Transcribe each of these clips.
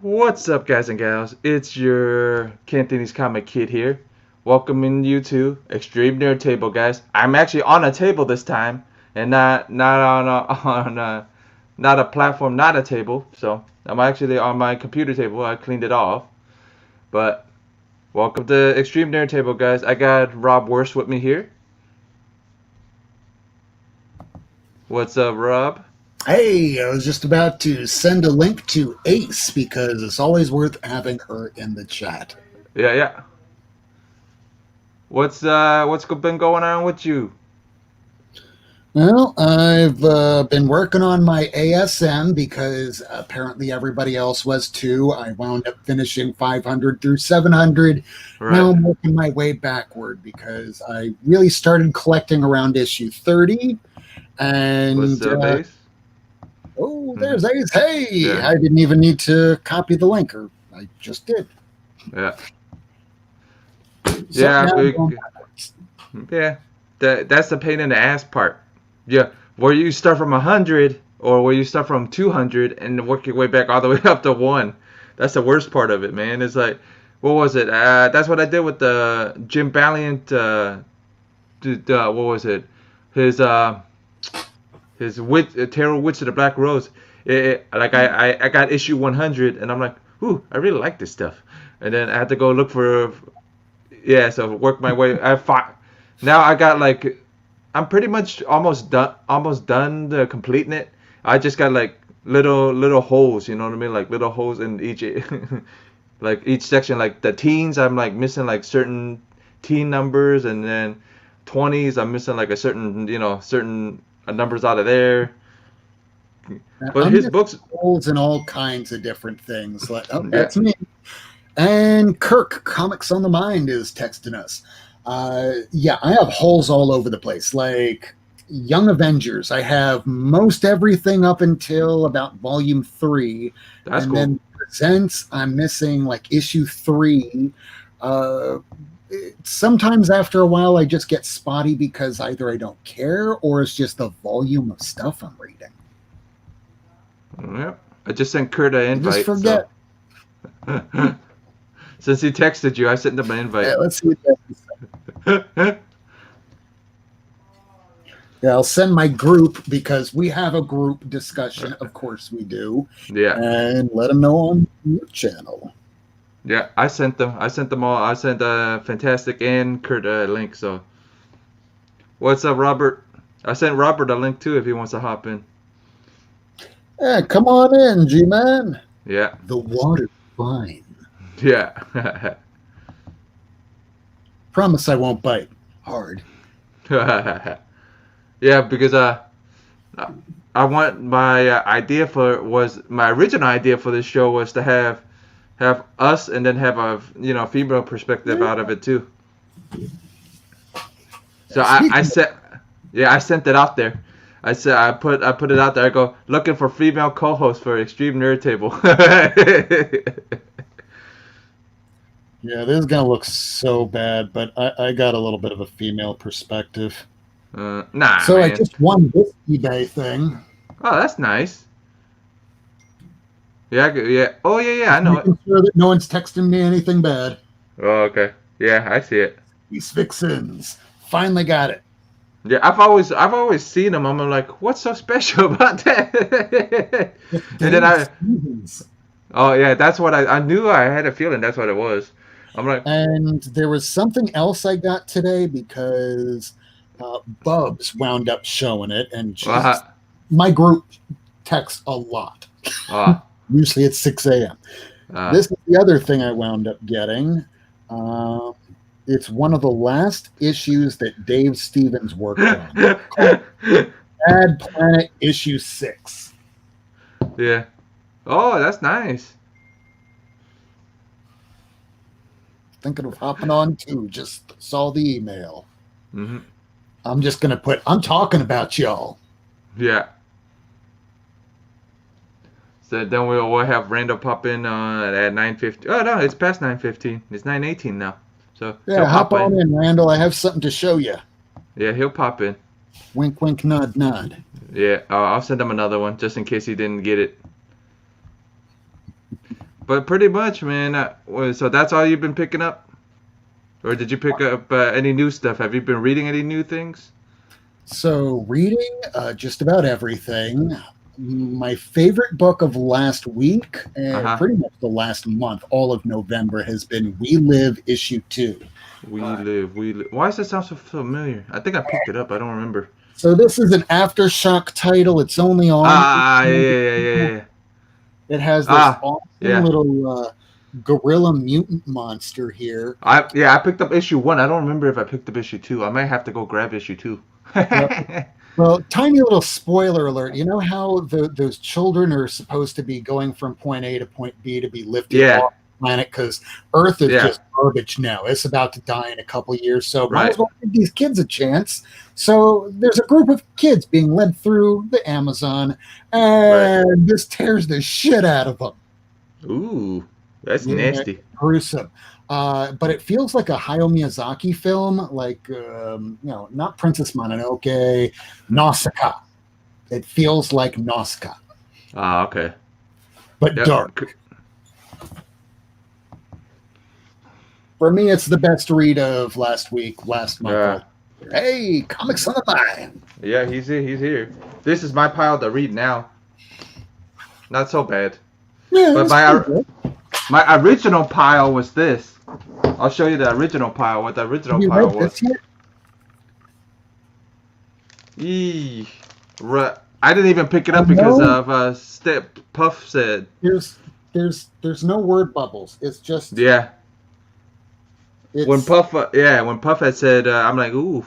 What's up, guys and gals? It's your Cantonese Comic Kid here, welcoming you to Extreme Nerd Table, guys. I'm actually on a table this time, and not on a not a platform, not a table. So I'm actually on my computer table. I cleaned it off, but welcome to Extreme Nerd Table, guys. I got Rob Worst with me here. What's up, Rob? Hey, I was just about to send a link to Ace because it's always worth having her in the chat. Yeah, yeah. What's been going on with you? Well, I've been working on my ASM because apparently everybody else was too. I wound up finishing 500 through 700. Right. Now I'm working my way backward because I really started collecting around issue 30. What's And up, Ace? oh, Mhm. there's Ace. Hey, Yeah. I didn't even need to copy the link, or I just did. Yeah. So Yeah, now I'm going backwards. yeah. That's the pain in the ass part. Yeah, where you start from 100 or where you start from 200 and work your way back all the way up to one. That's the worst part of it, man. It's like, what was it? That's what I did with the Jim Valiant. What was it? His Tarot Witch of the Black Rose. I got issue 100 and I'm like, ooh, I really like this stuff. And then I had to go look for yeah, so work my way. Now I got like I'm pretty much almost done the completing it. I just got like little holes, you know what I mean? Like little holes in each like each section. Like the teens, I'm like missing like certain teen numbers, and then 20s, I'm missing like a certain certain numbers out of there. Now, But I'm his missing books, holes in all kinds of different things. Like, oh, yeah, that's me. And Kirk, Comics on the Mind, is texting us. Yeah, I have holes all over the place. Like Young Avengers, I have most everything up until about volume 3. that's And cool. then Presents, I'm missing like issue 3. Uh, Sometimes after a while, I just get spotty because either I don't care or it's just the volume of stuff I'm reading. Yeah, I just sent Kurt an I just invite, forget. so since he texted you, I sent him an invite. Let's see what that is. Yeah, I'll send my group because we have a group discussion. Of course we do. Yeah, And let them know on your channel. yeah. I sent them. I sent them all. I sent Fantastic and Kurt a link. So what's up, Robert? I sent Robert a link too if he wants to hop in. Yeah, come on in, G-Man. Yeah, The water's fine. yeah, Promise I won't bite. Hard. yeah. Because I want my idea for was my original idea for this show was to have us and then have a female perspective out of it too. So I Speaking said, yeah, I sent it out there. I said I put it out there. I go looking for female co-host for Extreme Nerd Table. Yeah, this is going to look so bad, but I got a little bit of a female perspective. Nah, So I man. just won this eBay thing. Oh, that's nice. Yeah, yeah. Oh, yeah, yeah. I Just know it. making sure that no one's texting me anything bad. Oh, okay. Yeah, I see it. These Vixens. Finally got it. Yeah, I've always seen them. I'm like, what's so special about that? It's And then Dave Stevens. oh yeah, that's what I knew. I had a feeling that's what it was. I'm like, And there was something else I got today because Bubs wound up showing it. And Jesus, uh, my group texts a lot. uh, Usually it's 6 a.m. uh, This is the other thing I wound up getting. Um, it's one of the last issues that Dave Stevens worked on called Bad Planet Issue 6. yeah. Oh, that's nice. Thinking of hopping on too. Just saw the email. Hmm. I'm just going to put, I'm talking about y'all. Yeah. So then we'll have Randall pop in at 9:50. Oh no, it's past 9:15. It's 9:18 now. So he'll Yeah, hop pop in. on in, Randall. I have something to show you. Yeah, he'll pop in. Wink, wink, nod, nod. Yeah, I'll send him another one just in case he didn't get it. but pretty much, man. So that's all you've been picking up, or did you pick up any new stuff? Have you been reading any new things? So, reading just about everything. My favorite book of last week, Uh and huh. pretty much the last month, all of November, has been We Live issue 2. We Uh, live. We live. Why does that sound so familiar? I think I picked it up. I don't remember. so, this is an Aftershock title. It's only on. Yeah, yeah, yeah, yeah. It has this Ah, awesome yeah. little gorilla mutant monster here. I picked up issue 1. I don't remember if I picked up issue 2. I might have to go grab issue 2. Yep. Well, tiny little spoiler alert. You know how those children are supposed to be going from point A to point B to be lifted Yeah, off the planet because Earth is yeah, just garbage now. It's about to die in a couple of years, so might right, as well give these kids a chance. So there's a group of kids being led through the Amazon, right. and this tears the shit out of them. Ooh, that's Yeah, nasty. gruesome. But it feels like a Hayao Miyazaki film, like not Princess Mononoke, Nausicaa. It feels like Nausicaa, Ah, okay. but Yep. dark. For me, it's the best read of last week, last month. Yeah, Hey, comics on the mind. yeah. He's here. He's here. This is my pile to read now. Not so bad. Yeah, But it's pretty good. my original pile was this. I'll show you the original pile. What the original Have you pile read was. this yet? Eee. I didn't even pick it up I because know. of Step Puff said. There's no word bubbles. It's just Yeah. When it's Puff, when Puff had said, I'm like, ooh,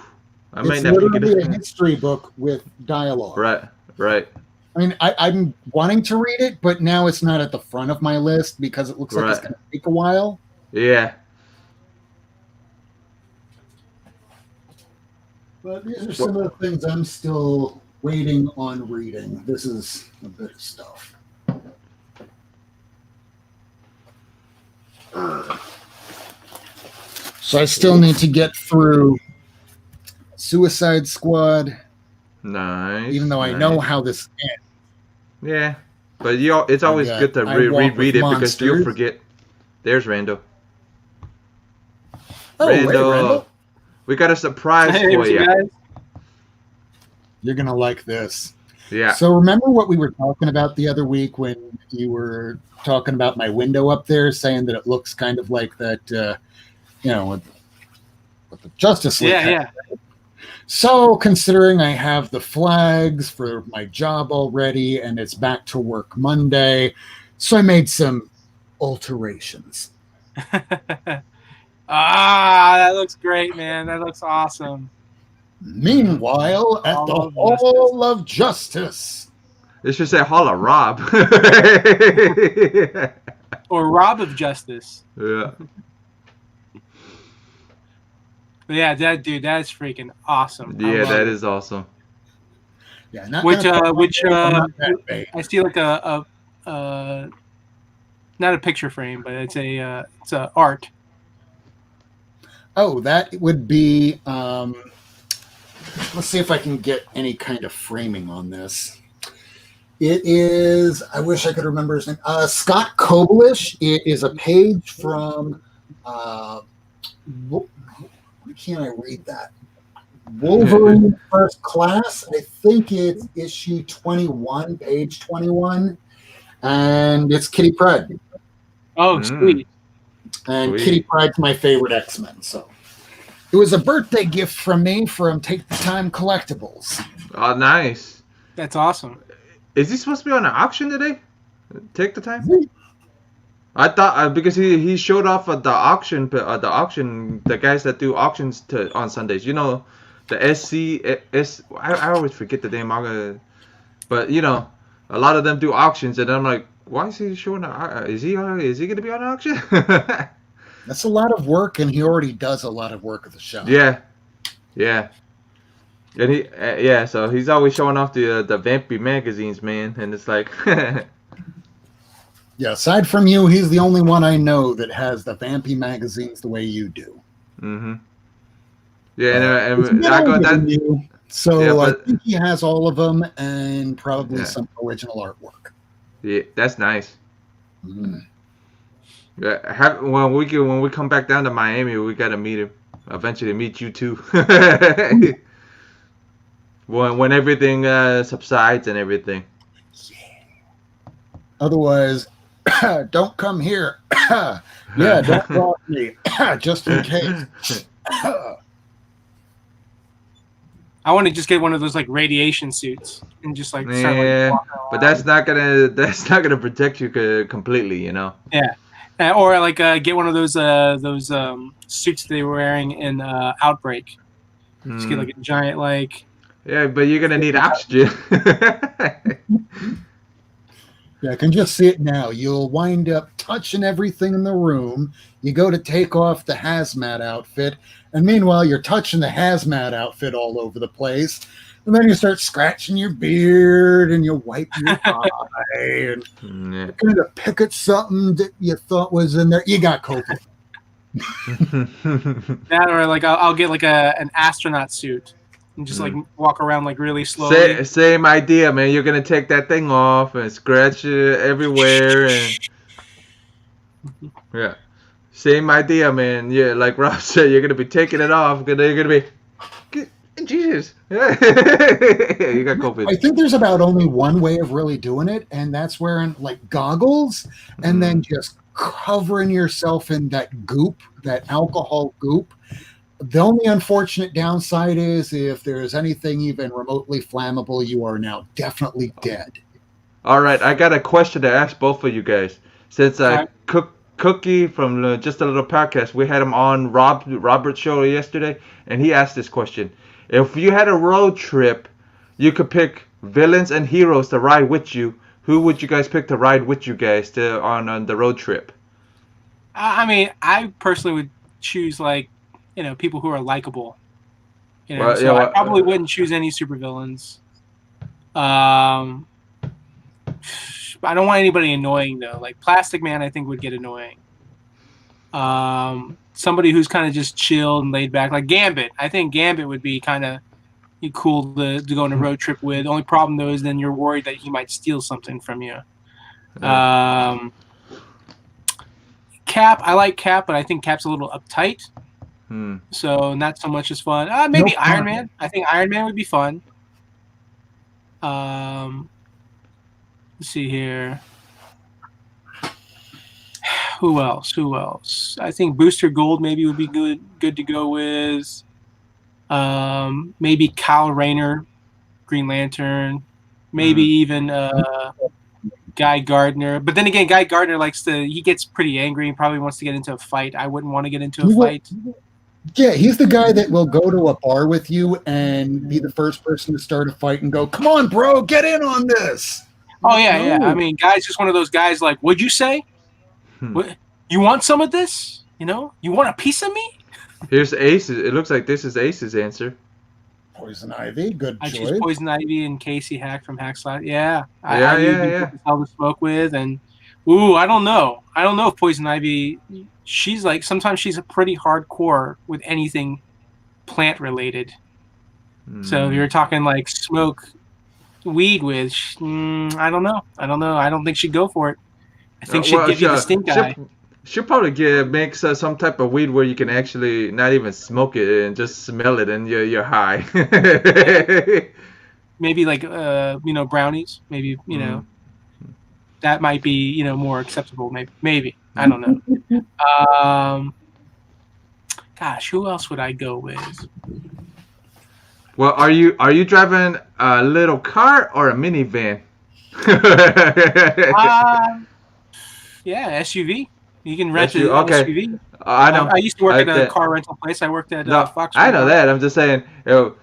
I might it's not pick it literally a up. history book with dialogue. Right, right, I mean, I'm wanting to read it, but now it's not at the front of my list because it looks like it's right. going to take a while. Yeah. But these are some of the things I'm still waiting on reading. This is a bit of stuff. So I still need to get through Suicide Squad, Nice. even though I know how this ends. Yeah. But it's I always got good to I Walk reread with it because you'll Monsters. forget. There's Randall. Oh, hey, Randall, Randall. we got a surprise Hey, for what's up, you. guys? You're going to like this. Yeah. So remember what we were talking about the other week when you were talking about my window up there, saying that it looks kind of like that, with the Justice League. Yeah. So considering I have the flags for my job already and it's back to work Monday, so I made some alterations. That looks great, man. That looks awesome. Meanwhile, at Hall the of Hall of Justice. It should say Hall of Rob. Or Rob of Justice. Yeah. But yeah, that is freaking awesome. I Yeah, love that it. is awesome. Yeah, not Which not that big. I see like a not a picture frame, but it's a art. Oh, that would be. Let's see if I can get any kind of framing on this. It is. I wish I could remember his name. Scott Koblish. It is a page from. Why can't I read that? Wolverine First Class. I think it's issue 21, page 21, and it's Kitty Pryde. Oh, Mm. sweet. And Sweet. Kitty Pryde's my favorite X-Men. So it was a birthday gift from me from Take the Time Collectibles. Oh, nice. That's awesome. Is he supposed to be on an auction today? Take the time. I thought because he showed off at the auction, the guys that do auctions on Sundays. You know, the SCS. I always forget the name. But you know, a lot of them do auctions, and I'm like, why is he showing? Is he gonna be on auction? That's a lot of work, and he already does a lot of work at the show. Yeah. And so he's always showing off the Vampy magazines, man, and it's like. Yeah, aside from you, he's the only one I know that has the Vampy magazines the way you do. Mm-hmm. Yeah, It's and been I go older than that. you, so Yeah, I but- think he has all of them and probably Yeah. some original artwork. Yeah, that's nice. Mhm. Yeah, when we come back down to Miami, we gotta meet him. Eventually, meet you too. when everything subsides and everything. Otherwise, don't come here. Yeah, don't cross me, just in case. I want to just get one of those like radiation suits and just like start Yeah, like walking but around. that's not gonna protect you completely, you know. Yeah. Or like get one of those suits they were wearing in Outbreak. Just get like a giant like. Yeah, but you're gonna need oxygen. Yeah, I can just see it now. You'll wind up touching everything in the room. You go to take off the hazmat outfit, and meanwhile, you're touching the hazmat outfit all over the place. And then you start scratching your beard, and you wipe your eye, and Yeah. you kind of pick at something that you thought was in there. You got COVID. That or like I'll get like an astronaut suit and just like walk around like really slowly. Same idea, man. You're gonna take that thing off and scratch it everywhere, and yeah, same idea, man. Yeah, like Rob said, you're gonna be taking it off. You're gonna be, Jesus, you got COVID. I think there's about only one way of really doing it, and that's wearing like goggles and then just covering yourself in that goop, that alcohol goop. The only unfortunate downside is if there's anything even remotely flammable, you are now definitely dead. All right, I got a question to ask both of you guys. Since Cookie from Just a Little Podcast, we had him on Robert's show yesterday, and he asked this question: if you had a road trip, you could pick villains and heroes to ride with you. Who would you guys pick to ride with you guys on the road trip? I mean, I personally would choose like people who are likable. I probably wouldn't choose any supervillains. I don't want anybody annoying though. Like Plastic Man, I think would get annoying. Somebody who's kind of just chilled and laid back, like Gambit. I think Gambit would be kind of cool to go on a road trip with. The only problem though is then you're worried that he might steal something from you. Cap, I like Cap, but I think Cap's a little uptight. So not so much as fun. Maybe Iron Man. I think Iron Man would be fun. Let's see here. Who else? I think Booster Gold maybe would be good to go with. Maybe Kyle Rayner, Green Lantern. Maybe even Guy Gardner. But then again, Guy Gardner he gets pretty angry and probably wants to get into a fight. I wouldn't want to get into a fight. Yeah, he's the guy that will go to a bar with you and be the first person to start a fight and go, "Come on, bro, get in on this." Oh yeah. I mean, Guy's just one of those guys. Like, what'd you say? What, you want some of this? You want a piece of me? Here's Ace. It looks like this is Ace's answer. Poison Ivy, good choice. I choose Poison Ivy and Casey Hack from Hack Slide. Yeah. Yeah. To smoke with, and I don't know. I don't know if Poison Ivy. She's like sometimes she's a pretty hardcore with anything plant related. So if you're talking like smoke weed with, I don't know. I don't think she'd go for it. I think she'd give you the stink eye. She'll probably make some type of weed where you can actually not even smoke it and just smell it and you're high. Maybe like brownies. Maybe that might be more acceptable. Maybe I don't know. Gosh, who else would I go with? Well, are you driving a little car or a minivan? Yeah, SUV. You can rent an SUV. I know. I used to work at a car rental place. I worked at Fox. I know that. I'm just saying,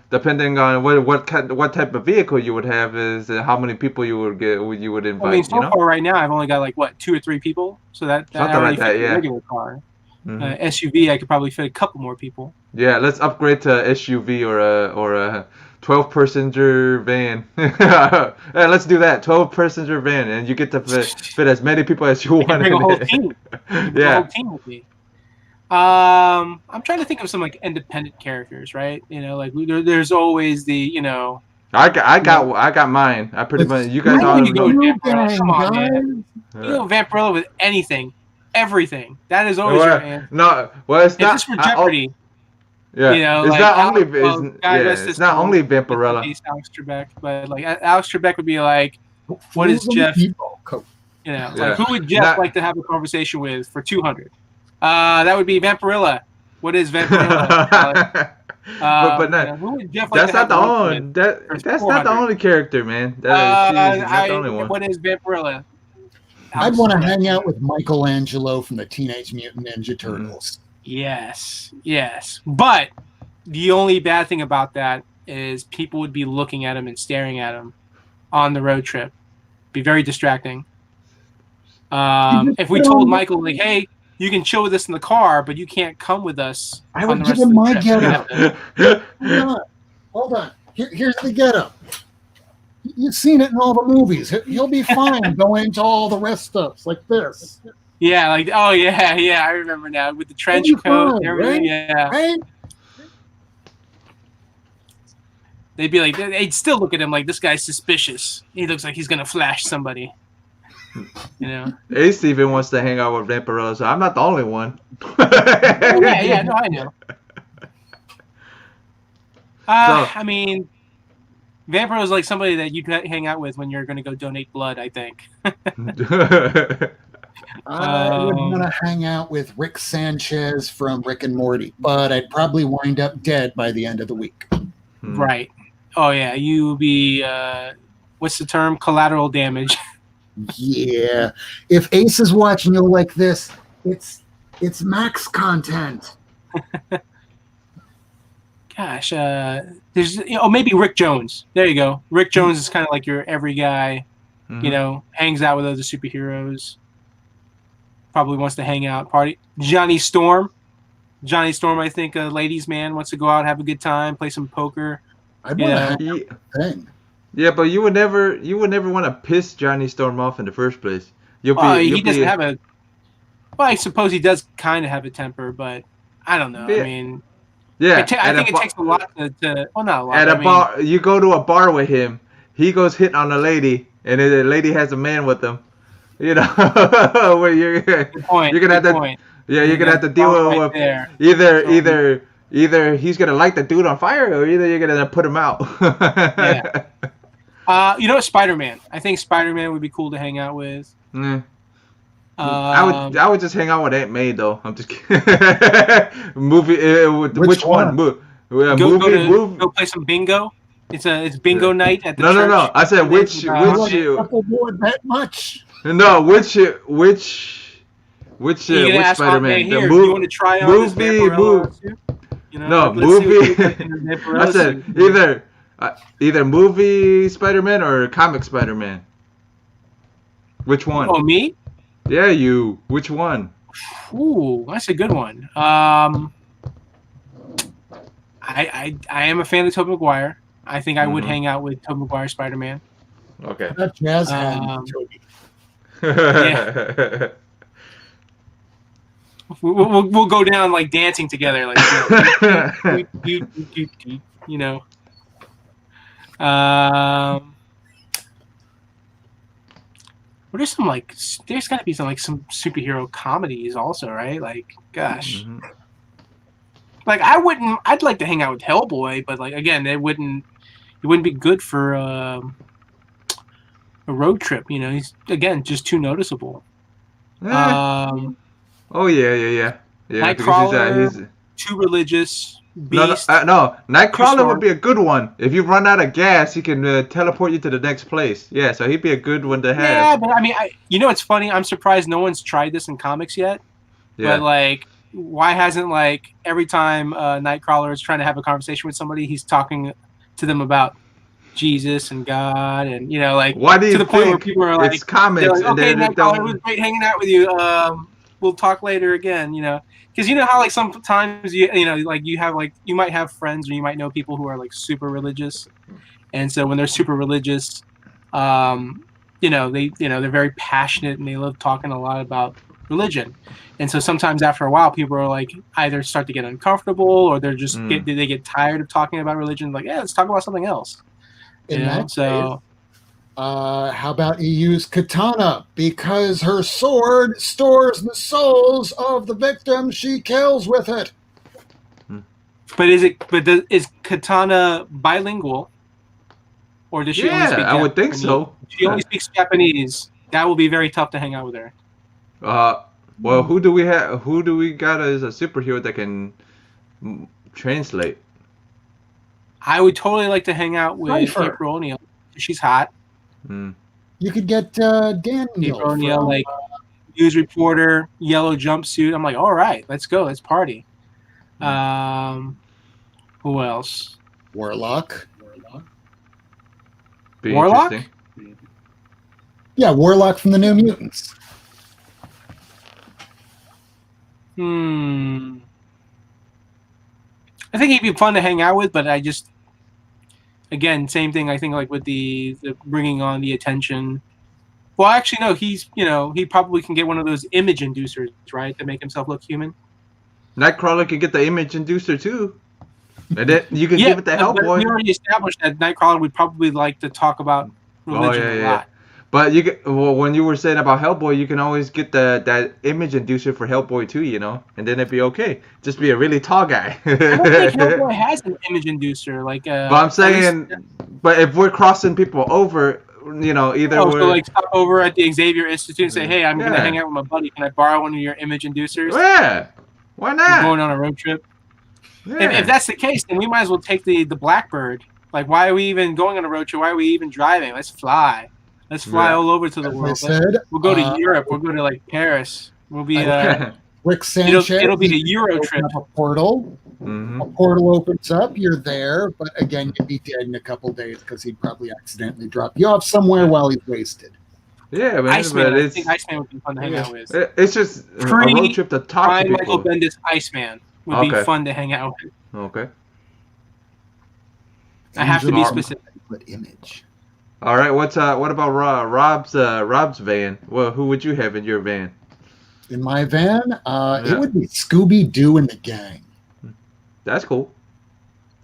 depending on what type of vehicle you would have is how many people you would invite. I mean, so far right now, I've only got like 2 or 3 people, so that something like that. Yeah. A regular car. SUV, I could probably fit a couple more people. Yeah, let's upgrade to SUV or a 12-passenger van. Let's do that. 12-passenger van, and you get to fit as many people as you want. Bring a whole team. Yeah. A whole team with me. I'm trying to think of some like independent characters, right? Like there's always the I got mine. I pretty much you guys all go Vampirella. Come on, man. Vampirella with anything. everything. That is always your Well, answer. no, well, it's If not. it's for Jeopardy, Yeah, you know, it's like not only. it's not only Vampirella. Alex Trebek, but like Alex Trebek would be like, what is Fools on the Jeff? people. Cool. You know, Yeah. like who would Jeff Not- like to have a conversation with for 200? That would be Vampirella. What is Vampirella? but not, who would Jeff like that's to have not the lunch only. with? That's not the 400. only character, man. She's not the only one. What is Vampirella? I'd want to hang out with Michelangelo from the Teenage Mutant Ninja Turtles. Yes. But the only bad thing about that is people would be looking at him and staring at him on the road trip. Be very distracting. If we told Michael, like, hey, you can chill with us in the car, but you can't come with us. I would give him my getup. Hold on. Here's the getup. You've seen it in all the movies. He'll be fine going into all the rest stuff like this. Yeah, like I remember now with the trench coat and everything. Right? Yeah, Right? they'd be like, they'd still look at him like this guy's suspicious. He looks like he's gonna flash somebody. You know. Ace even wants to hang out with Vampirella, so I'm not the only one. Yeah, no, I know. I mean, Vampiro is like somebody that you'd hang out with when you're going to go donate blood, I think. I would want to hang out with Rick Sanchez from Rick and Morty, but I'd probably wind up dead by the end of the week. Right. Oh, yeah. You would be, what's the term? Collateral damage. Yeah. If Ace is watching you like this, it's max content. Gosh, there's maybe Rick Jones. There you go. Rick Jones is kind of like your every guy, you know, hangs out with other superheroes. Probably wants to hang out, party. Johnny Storm, I think a ladies' man, wants to go out, have a good time, play some poker. I'd want to hang out with thing. Yeah, but you would never want to piss Johnny Storm off in the first place. He doesn't have a. Well, I suppose he does kind of have a temper, but I don't know. Yeah. I mean, yeah. I think it takes a lot to. Well, not a lot. At a bar, you go to a bar with him. He goes hitting on a lady, and the lady has a man with him. You know, where you're gonna have to. Yeah, you're gonna have to deal with either he's gonna light the dude on fire, or either you're gonna put him out. Yeah. Spider-Man. I think Spider-Man would be cool to hang out with. Yeah. I would just hang out with Aunt May though. I'm just kidding. Which one? Go play some bingo. It's bingo night at the church. No. I said which Shuffleboard that much. No, which Spider-Man? The you want to try on movie. I said either movie Spider-Man or comic Spider-Man. Which one? Oh, me? Yeah, you. Which one? Ooh, that's a good one. I am a fan of Tobey Maguire. I think I would hang out with Tobey Maguire Spider-Man. Okay. That jazz hand, Toby. Yeah. We'll go down like dancing together, like you know. What are some like? There's got to be some superhero comedies also, right? Like, gosh, like I'd like to hang out with Hellboy, but like again, it wouldn't be good for a road trip. You know, he's again just too noticeable. Oh yeah. Nightcrawler, he's too religious. Beast, no. Nightcrawler would be a good one. If you run out of gas, he can teleport you to the next place. Yeah, so he'd be a good one to have. Yeah, but I mean, it's funny. I'm surprised no one's tried this in comics yet. Yeah. But like, why hasn't like every time Nightcrawler is trying to have a conversation with somebody, he's talking to them about Jesus and God, and like why do you to the point where people are like, it's comics, like, okay, and Nightcrawler, it was great hanging out with you. We'll talk later again. Because you know how like sometimes you might have friends or you might know people who are like super religious, and so when they're super religious, they're very passionate and they love talking a lot about religion, and so sometimes after a while people are like either start to get uncomfortable or they're just they get tired of talking about religion. Like, yeah, let's talk about something else. In that case, How about you use katana because her sword stores the souls of the victims she kills with it. But is katana bilingual, or does she only speak Yeah, I would think Japanese? so. She only speaks Japanese. That will be very tough to hang out with her. Well, who do we have? Who do we got as a superhero that can translate? I would totally like to hang out with Cypher. April O'Neil. She's hot. Mm. You could get Daniel. April O'Neil, from- like news reporter, yellow jumpsuit. I'm like, all right, let's go, let's party. Who else? Warlock. Be Warlock? interesting. Yeah, Warlock from the New Mutants. I think he'd be fun to hang out with, but I just, again, same thing. I think like with the bringing on the attention. Well, actually, no. He probably can get one of those image inducers, right, to make himself look human. Nightcrawler could get the image inducer too, and then you can Yeah, give it to but Hellboy. we already established that Nightcrawler would probably like to talk about religion a lot. But when you were saying about Hellboy, you can always get that image inducer for Hellboy too, and then it'd be okay. Just be a really tall guy. I don't think Hellboy has an image inducer. But I'm saying, but if we're crossing people over, either so we're like stop over at the Xavier Institute and say, "Hey, I'm Yeah. gonna hang out with my buddy. Can I borrow one of your image inducers? yeah, why We're not? going on a road trip." Yeah. If that's the case, then we might as well take the Blackbird. Like, why are we even going on a road trip? Why are we even driving? Let's fly. Let's fly Yeah. all over to the As I world. said, We'll go to Europe. We'll go to like Paris. We'll be Rick Sanchez. it'll be a Euro open trip. up a portal. Mhm. A portal opens up. You're there, but again, you'd be dead in a couple days because he'd probably accidentally drop you off somewhere while he's wasted. Yeah, man, Iceman. but I it's think Iceman would be fun to hang out with. it's just a Free road trip to talk to Brian Michael people. Bendis Iceman would be Okay. fun to hang out with. Okay. I have to be Angel specific. But image. All right. What about Rob's van? Well, who would you have in your van? In my van, Yeah. it would be Scooby Doo and the gang. That's cool.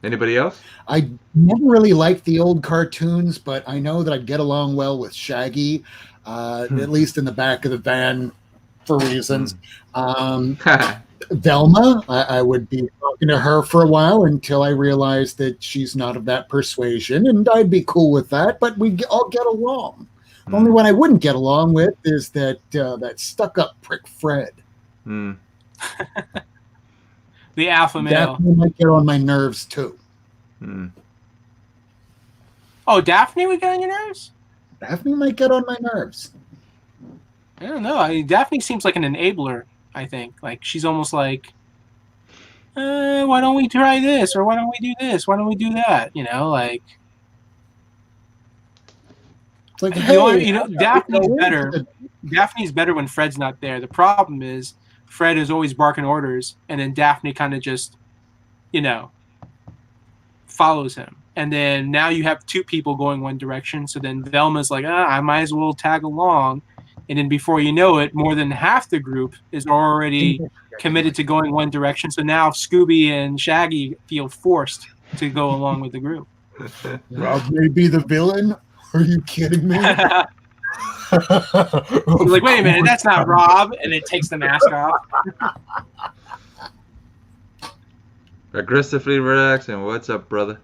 Anybody else? I never really liked the old cartoons, but I know that I'd get along well with Shaggy, at least in the back of the van for reasons. Velma, I would be talking to her for a while until I realized that she's not of that persuasion, and I'd be cool with that, but we all get along. The only one I wouldn't get along with is that stuck-up prick Fred. Mm. The alpha male. Daphne might get on my nerves, too. Mm. Oh, Daphne would get on your nerves? Daphne might get on my nerves. I don't know. Daphne seems like an enabler, I think. Like, she's almost like, why don't we try this? Or why don't we do this? Why don't we do that? Like... It's like, hey, Daphne's better. Daphne's better when Fred's not there. The problem is Fred is always barking orders, and then Daphne kind of just, follows him. And then now you have two people going one direction. So then Velma's like, I might as well tag along. And then before you know it, more than half the group is already committed to going one direction. So now Scooby and Shaggy feel forced to go along with the group. Rob may be the villain. Are you kidding me? He's like, wait a minute, that's not Rob. And it takes the mask off. Aggressively relaxing. What's up, brother?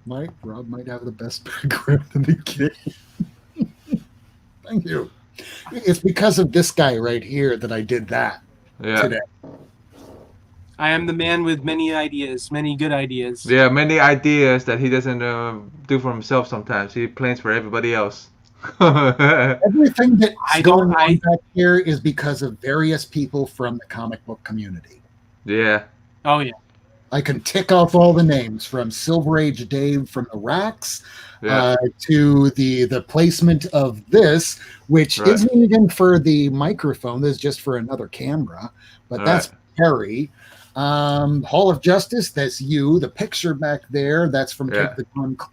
Rob might have the best background in the game. Thank you. It's because of this guy right here that I did that today. I am the man with many ideas, many good ideas. Yeah, many ideas that he doesn't do for himself sometimes. He plans for everybody else. Everything that's I going don't- on I- back here is because of various people from the comic book community. Yeah. Oh, yeah. I can tick off all the names from Silver Age Dave from the Racks Yeah. to the placement of this, which Right. isn't even for the microphone. This is just for another camera, but that's Harry. Hall of Justice, that's you. The picture back there, that's from Yeah.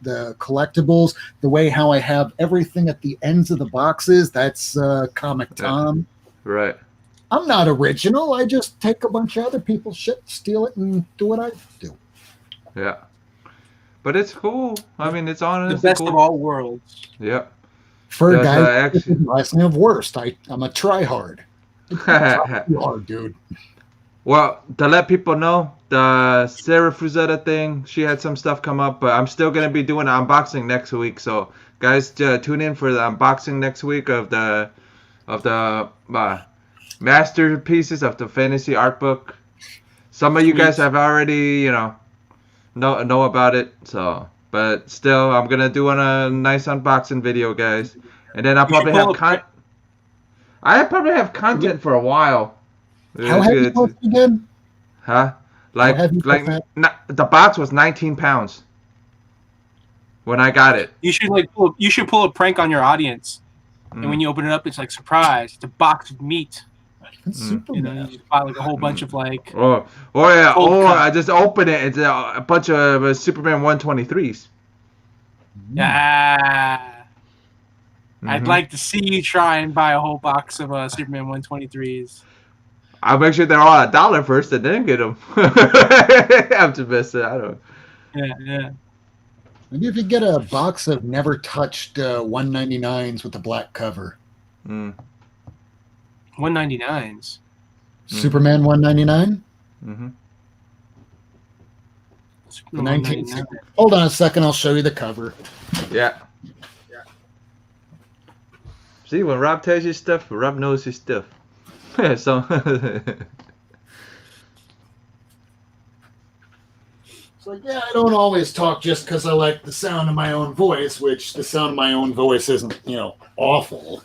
the collectibles. The way how I have everything at the ends of the boxes, that's Comic Yeah. Tom. Right. I'm not original. I just take a bunch of other people's shit, steal it, and do what I do. Yeah. but it's cool. I mean, it's The honestly best of cool. all worlds. Yep. For a Does, guy actually- with last name of worst, I'm a tryhard. Try hard, dude. Well, to let people know, the Sarah Frazetta thing, she had some stuff come up, but I'm still gonna be doing an unboxing next week. So, guys, tune in for the unboxing next week of the masterpieces of the fantasy art book. Some of you guys have already, know about it. So, but still, I'm gonna do a nice unboxing video, guys, and then I'll You should probably pull have up- I probably have content for a while. How heavy was it again? Huh? How heavy was Like that? the box was 19 pounds when I got it. You should pull a prank on your audience, and when you open it up, it's like surprise. It's a box of meat. Superman. You just buy like a whole bunch of like. Oh yeah. Cold Or cut. I just open it. It's a bunch of Superman 123s. Ah. I'd Mhm. like to see you try and buy a whole box of Superman 123s. I'll make sure they're all $1 first and then get them. I'm just messing. I don't. Yeah. Maybe if you get a box of never touched 199s with the black cover. Mm. 199s. Superman 199? Mm-hmm. The 1960s. Hold on a second, I'll show you the cover. Yeah. See, when Rob tells you stuff, Rob knows his stuff. So. It's like, yeah, I don't always talk just because I like the sound of my own voice, which the sound of my own voice isn't, awful.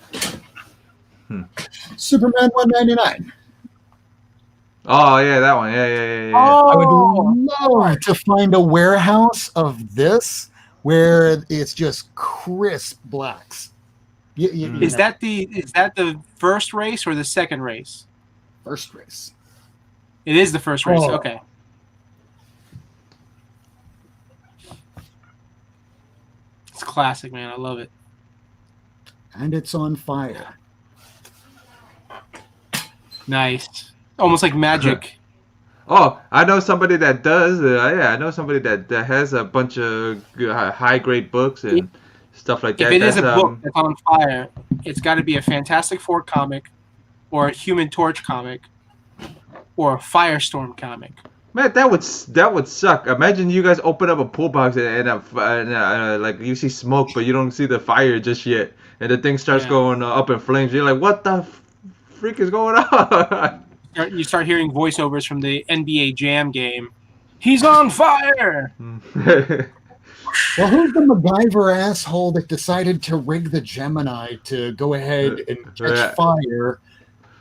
Superman 199. Oh yeah, that one. Yeah. I would love to find a warehouse of this where it's just crisp blacks. Is that the first race or the second race? First race? It is the first race. Oh. Okay. It's classic, man. I love it. And it's on fire. Nice. Almost like magic. Oh, I know somebody that does. I know somebody that has a bunch of high grade books and stuff like that. If it is a book that's on fire, it's got to be a Fantastic Four comic, or a Human Torch comic, or a Firestorm comic. Man, that would suck. Imagine you guys open up a pool box and like you see smoke, but you don't see the fire just yet, and the thing starts going up in flames. You're like, what the freak is going on? You start hearing voiceovers from the NBA Jam game. He's on fire! Well, who's the MacGyver asshole that decided to rig the Gemini to go ahead and catch fire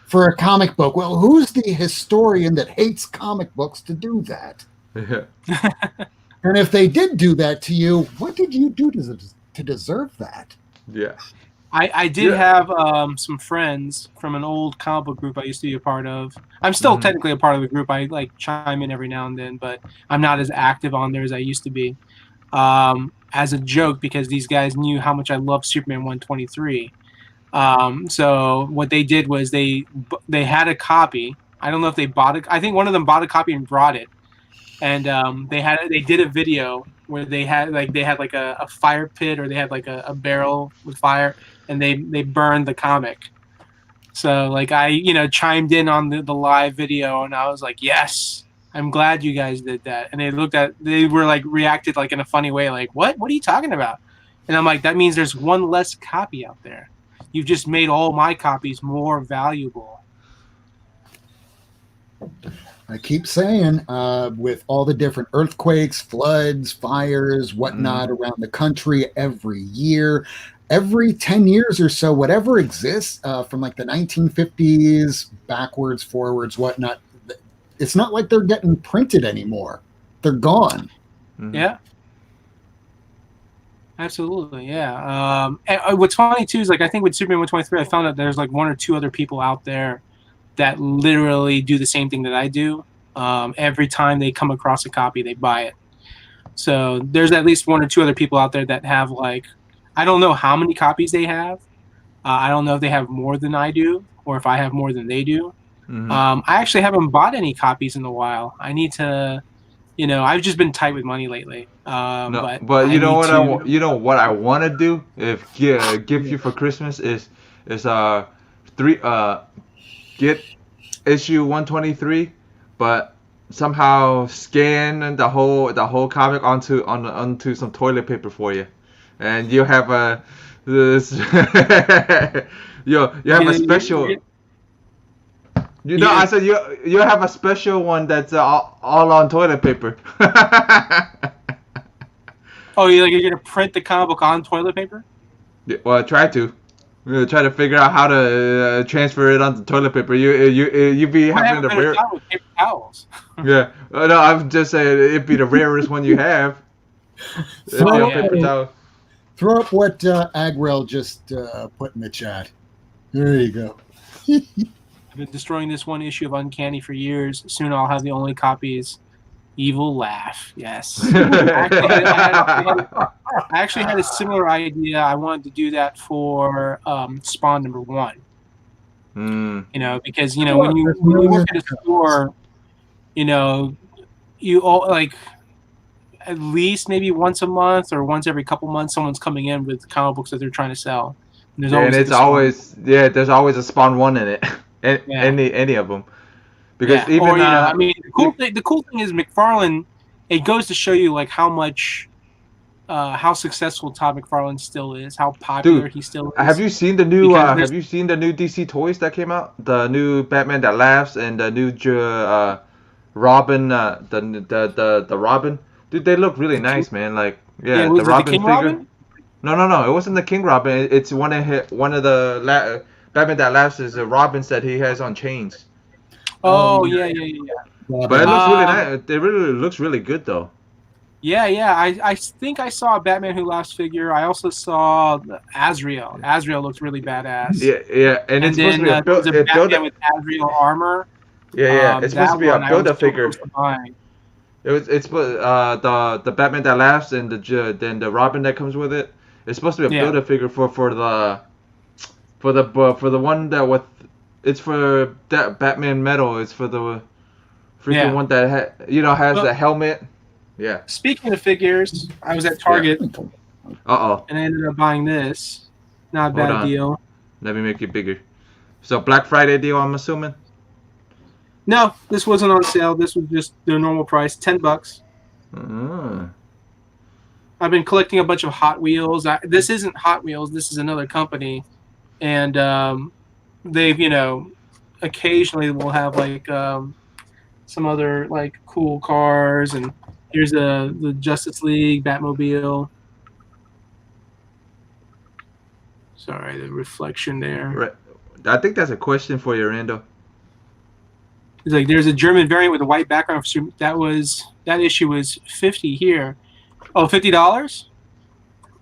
for a comic book? Well, who's the historian that hates comic books to do that? And if they did do that to you, what did you do to deserve that? Yeah. I did have some friends from an old comic book group I used to be a part of. I'm still technically a part of the group. I like chime in every now and then, but I'm not as active on there as I used to be. As a joke, because these guys knew how much I love Superman 123. So what they did was they had a copy. I don't know if they bought it. I think one of them bought a copy and brought it. And they did a video where they had like a fire pit, or they had like a barrel with fire, and they burned the comic. So like I chimed in on the live video, and I was like, yes, I'm glad you guys did that. And they were like reacted like in a funny way, like what are you talking about? And I'm like, that means there's one less copy out there. You've just made all my copies more valuable. I keep saying, with all the different earthquakes, floods, fires, whatnot around the country every year, every 10 years or so, whatever exists from like the 1950s backwards, forwards, whatnot, it's not like they're getting printed anymore. They're gone. Yeah. Absolutely, yeah. And what's funny too is like I think with Superman 123, I found out there's like one or two other people out there that literally do the same thing that I do. Every time they come across a copy, they buy it. So there's at least one or two other people out there that have like, I don't know how many copies they have. I don't know if they have more than I do, or if I have more than they do. I actually haven't bought any copies in a while. I need to I've just been tight with money lately. No, But but I you know need what to. you know what I want to do if gift you for Christmas is three get issue 123, but somehow scan the whole comic onto some toilet paper for you, and you have a this you have a special. I You- said you have a special one that's all on toilet paper. oh, you're gonna print the comic book on toilet paper? Yeah, well, try to. Try to figure out how to transfer it onto toilet paper. You be I having haven't the been rare. done with paper towels. Yeah. No, I'm just saying it'd be the rarest one you have. It'd be Oh, a yeah. paper towel. Throw up what Agrel just put in the chat. There you go. I've been destroying this one issue of Uncanny for years. Soon I'll have the only copies. Evil laugh. Yes. I actually had a similar idea. I wanted to do that for Spawn #1. Because when you work at a store, you all like at least maybe once a month or once every couple months, someone's coming in with comic books that they're trying to sell. And there's Yeah, and it's like, a Spawn. always there's always a Spawn 1 in it. Any of them. Because Yeah. even Or I mean, the cool thing is McFarlane. It goes to show you like how much, how successful Todd McFarlane still is, how popular Dude, he still is. have you seen the new Because have you seen the new DC toys that came out? The new Batman That Laughs and the new Robin the Robin. Dude, they look really nice, man. Like was the it Robin the King figure. Robin? No, it wasn't the King Robin. It's one of the Batman That Laughs is the Robins that he has on chains. Oh yeah. But it looks really nice. It really looks really good though. Yeah. I think I saw a Batman Who Laughs figure. I also saw Azrael. Azrael looks really badass. Yeah, and it's supposed to be a there's a build Batman with Azrael armor. Yeah, it's supposed to be a build-up figure. Buying. It's the Batman That Laughs and then the Robin that comes with it. It's supposed to be a build-up figure for the one that with it's for that Batman Metal. It's for the freaking one that has the helmet. Yeah. Speaking of figures, I was at Target Uh-oh. and I ended up buying this. Not a bad deal. Let me make it bigger. So Black Friday deal, I'm assuming. No, this wasn't on sale. This was just the normal price, $10. I've been collecting a bunch of Hot Wheels. This isn't Hot Wheels. This is another company, and they've occasionally will have like some other like cool cars. And here's the Justice League Batmobile. Sorry, the reflection there. Right. I think that's a question for you, Rando. It's like there's a German variant with a white background. That issue was $50 here. Oh, $50?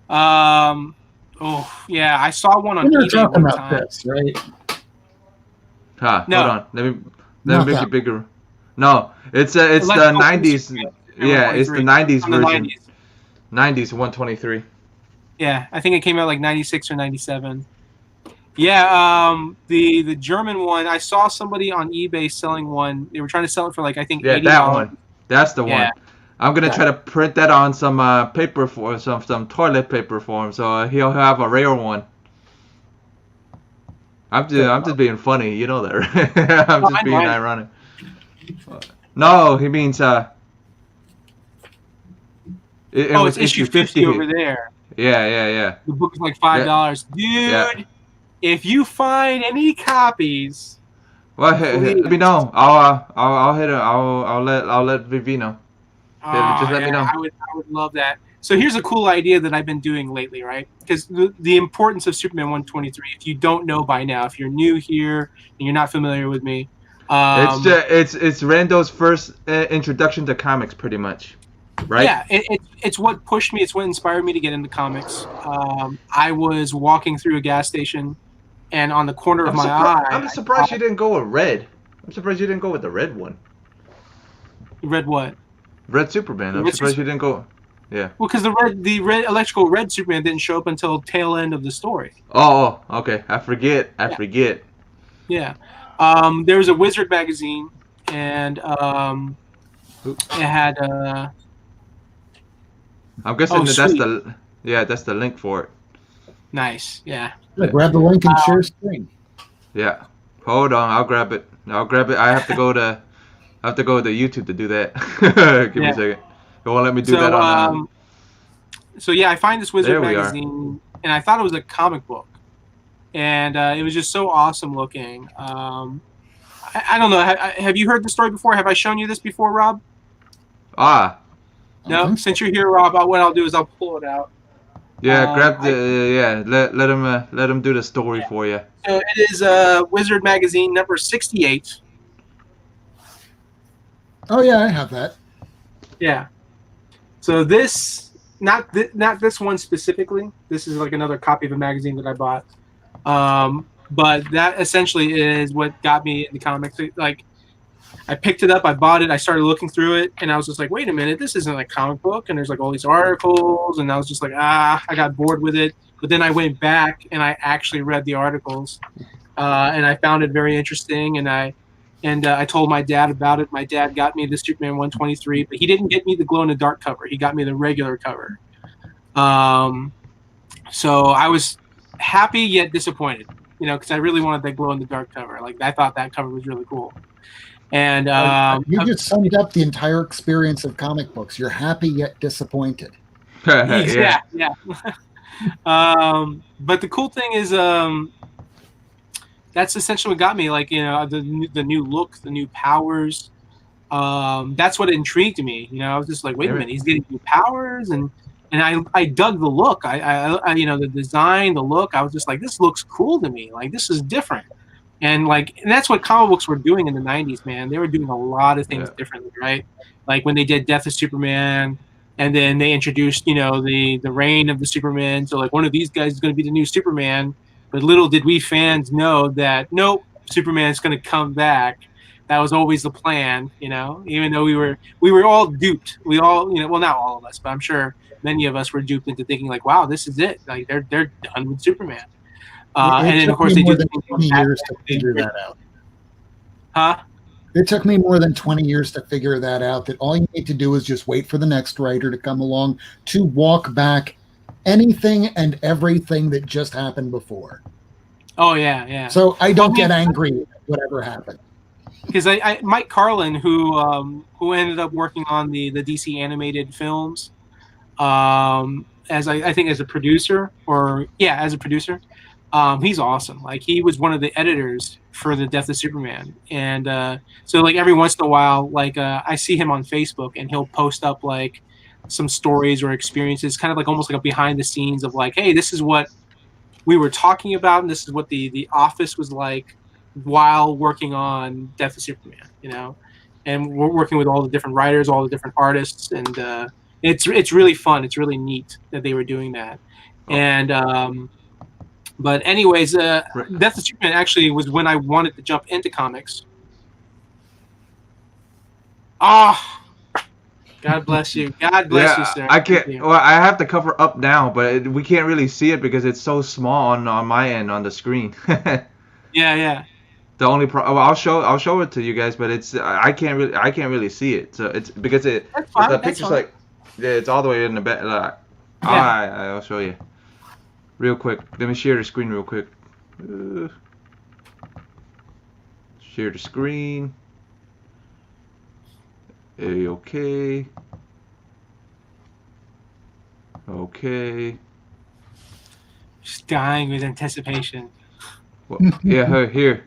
Oh yeah, I saw one on eBay talking one about time. this, right? No. Hold on. Let me make it bigger. No, it's the 90s. Yeah, it's the 90s From the version. 90s. 90s 123. Yeah, I think it came out like 96 or 97. Yeah, the German one, I saw somebody on eBay selling one. They were trying to sell it for like I think $80. That one. That's the Yeah. one. I'm gonna try to print that on some paper for some toilet paper for him, so he'll have a rare one. I'm just being funny, you know that, right? I'm just being ironic. No, he means it was it's issue 50 over there. Yeah. The book is like $5. Dude, if you find any copies, well, let me know. I'll hit her. I'll let Vivi know. Just let me know. I would love that. So here's a cool idea that I've been doing lately, right? Because the importance of Superman 123. If you don't know by now, if you're new here and you're not familiar with me, it's Rando's first introduction to comics, pretty much, right? Yeah, it's what pushed me. It's what inspired me to get into comics. I was walking through a gas station, and on the corner of my eye, I'm surprised you didn't go with red. I'm surprised you didn't go with the red one. Red what? Red Superman. I'm surprised you didn't go. Yeah. Well, because the red electrical red Superman didn't show up until tail end of the story. Oh, okay. I forget. Yeah. There was a Wizard magazine, and It had I'm guessing Oh, that that's sweet. that's the link for it. Nice. Yeah. Yeah, grab the link and share screen. Yeah. Hold on, I'll grab it. I have to go to YouTube to do that. Give me Yeah. a second. It won't let me do that So on. so yeah, I find this Wizard There we are. magazine, and I thought it was a comic book, and it was just so awesome looking. I don't know. Have you heard the story before? Have I shown you this before, Rob? Ah, No. Since you're here, Rob, what I'll do is I'll pull it out. yeah. Grab the let him do the story for you. So it is Wizard magazine number 68. Oh yeah, I have that. Yeah. So this, not this one specifically. This is like another copy of a magazine that I bought. But that essentially is what got me into comics. Like, I picked it up, I bought it, I started looking through it, and I was just like, wait a minute, this isn't a comic book. And there's like all these articles, and I was just like, I got bored with it. But then I went back and I actually read the articles, and I found it very interesting. And I told my dad about it. My dad got me the Superman 123, but he didn't get me the glow in the dark cover. He got me the regular cover. So I was happy yet disappointed, because I really wanted that glow in the dark cover. Like, I thought that cover was really cool. And you just summed up the entire experience of comic books. You're happy yet disappointed. yeah. But the cool thing is, that's essentially what got me. Like, the new look, the new powers. That's what intrigued me. I was just like, wait a minute, he's getting new powers, and I dug the look. I the design, the look. I was just like, this looks cool to me. Like, this is different. And that's what comic books were doing in the 90s, man. They were doing a lot of things differently, right? Like when they did Death of Superman, and then they introduced, the reign of the Superman. So like, one of these guys is going to be the new Superman. But little did we fans know that, nope, Superman's going to come back. That was always the plan, even though we were all duped. We all, well, not all of us, but I'm sure many of us were duped into thinking like, wow, this is it. Like, they're done with Superman. And then, of course, they more did than 20 years to figure that out. Huh? It took me more than 20 years to figure that out, that all you need to do is just wait for the next writer to come along to walk back anything and everything that just happened before. Oh, yeah. So I don't get angry at whatever happened. Because Mike Carlin, who ended up working on the DC animated films, as I think as a producer, he's awesome. Like, he was one of the editors for the Death of Superman, and so like every once in a while, like I see him on Facebook, and he'll post up like some stories or experiences, kind of like almost like a behind the scenes of like, hey, this is what we were talking about, and this is what the office was like while working on Death of Superman, and we're working with all the different writers, all the different artists, and it's really fun. It's really neat that they were doing that, and. But anyways, Death of Superman actually was when I wanted to jump into comics. God bless you. God bless you, sir. I can't. Well, I have the cover up now, but we can't really see it because it's so small on my end on the screen. Yeah. The only I'll show it to you guys, but I can't really see it. So it's because the picture's like, it's all the way in the back. I'll show you. Real quick, let me share the screen real quick. Share the screen. Okay. Just dying with anticipation. Well, yeah, here.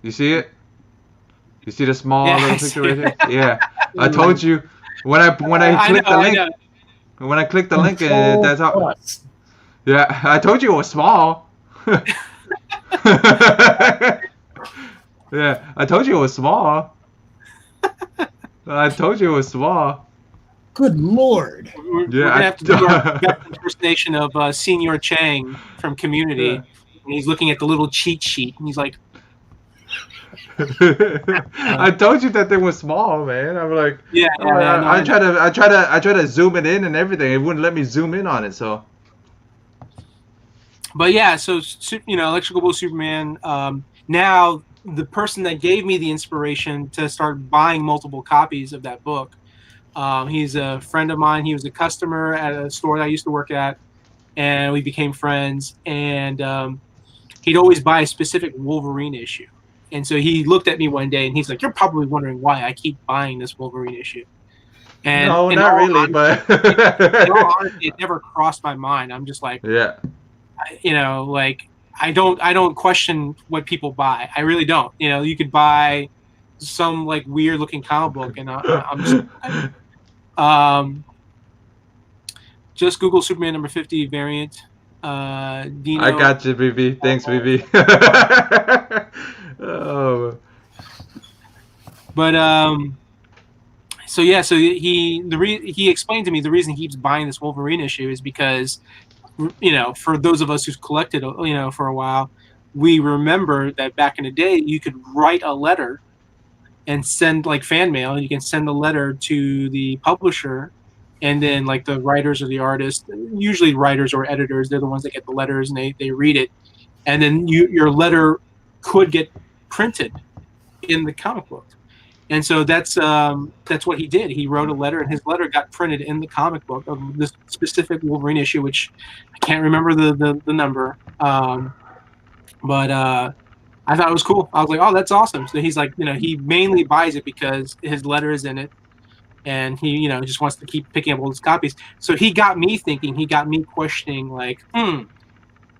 You see it? You see the small little picture right here? Yeah. I told you when I clicked the link. When I clicked the link, that's how. Yeah, I told you it was small. Yeah, I told you it was small. Good Lord. We're gonna have to do our best impersonation of Senior Chang from Community, and he's looking at the little cheat sheet, and he's like, I told you that thing was small, man. I'm like, I try to zoom it in and everything. It wouldn't let me zoom in on it, so. But yeah, so Electrical Blue Superman. Now, the person that gave me the inspiration to start buying multiple copies of that book He's a friend of mine. He was a customer at a store that I used to work at, and we became friends. And he'd always buy a specific Wolverine issue. And so he looked at me one day and he's like, "You're probably wondering why I keep buying this Wolverine issue." And No, not really, but in all honesty, it never crossed my mind. I'm just like, yeah. like I don't question what people buy. I really don't. You could buy some like weird looking comic book, and I'm just Google Superman number 50 variant. Dino. I got you, BB. Thanks, BB. Oh. But so he explained to me the reason he keeps buying this Wolverine issue is because, for those of us who've collected, for a while, we remember that back in the day you could write a letter and send like fan mail, and you can send the letter to the publisher, and then like the writers or the artists, usually writers or editors, they're the ones that get the letters and they read it, and then your letter could get printed in the comic book. And so that's what he did. He wrote a letter, and his letter got printed in the comic book of this specific Wolverine issue, which I can't remember the number. But I thought it was cool. I was like, oh, that's awesome. So he's like, he mainly buys it because his letter is in it, and he, just wants to keep picking up all those copies. So he got me thinking. He got me questioning, like,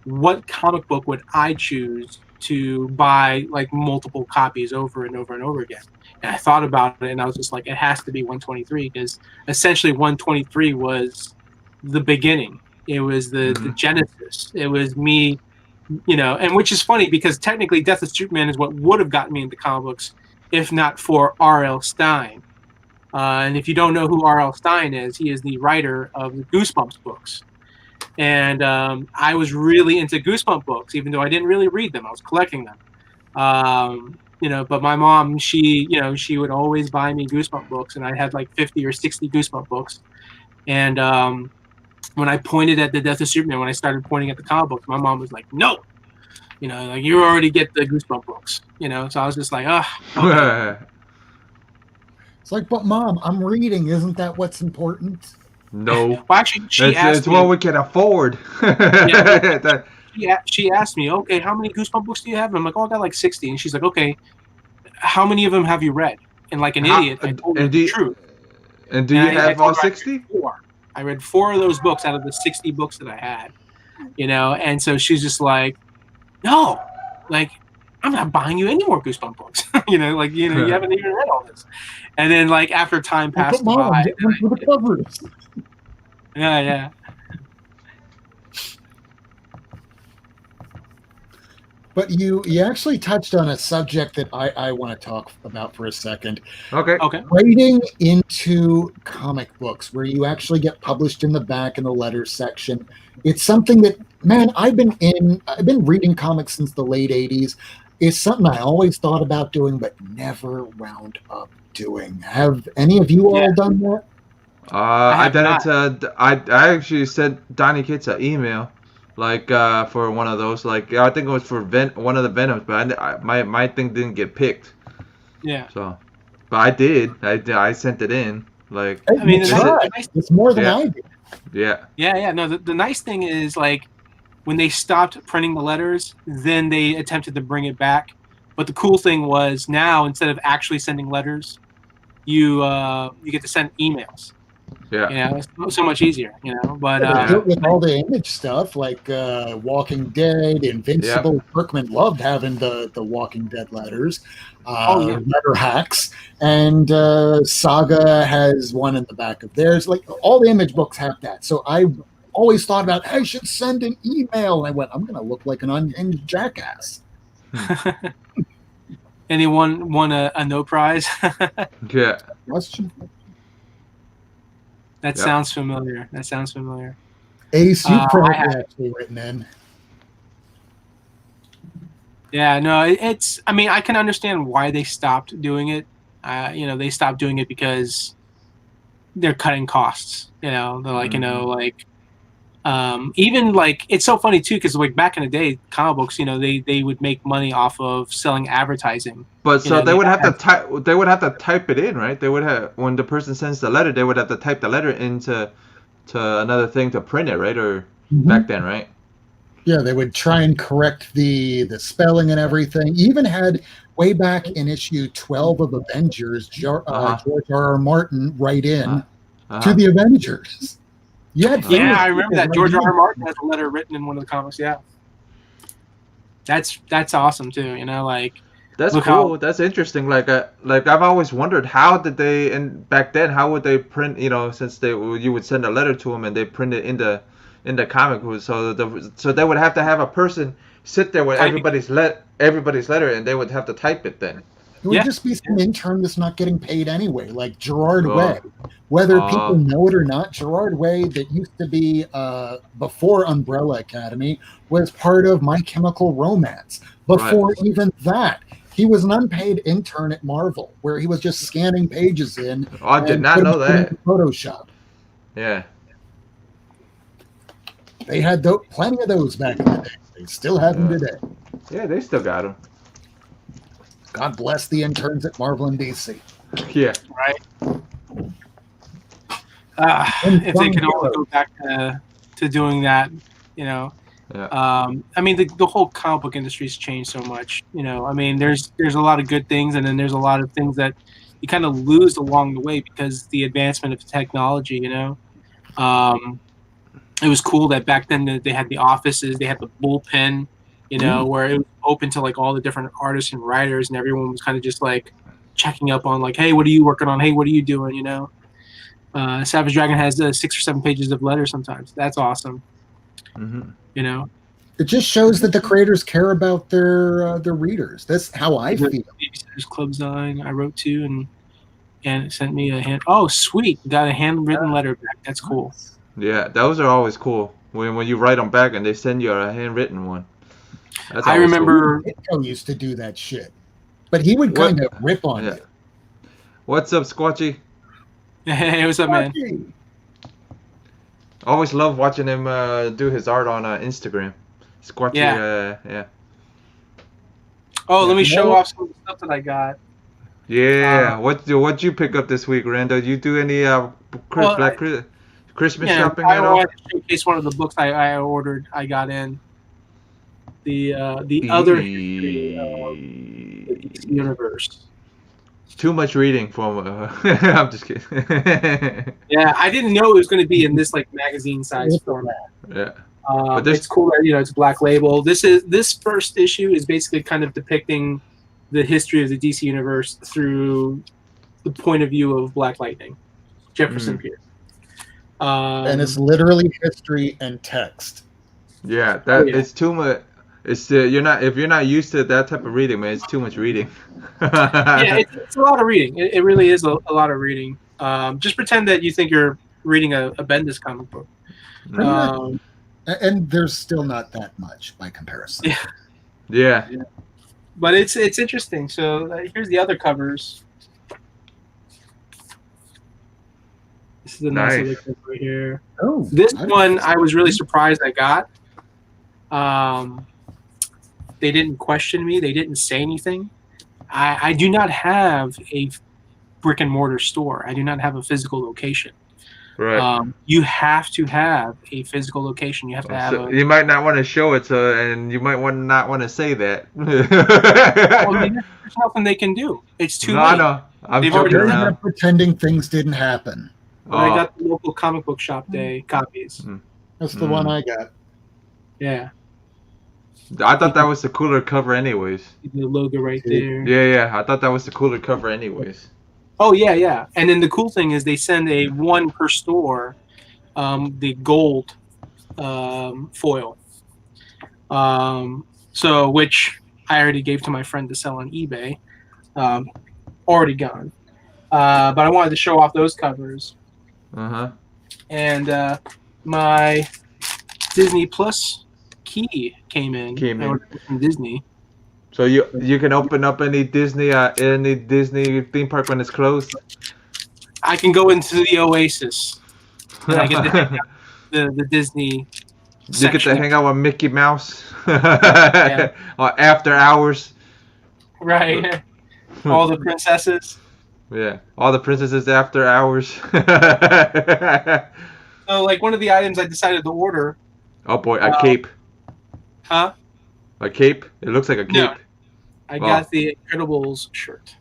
what comic book would I choose to buy like multiple copies over and over and over again? And I thought about it, and I was just like, it has to be 123, because essentially 123 was the beginning. It was the genesis. It was me, and which is funny because technically Death of Superman is what would have gotten me into comic books if not for R.L. Stine. And if you don't know who R.L. Stine is, he is the writer of the Goosebumps books. And I was really into Goosebumps books, even though I didn't really read them. I was collecting them. But my mom, she would always buy me Goosebumps books, and I had like 50 or 60 Goosebumps books. And when I pointed at the Death of Superman, when I started pointing at the comic books, my mom was like, "No, like you already get the Goosebumps books." So I was just like, okay. It's like, but Mom, I'm reading. Isn't that what's important? No. Well, actually, it's what we can afford. She asked me, okay, how many Goosebumps books do you have? And I'm like, oh, I got like 60. And she's like, okay, how many of them have you read? And like an idiot, I told her the truth. And do you have all 60? I read 4 of those books out of the 60 books that I had, and so she's just like, no, like, I'm not buying you any more Goosebumps books. You haven't even read all this. And then like after time passed by, yeah. But you actually touched on a subject that I want to talk about for a second. Okay. Writing into comic books where you actually get published in the back in the letters section. It's something that, man, I've been reading comics since the late 80s. It's something I always thought about doing, but never wound up doing. Have any of you all done that? I done it. I actually sent Donnie Kitts an email, like for one of those. Like I think it was for one of the Venoms, but my thing didn't get picked. Yeah. So, but I did. I sent it in. Like I mean, it's more than I did. Yeah. Yeah. No, the nice thing is like, when they stopped printing the letters, then they attempted to bring it back. But the cool thing was now, instead of actually sending letters, you get to send emails. Yeah. It's so much easier, But with all the Image stuff like Walking Dead, Invincible, Kirkman loved having the Walking Dead letters, letter hacks, and Saga has one in the back of theirs. Like all the Image books have that. So I always thought about, I should send an email, and I went, I'm going to look like an unhinged jackass. Anyone won a no prize? Yeah. Question. That sounds familiar. Ace, you probably actually written in. Yeah, no, it's. I mean, I can understand why they stopped doing it. They stopped doing it because they're cutting costs. They're like, Even like it's so funny too because like back in the day, comic books, they would make money off of selling advertising. But You so know, they they would have to had- type. They would have to type it in, right? They would have when the person sends the letter, they would have to type the letter into another thing to print it, right? Or back then, right? Yeah, they would try and correct the spelling and everything. Even had way back in issue 12 of Avengers, Uh-huh. George R.R. Martin write in to Uh-huh. the Avengers. You had Yeah, famous I remember people that. George write R. in. R. Martin has a letter written in one of the comics. Yeah, that's awesome too. Like That's Look cool. how- That's interesting. Like I've always wondered how did they and back then how would they print? Since you would send a letter to them and they print it in the comic book. So they would have to have a person sit there with Typing. everybody's letter and they would have to type it then. It would Yeah. just be some intern that's not getting paid anyway, like Gerard Oh. Way. Whether Oh. people know it or not, Gerard Way, that used to be before Umbrella Academy, was part of My Chemical Romance. Before even that, he was an unpaid intern at Marvel, where he was just scanning pages in. Oh, I did and not putting know it in that. Photoshop. Yeah. They had plenty of those back in the day. They still have them Yeah. today. Yeah, they still got them. God bless the interns at Marvel and DC. Yeah. right. And If they some could only heroes. go back to doing that, Yeah. I mean, the whole comic book industry's changed so much. I mean, there's a lot of good things, and then there's a lot of things that you kind of lose along the way because the advancement of technology. It was cool that back then that they had the offices, they had the bullpen, where it was open to like all the different artists and writers, and everyone was kind of just like checking up on like, hey, what are you working on? Hey, what are you doing? Savage Dragon has 6 or 7 pages of letters sometimes. That's awesome. Hmm. It just shows that the creators care about their readers. That's how I feel. Babysitter's Club Zine I wrote to, and it sent me a hand. Oh, sweet! Got a handwritten letter back. That's cool. Yeah, those are always cool. When you write them back and they send you a handwritten one. That's I always remember. Ditko used to do that shit, but he would What? kind of rip on Yeah. you. What's up, Squatchy? Hey, what's up, man? Always love watching him do his art on Instagram. Squatchy, yeah. Oh, let me Yeah. show off some of the stuff that I got. Yeah. What'd you pick up this week, Rando? You do any Christmas Yeah, shopping I at all? wanted to showcase one of the books I ordered. I got in the other history of the DC universe. Too much reading from. I'm just kidding. Yeah, I didn't know it was going to be in this like magazine size format. Yeah. But It's cool that it's Black Label. This first issue is basically kind of depicting the history of the DC universe through the point of view of Black Lightning, Jefferson Pierce. And it's literally history and text. Yeah, yeah. it's too much. It's if you're not used to that type of reading, man, it's too much reading. Yeah, it's a lot of reading. It really is a lot of reading. Just pretend that you think you're reading a Bendis comic book. Pretty much. Um, And there's still not that much by comparison. Yeah. Yeah. but it's interesting. So here's the other covers. This is a nice Nice. little cover right here. Oh, This I- one I was really surprised I got. They didn't question me. They didn't say anything. I do not have a brick and mortar store. I do not have a physical location. Right. You have to have a physical location. You have to have So a. you might not want to show it, and you might not want to say that. Well, I mean, there's nothing they can do. It's too No, late. no, I'm They've joking already They're around. not pretending things didn't happen. But I Oh, got the local comic book shop day copies. That's the Mm. one I got. Yeah, I thought that was the cooler cover, anyways. the logo right there. Yeah, I thought that was the cooler cover, anyways. Oh yeah. And then the cool thing is they send a one per store, the gold foil. So which I already gave to my friend to sell on eBay. Already gone. But I wanted to show off those covers. Uh-huh. And my Disney Plus key came in. Came I in. ordered it from Disney. So you can open up any Disney theme park when it's closed. I can go into the Oasis. And I get to hang out the Disney You get to section. hang out with Mickey Mouse after hours. Right. All the princesses. Yeah, all the princesses after hours. So, like, one of the items I decided to order. Oh boy, a cape. Huh? A cape? It looks like a No. cape. I got the Incredibles shirt.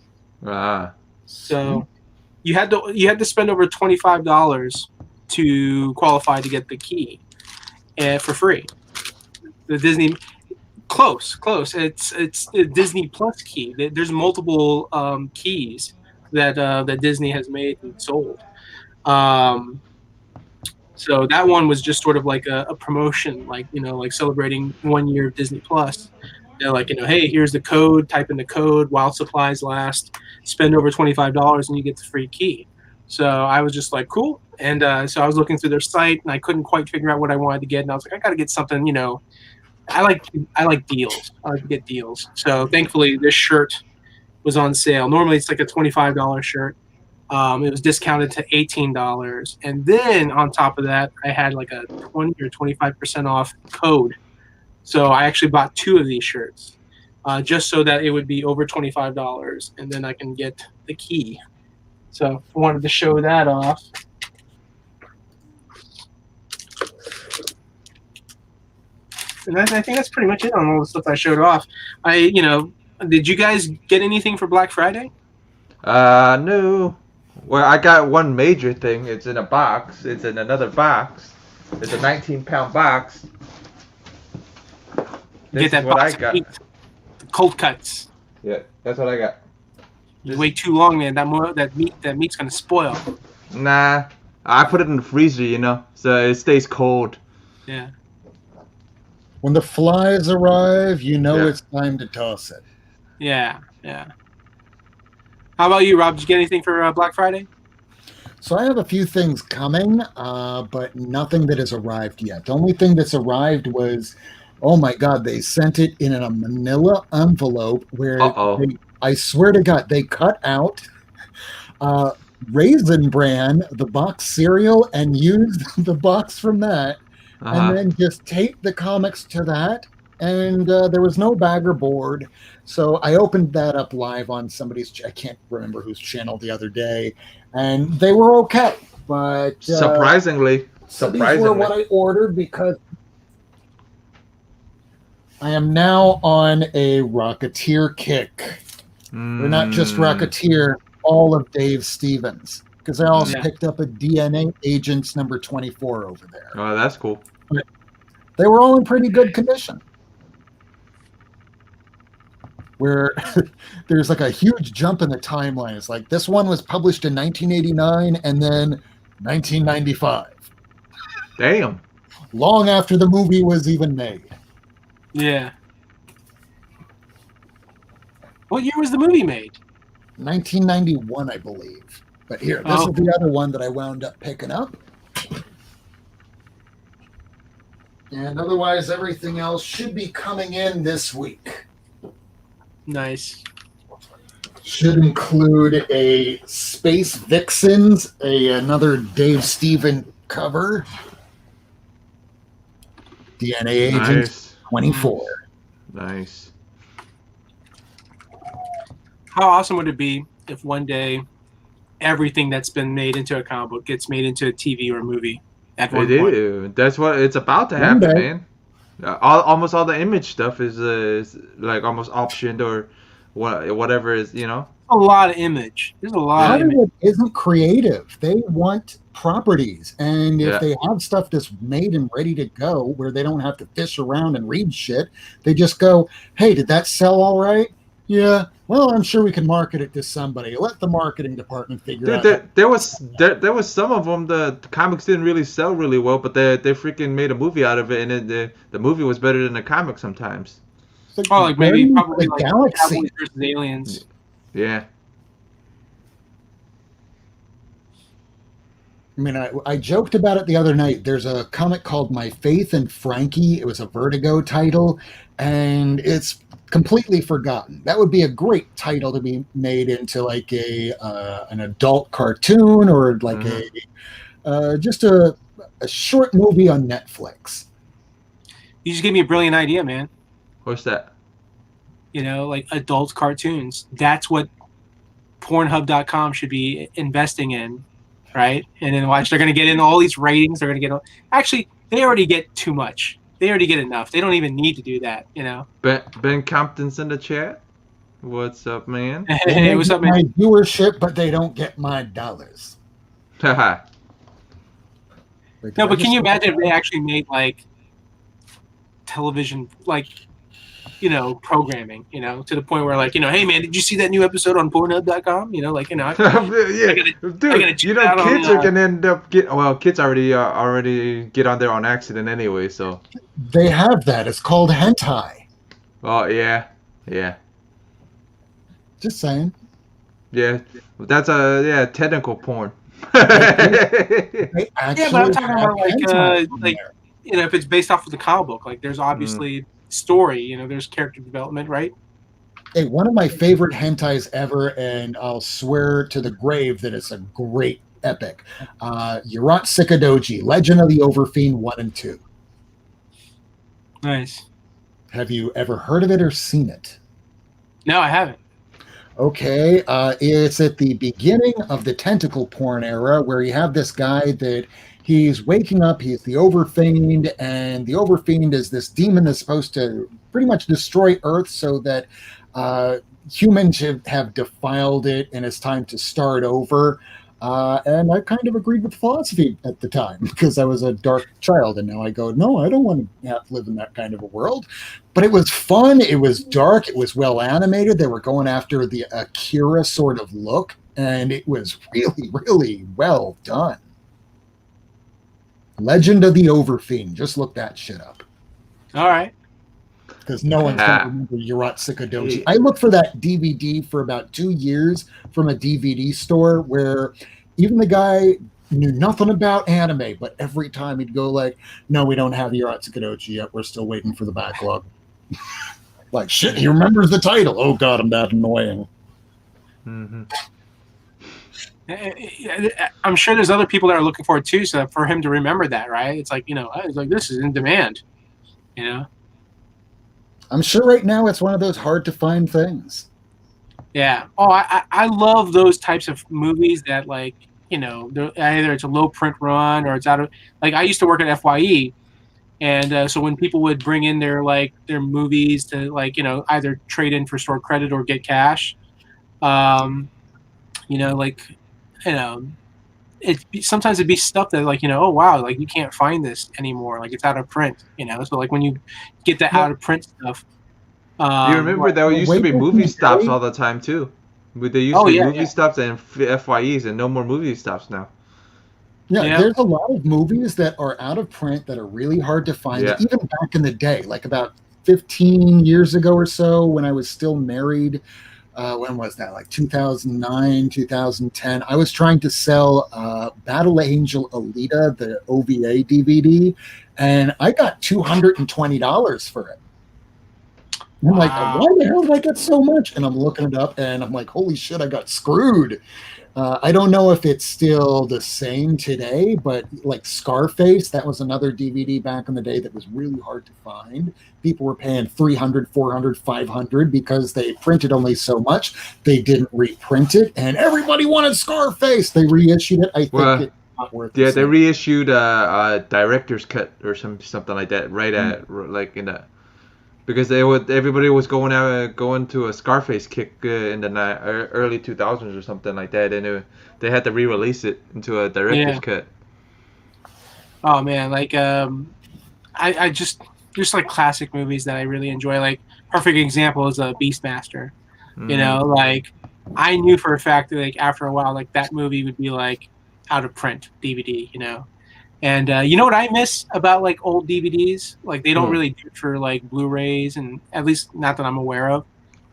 Ah. So you had to spend over $25 to qualify to get the key, for free. The Disney close. It's the Disney Plus key. There's multiple keys that Disney has made and sold. So that one was just sort of like a promotion, like, like celebrating 1 year of Disney Plus. They're like, hey, here's the code. Type in the code while supplies last. Spend over $25 and you get the free key. So I was just like, cool. And so I was looking through their site and I couldn't quite figure out what I wanted to get. And I was like, I got to get something. I like deals. I like to get deals. So thankfully, this shirt was on sale. Normally, it's like a $25 shirt. It was discounted to $18, and then on top of that, I had like a 20 or 25% off code. So I actually bought 2 of these shirts, just so that it would be over $25, and then I can get the key. So I wanted to show that off. And I think that's pretty much it on all the stuff I showed off. Did you guys get anything for Black Friday? No. Well, I got one major thing. It's in a box. It's in another box. It's a 19-pound box. Get that box of meat. Cold cuts. Yeah, that's what I got. You wait too long, man. That meat's gonna spoil. Nah, I put it in the freezer, so it stays cold. Yeah. When the flies arrive, it's time to toss it. Yeah. How about you, Rob? Did you get anything for Black Friday? So I have a few things coming, but nothing that has arrived yet. The only thing that's arrived was, oh my God, they sent it in a manila envelope where I swear to God, they cut out Raisin Bran, the box cereal, and used the box from that, and then just taped the comics to that. And there was no bag or board. So I opened that up live on somebody's, I can't remember whose channel the other day, and they were okay. But surprisingly. These were what I ordered because I am now on a Rocketeer kick. We're not just Rocketeer, all of Dave Stevens. Because I also picked up a DNA Agents number 24 over there. Oh, that's cool. But they were all in pretty good condition. Where there's like a huge jump in the timeline. It's like this one was published in 1989 and then 1995. Damn. Long after the movie was even made. Yeah. What year was the movie made? 1991, I believe. But here, this is the other one that I wound up picking up. And otherwise, everything else should be coming in this week. Nice. Should include a Space Vixens, another Dave Steven cover. DNA Agents 24. Nice. How awesome would it be if one day everything that's been made into a comic book gets made into a TV or a movie at one point? That's what it's about to happen, man. Almost all the Image stuff is like almost optioned or whatever is, A lot of Image. There's a lot of Image. Hollywood isn't creative. They want properties. And if they have stuff that's made and ready to go where they don't have to fish around and read shit, they just go, hey, did that sell all right? Yeah. Well, I'm sure we can market it to somebody. Let the marketing department figure out. There was some of them. The comics didn't really sell really well, but they freaking made a movie out of it, and the movie was better than the comic sometimes. Like maybe probably like Galaxy Cowboys versus Aliens. Yeah. I mean, I joked about it the other night. There's a comic called My Faith in Frankie. It was a Vertigo title, and it's completely forgotten. That would be a great title to be made into like an adult cartoon or like just a short movie on Netflix. You just gave me a brilliant idea, man. What's that? You know, like adult cartoons. That's what Pornhub.com should be investing in, right? And then watch, they're going to get in all these ratings. They're going to get actually, they already get too much. They already get enough. They don't even need to do that, you know. Ben Compton's in the chat. What's up, man? Hey, what's up, man? My viewership, but they don't get my dollars. Haha. Wait, No, did I but can just you look imagine at if they actually made like television, like, you know, programming, you know, to the point where like, you know, hey man, did you see that new episode on Pornhub.com? You know, like, you know, Yeah, gotta dude. check out on, Kids are gonna end up kids already get on there on accident anyway. So. They have that. It's called hentai. Oh yeah. Just saying. Yeah, that's technical porn. They yeah, actually but I'm talking have about like, hentai on like, there. you know, if it's based off of the comic book, like there's obviously story, you know, there's character development, right? Hey, one of my favorite hentais ever, and I'll swear to the grave that it's a great epic. Yurat Sikadoji, Legend of the Overfiend 1 and 2. Nice. Have you ever heard of it or seen it? No, I haven't. Okay, it's at the beginning of the tentacle porn era where you have this guy that he's waking up, he's the Overfiend, and the Overfiend is this demon that's supposed to pretty much destroy Earth so that humans have defiled it and it's time to start over. And I kind of agreed with the philosophy at the time because I was a dark child, and now I go, no, I don't want to have to live in that kind of a world. But it was fun. It was dark. It was well animated. They were going after the Akira sort of look, and it was really, really well done. Legend of the Overfiend. Just look that shit up All right. because no one's going to remember Yurat Sikadoji. I looked for that DVD for about 2 years from a DVD store where even the guy knew nothing about anime, but every time he'd go like, no, we don't have Yurat Sikadoji yet. We're still waiting for the backlog. Like, shit, he remembers the title. Oh, God, I'm that annoying. Mm-hmm. I'm sure there's other people that are looking for it too, so for him to remember that, right? It's like, you know, it's like this is in demand, you know? I'm sure right now it's one of those hard to find things. Yeah. Oh, I love those types of movies that, like, you know, either it's a low print run or it's out of, like, I used to work at FYE, and so when people would bring in their movies to, like, you know, either trade in for store credit or get cash, you know, like, you know, sometimes it'd be stuff that, like, you know, oh wow, like you can't find this anymore, like it's out of print, you know. So like when you get the out of print stuff, You remember there used to be movie stops all the time too. There used to be movie stops and FYEs, and no more movie stops now. Yeah, there's a lot of movies that are out of print that are really hard to find. Yeah. Even back in the day, like about 15 years ago or so, when I was still married. When was that? Like 2009, 2010. I was trying to sell Battle Angel Alita, the OVA DVD, and I got $220 for it. And I'm like, why the hell did I get so much? And I'm looking it up, and I'm like, holy shit, I got screwed. I don't know if it's still the same today, but like Scarface, that was another DVD back in the day that was really hard to find. People were paying $300, $400, $500 because they printed only so much. They didn't reprint it, and everybody wanted Scarface. They reissued it. I think it's not worth it. Yeah, they reissued a director's cut or something like that, right at like in the. Because everybody was going to a Scarface kick in the early 2000s or something like that, and they had to re-release it into a director's cut. Oh man, like I just like classic movies that I really enjoy. Like perfect example is Beastmaster. You know, like I knew for a fact that like after a while, like that movie would be like out of print DVD. You know. And you know what I miss about like old DVDs? Like they don't really do it for like Blu-rays, and at least not that I'm aware of.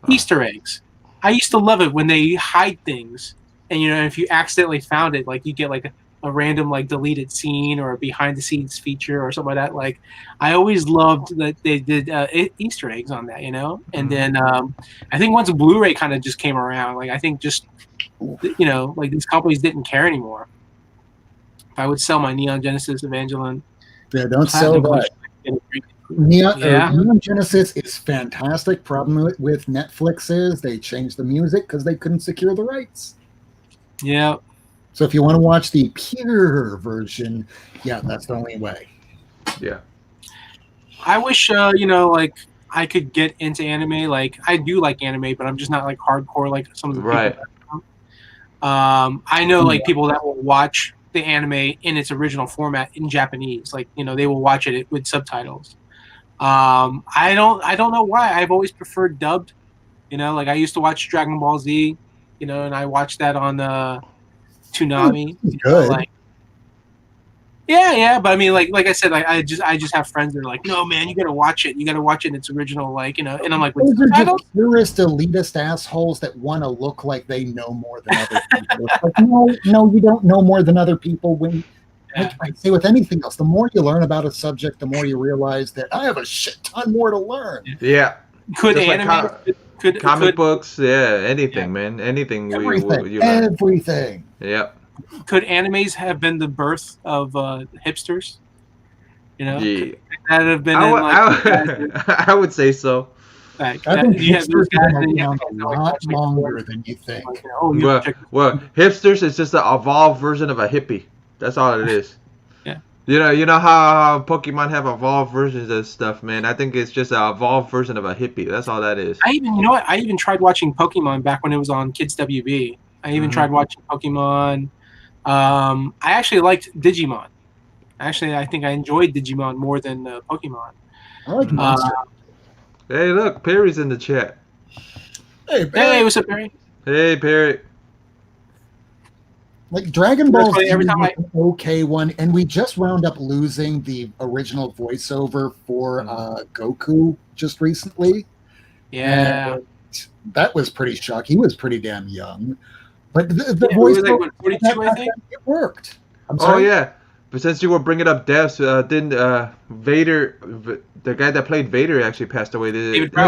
Easter eggs. I used to love it when they hide things, and you know, if you accidentally found it, like you get like a random like deleted scene or a behind-the-scenes feature or something like that. Like I always loved that they did Easter eggs on that, you know. And then I think once Blu-ray kind of just came around, like I think just you know, like these companies didn't care anymore. I would sell my Neon Genesis Evangelion. Yeah, don't sell that. Neon Genesis is fantastic. Problem with Netflix is they changed the music because they couldn't secure the rights. Yeah. So if you want to watch the pure version, yeah, that's the only way. Yeah. I wish, like I could get into anime. Like I do like anime, but I'm just not like hardcore like some of the Right. people. I know like people that will watch the anime in its original format in Japanese. Like they will watch it with subtitles. I don't know why. I've always preferred dubbed. Like I used to watch Dragon Ball Z. And I watched that on Toonami. Good. Yeah, but I mean, like I said, I just have friends that are like, no, man, you gotta watch it. You gotta watch it in its original, and I'm like, those are just purist elitist assholes that want to look like they know more than other people. It's like, no, you don't know more than other people. When like I say with anything else, the more you learn about a subject, the more you realize that I have a shit ton more to learn. Yeah. Could Just anime, like comic books, anything, man, anything. Everything. Yeah. Could animes have been the birth of hipsters? Yeah. Could that have been I would say so. Like, I think hipsters have been around a lot longer than you think. Well, hipsters is just an evolved version of a hippie. That's all it is. Yeah. You know how Pokemon have evolved versions of stuff, man. I think it's just an evolved version of a hippie. That's all that is. I even tried watching Pokemon back when it was on Kids WB. I even tried watching Pokemon. I actually liked Digimon. Actually, I think I enjoyed Digimon more than Pokemon. I like Monster. Hey, look, Perry's in the chat. Hey, Perry. Hey, what's up, Perry? Hey, Perry. Like Dragon Ball Z every time was an okay one, and we just wound up losing the original voiceover for Goku just recently. Yeah. And that was pretty shocking. He was pretty damn young. But the voice voiceover, like, 42, I think? It worked. I'm sorry. Oh, yeah. But since you were bringing up deaths, didn't Vader, the guy that played Vader, actually passed away?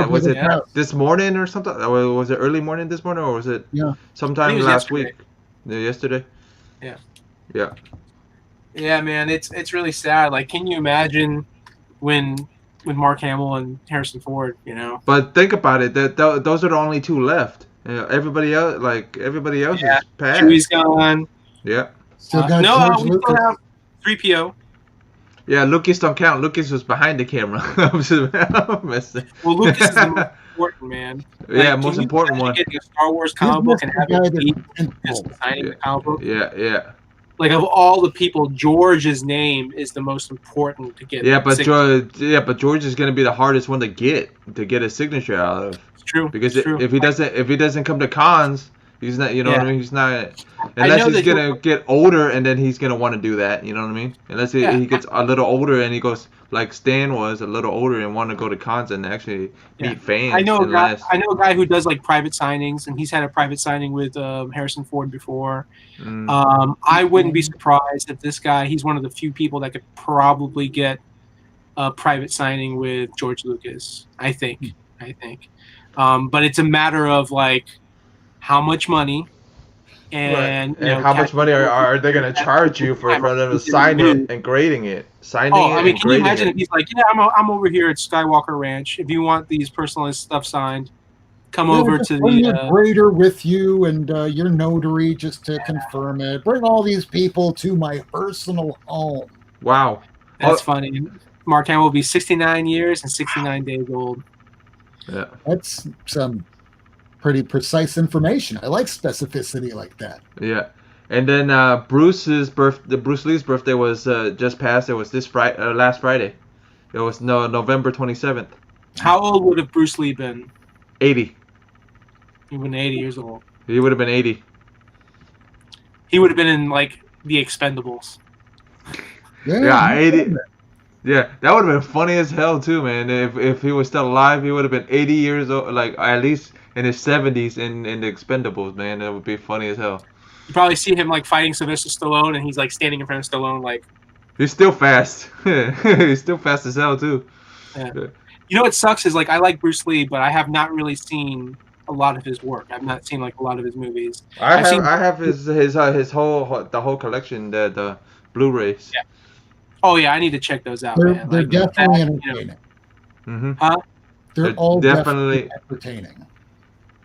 Was it this morning or something? Was it early morning this morning, or was it sometime last week? Yesterday? Yeah. Yeah. Yeah, man, it's really sad. Like, can you imagine when Mark Hamill and Harrison Ford, But think about it. Those are the only two left. Everybody else is passed. Chewie's gone. Yeah. Still got we still have 3PO. Yeah, Lucas don't count. Lucas was behind the camera. Well, Lucas is the most important, man. Like, most important one. Getting a Star Wars comic book and having signing the comic book. Yeah. Like, of all the people, George's name is the most important to get. Yeah, but George is gonna be the hardest one to get a signature out of. It's true. Because it's true. if he doesn't come to cons, he's not. You know what I mean? He's not. Unless he's gonna get older, and then he's gonna want to do that. You know what I mean? Unless he gets a little older and he goes like Stan was a little older and want to go to cons and actually meet fans. I know a guy who does like private signings, and he's had a private signing with Harrison Ford before. I wouldn't be surprised if this guy, he's one of the few people that could probably get a private signing with George Lucas. I think. But it's a matter of like how much money. And how much money are they going to charge you for them to sign it and grading it? Can you imagine if he's like, I'm over here at Skywalker Ranch. If you want these personalized stuff signed, come over to bring the your grader with you and your notary just to confirm it. Bring all these people to my personal home. Wow, that's funny. Mark Hamill will be 69 years and 69 days old. Yeah, that's some pretty precise information. I like specificity like that. Yeah, and then Bruce Lee's birthday was just passed. It was last Friday. It was November 27th. How old would have Bruce Lee been? 80. He would have been 80 years old. He would have been 80. He would have been in like the Expendables. Yeah, 80. Yeah, that would have been funny as hell too, man. If he was still alive, he would have been 80 years old, like at least in his 70s in the Expendables, man. That would be funny as hell. You probably see him like fighting Sylvester Stallone, and he's like standing in front of Stallone, like. He's still fast. He's still fast as hell too. Yeah. You know what sucks is like I like Bruce Lee, but I have not really seen a lot of his work. I've not seen like a lot of his movies. I have his whole collection, the Blu-rays. Yeah. Oh yeah, I need to check those out. They're definitely entertaining. Mm-hmm. Huh? They're all Definitely. definitely entertaining.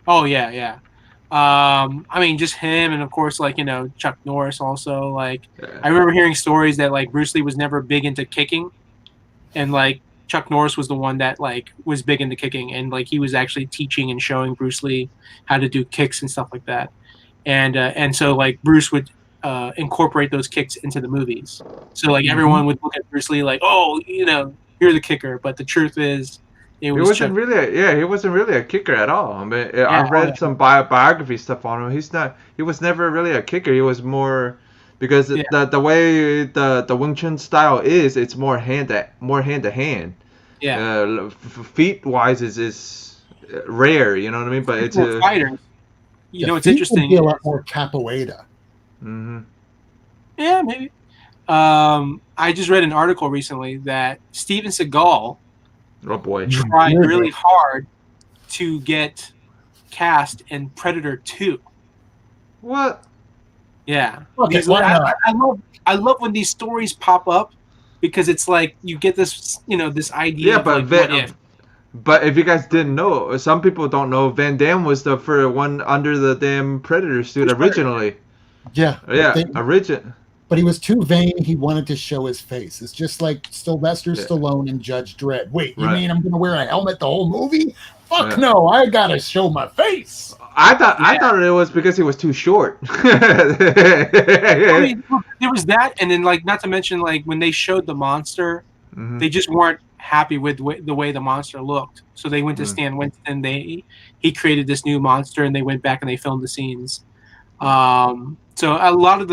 Oh yeah. I mean, just him, and of course, like Chuck Norris. Also, like I remember hearing stories that like Bruce Lee was never big into kicking, and like Chuck Norris was the one that like was big into kicking, and like he was actually teaching and showing Bruce Lee how to do kicks and stuff like that, and so like Bruce would incorporate those kicks into the movies, so like everyone would look at Bruce Lee like, oh, you're the kicker, but the truth is, it He was wasn't Chuck. really, he wasn't really a kicker at all. I mean, I Yeah, read some biography stuff on him. He was never really a kicker. He was more, because Yeah. the way the Wing Chun style is, it's more hand to hand. Yeah. Feet wise is rare. You know what I mean? But it's For fighters. The It's feet interesting. would be a lot more capoeira. Mm-hmm. Yeah, maybe. I just read an article recently that Steven Seagal Oh boy. tried really hard to get cast in Predator 2. What? Yeah. Okay, These- why not? I love when these stories pop up because it's like you get this, this idea Yeah, of but like, what if. But if you guys didn't know, some people don't know, Van Damme was the first one under the damn Predator suit originally. Yeah. Yeah, But he was too vain. He wanted to show his face. It's just like Sylvester Yeah. Stallone and Judge Dredd. Wait, you Right. mean I'm going to wear a helmet the whole movie? Fuck Yeah. no! I gotta show my face. I thought it was because he was too short. I mean, there was that, and then like not to mention like when they showed the monster, Mhm. they just weren't happy with the way the monster looked. So they went to Mm. Stan Winston. He created this new monster, and they went back and they filmed the scenes. So a lot of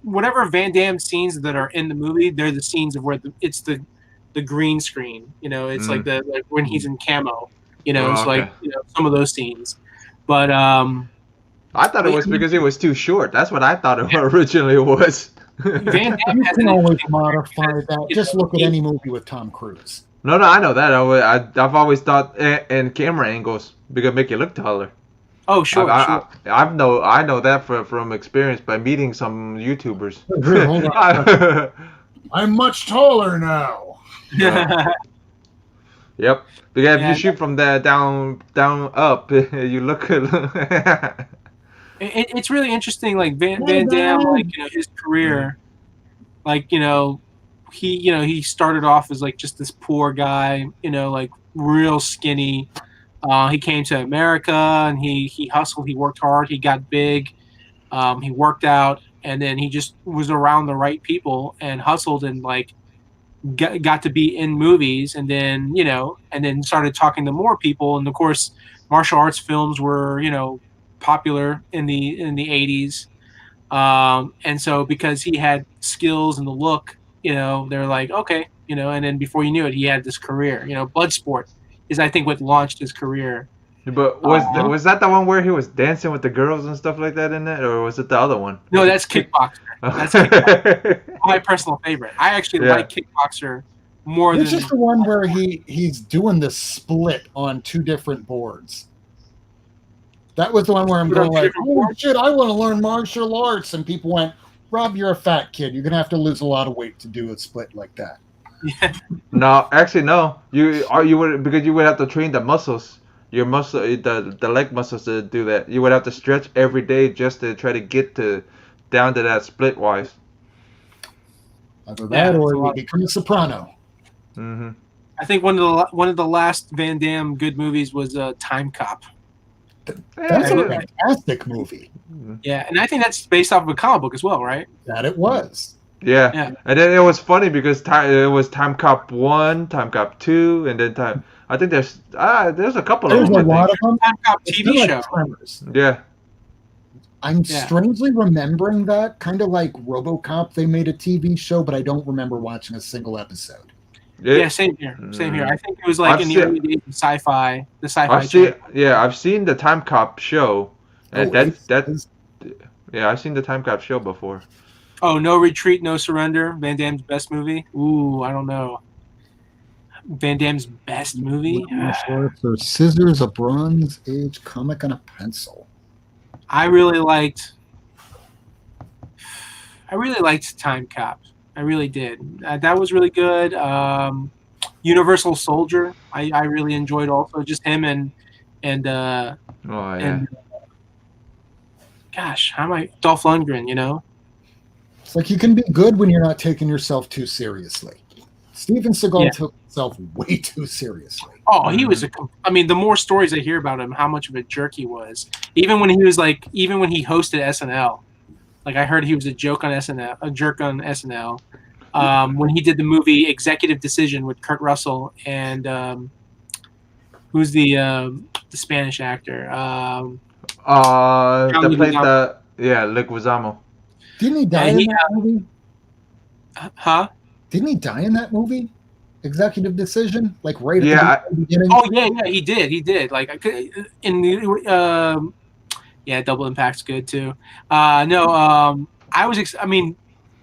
whatever Van Damme scenes that are in the movie, they're the scenes of where it's the green screen. It's like like when he's in camo. Oh, It's like okay. some of those scenes. But I thought it was because he was too short. That's what I thought it originally was. Van Damme You has can an always interesting modify because, that. Just look at any movie with Tom Cruise. No, I know that. I've always thought in camera angles because make you look taller. Oh, sure, sure. I know that from experience by meeting some YouTubers. Here, hold on. I'm much taller now. Yep. Because if Yeah. you shoot from the down up, you look. It's really interesting, like Van Damme, like his career, like he started off as like just this poor guy, like real skinny. He came to America and he hustled, he worked hard, he got big, he worked out, and then he just was around the right people and hustled and like got to be in movies, and then started talking to more people, and of course martial arts films were popular in the 80s, and so because he had skills and the look, they're like, okay, and then before you knew it, he had this career. Bloodsport is, I think, what launched his career. But was that the one where he was dancing with the girls and stuff like that in it, or was it the other one? No, that's Kickboxer. That's Kickboxer. My personal favorite. I actually like Kickboxer more It's than just the one where he's doing the split on two different boards. That was the one where I'm going like, oh shit, I want to learn martial arts, and people went, Rob, you're a fat kid. You're gonna have to lose a lot of weight to do a split like that. No, actually no. You would, because you would have to train the muscles. Your muscle, the leg muscles to do that. You would have to stretch every day just to try to get down to that split wise. Either that or you become a soprano. Mm-hmm. I think one of the last Van Damme good movies was Time Cop. That's a fantastic movie. Yeah, and I think that's based off of a comic book as well, right? That it was. Yeah. And then it was funny because it was Time Cop 1, Time Cop 2, and then I think there's a couple There's of them. a lot of them. Time Cop It's TV kinda show. like Tremors. Yeah. I'm strangely remembering that, kind of like RoboCop. They made a TV show, but I don't remember watching a single episode. Yeah, same here. Same here. I think it was like in the early days of sci-fi, the sci-fi channel. I've seen the Time Cop show. And I've seen the Time Cop show before. Oh, No Retreat, No Surrender, Van Damme's best movie. Ooh, I don't know. Van Damme's best movie? So Scissors, a Bronze Age comic, and a pencil. I really liked Time Cop. I really did. That was really good. Universal Soldier. I really enjoyed also just him and Oh yeah. and gosh, how am I Dolph Lundgren? You know. It's like you can be good when you're not taking yourself too seriously. Steven Seagal Yeah. took himself way too seriously. Oh, he was I mean, the more stories I hear about him, how much of a jerk he was. Even when he hosted SNL, like I heard he was a jerk on SNL. When he did the movie Executive Decision with Kurt Russell and who's the Spanish actor? That played Leguizamo. Leguizamo. Didn't he die in that movie? Huh? Didn't he die in that movie? Executive Decision, like right at the beginning. Oh yeah, he did. Like in the Double Impact's good too. I was. I mean,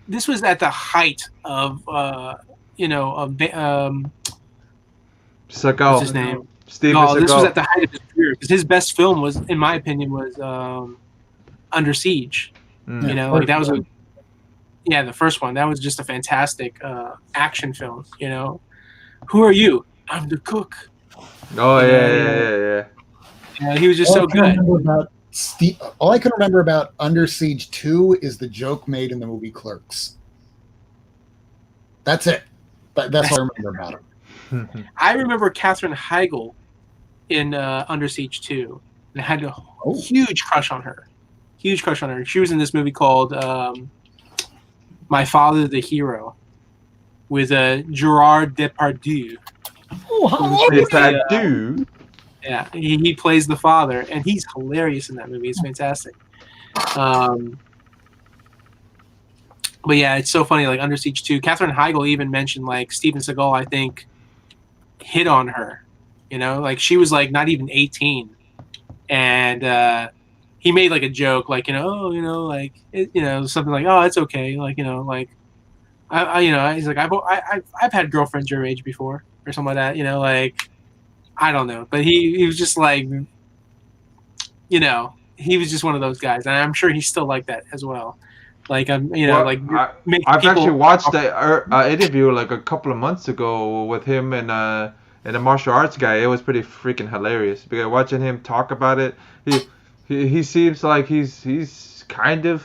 this was at the height of Seagal. What's his name? Steven Seagal. This was at the height of his career because his best film was, in my opinion, was Under Siege. You know, like that was the first one. That was just a fantastic action film. You know, who are you? I'm the cook. Oh yeah. Yeah, he was just so good. All I can remember about Under Siege 2 is the joke made in the movie Clerks. That's it. That's all I remember about him. I remember Katherine Heigl in Under Siege 2, and I had a huge crush on her. She was in this movie called My Father the Hero with Gerard Depardieu. Depardieu? Yeah, he plays the father, and he's hilarious in that movie. It's fantastic. But yeah, it's so funny. Like Under Siege 2, Katherine Heigl even mentioned like Steven Seagal, I think, hit on her. You know, like she was like not even 18, and he made like a joke, like something like, oh, it's okay, like like he's like I've had girlfriends your age before or something like that. You know, like I don't know, but he was just like, he was just one of those guys, and I'm sure he's still like that as well. Like I've actually watched the interview like a couple of months ago with him and a martial arts guy. It was pretty freaking hilarious because watching him talk about it, he seems like he's kind of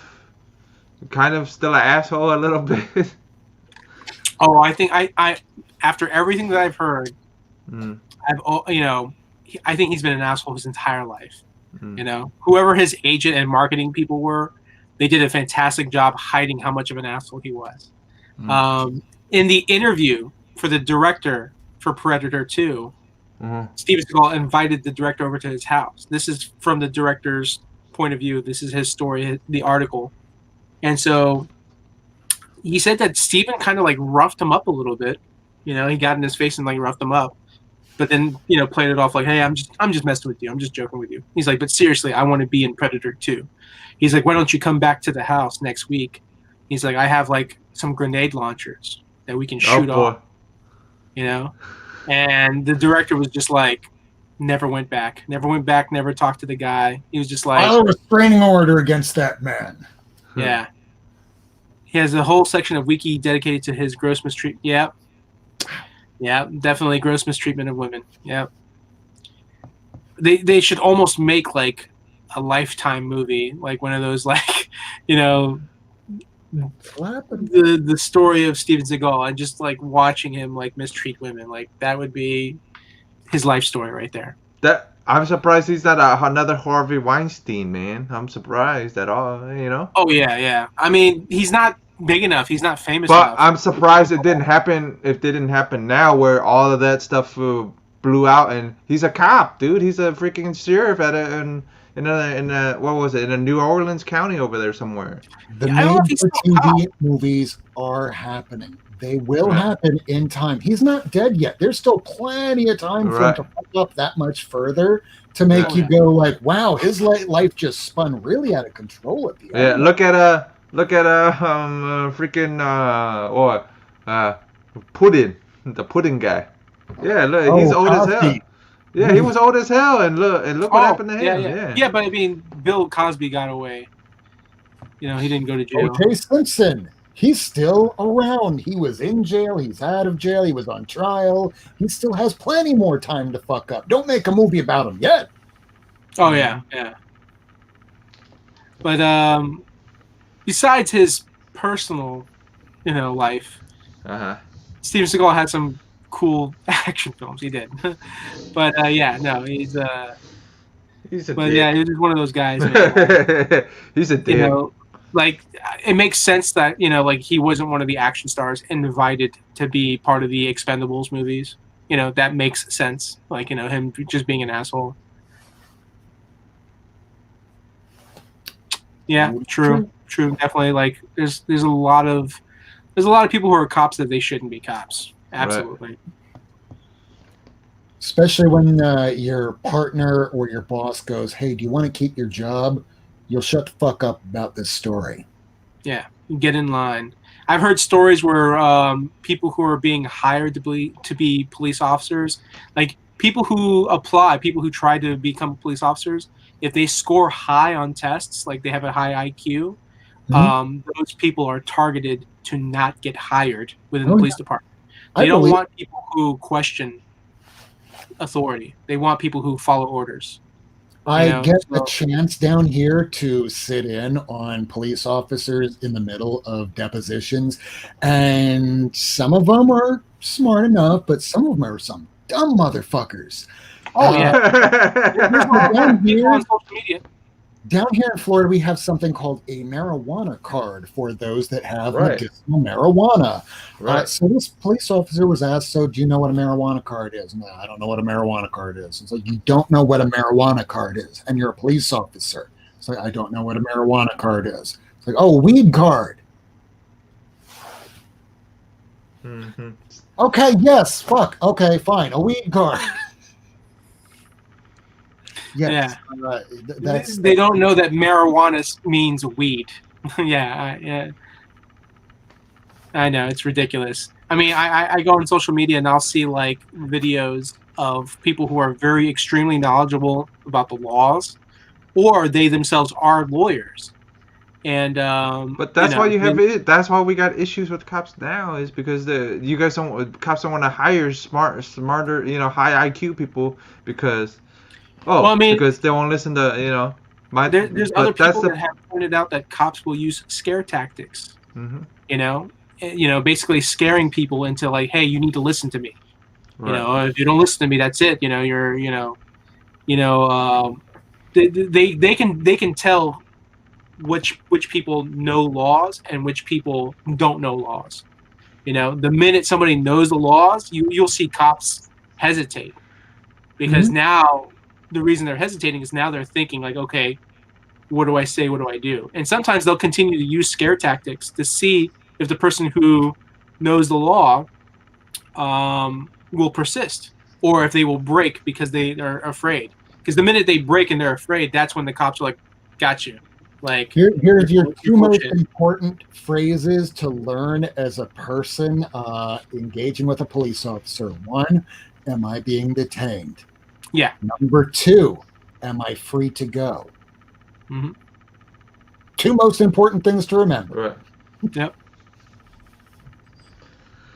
still an asshole a little bit. Oh, I think I after everything that I've heard, I think he's been an asshole his entire life. You know, whoever his agent and marketing people were, they did a fantastic job hiding how much of an asshole he was. In the interview for the director for Predator 2, Steven Seagal invited the director over to his house. This is from the director's point of view. This is his story, the article. And so he said that Steven kind of like roughed him up a little bit. You know, he got in his face and like roughed him up. But then, played it off like, hey, I'm just messing with you. I'm just joking with you. He's like, but seriously, I want to be in Predator 2. He's like, why don't you come back to the house next week? He's like, I have like some grenade launchers that we can shoot off. And the director was just like, never went back, never talked to the guy. He was just like, file a restraining order against that man. Yeah. He has a whole section of wiki dedicated to his gross mistreatment. Yeah. Yeah, definitely gross mistreatment of women. Yeah. They should almost make like a Lifetime movie, like one of those like, the story of Steven Seagal and just like watching him like mistreat women. Like that would be his life story right there. That I'm surprised he's not another Harvey Weinstein, man. I'm surprised at all, Oh yeah. I mean, he's not big enough. He's not famous enough. But I'm surprised it didn't happen. If it didn't happen now, where all of that stuff blew out, and he's a cop, dude. He's a freaking sheriff at in what was it, in a New Orleans County over there somewhere. The made-for-TV movies are happening. They will happen in time. He's not dead yet. There's still plenty of time for him to fuck up that much further to make you go like, wow, his life just spun really out of control at the end. Yeah, look at Puddin, the Puddin guy. Yeah, look, he's old as hell. Yeah, he was old as hell, and look what happened to him. Yeah, but I mean, Bill Cosby got away. He didn't go to jail. O.J. Simpson, He's still around. He was in jail. He's out of jail. He was on trial. He still has plenty more time to fuck up. Don't make a movie about him yet. Oh yeah, yeah. But besides his personal, life, Steven Seagal had some cool action films. He did, but yeah, no, he's a dick. yeah, he's just one of those guys. Man. He's a dick. Like it makes sense that like he wasn't one of the action stars invited to be part of the Expendables movies. That makes sense. Like him just being an asshole. Yeah, true, definitely. Like there's a lot of people who are cops that they shouldn't be cops. Absolutely. Right. Especially when your partner or your boss goes, "Hey, do you want to keep your job?" You'll shut the fuck up about this story. Yeah, get in line. I've heard stories where people who are being hired to be police officers, like people who try to become police officers, if they score high on tests, like they have a high IQ, those people are targeted to not get hired within the police department. They don't want people who question authority. They want people who follow orders. I get a chance down here to sit in on police officers in the middle of depositions, and some of them are smart enough, but some of them are some dumb motherfuckers. Oh, yeah. Down here in Florida, we have something called a marijuana card for those that have medicinal marijuana. Right. So this police officer was asked, "So do you know what a marijuana card is?" "No, I don't know what a marijuana card is." It's like, "You don't know what a marijuana card is, and you're a police officer." It's like, "I don't know what a marijuana card is." It's like, "Oh, weed card." Mm-hmm. Okay, yes, fuck. Okay, fine. A weed card. Yes, they don't know that marijuana means weed. Yeah. I know, it's ridiculous. I mean, I go on social media and I'll see like videos of people who are very extremely knowledgeable about the laws, or they themselves are lawyers. And but that's why you have it. That's why we got issues with cops now. Is because cops don't want to hire smarter, high IQ people because. Because they won't listen to, There's other people that have pointed out that cops will use scare tactics. Mm-hmm. Basically scaring people into like, hey, you need to listen to me. Right. If you don't listen to me, that's it. They can tell which people know laws and which people don't know laws. The minute somebody knows the laws, you'll see cops hesitate because now. The reason they're hesitating is now they're thinking like, okay, what do I say? What do I do? And sometimes they'll continue to use scare tactics to see if the person who knows the law will persist or if they will break because they are afraid. Because the minute they break and they're afraid, that's when the cops are like, got you. Like, here's your two most important phrases to learn as a person engaging with a police officer. 1, am I being detained? Yeah. Number 2, am I free to go? Mm-hmm. 2 most important things to remember. Right. Yep.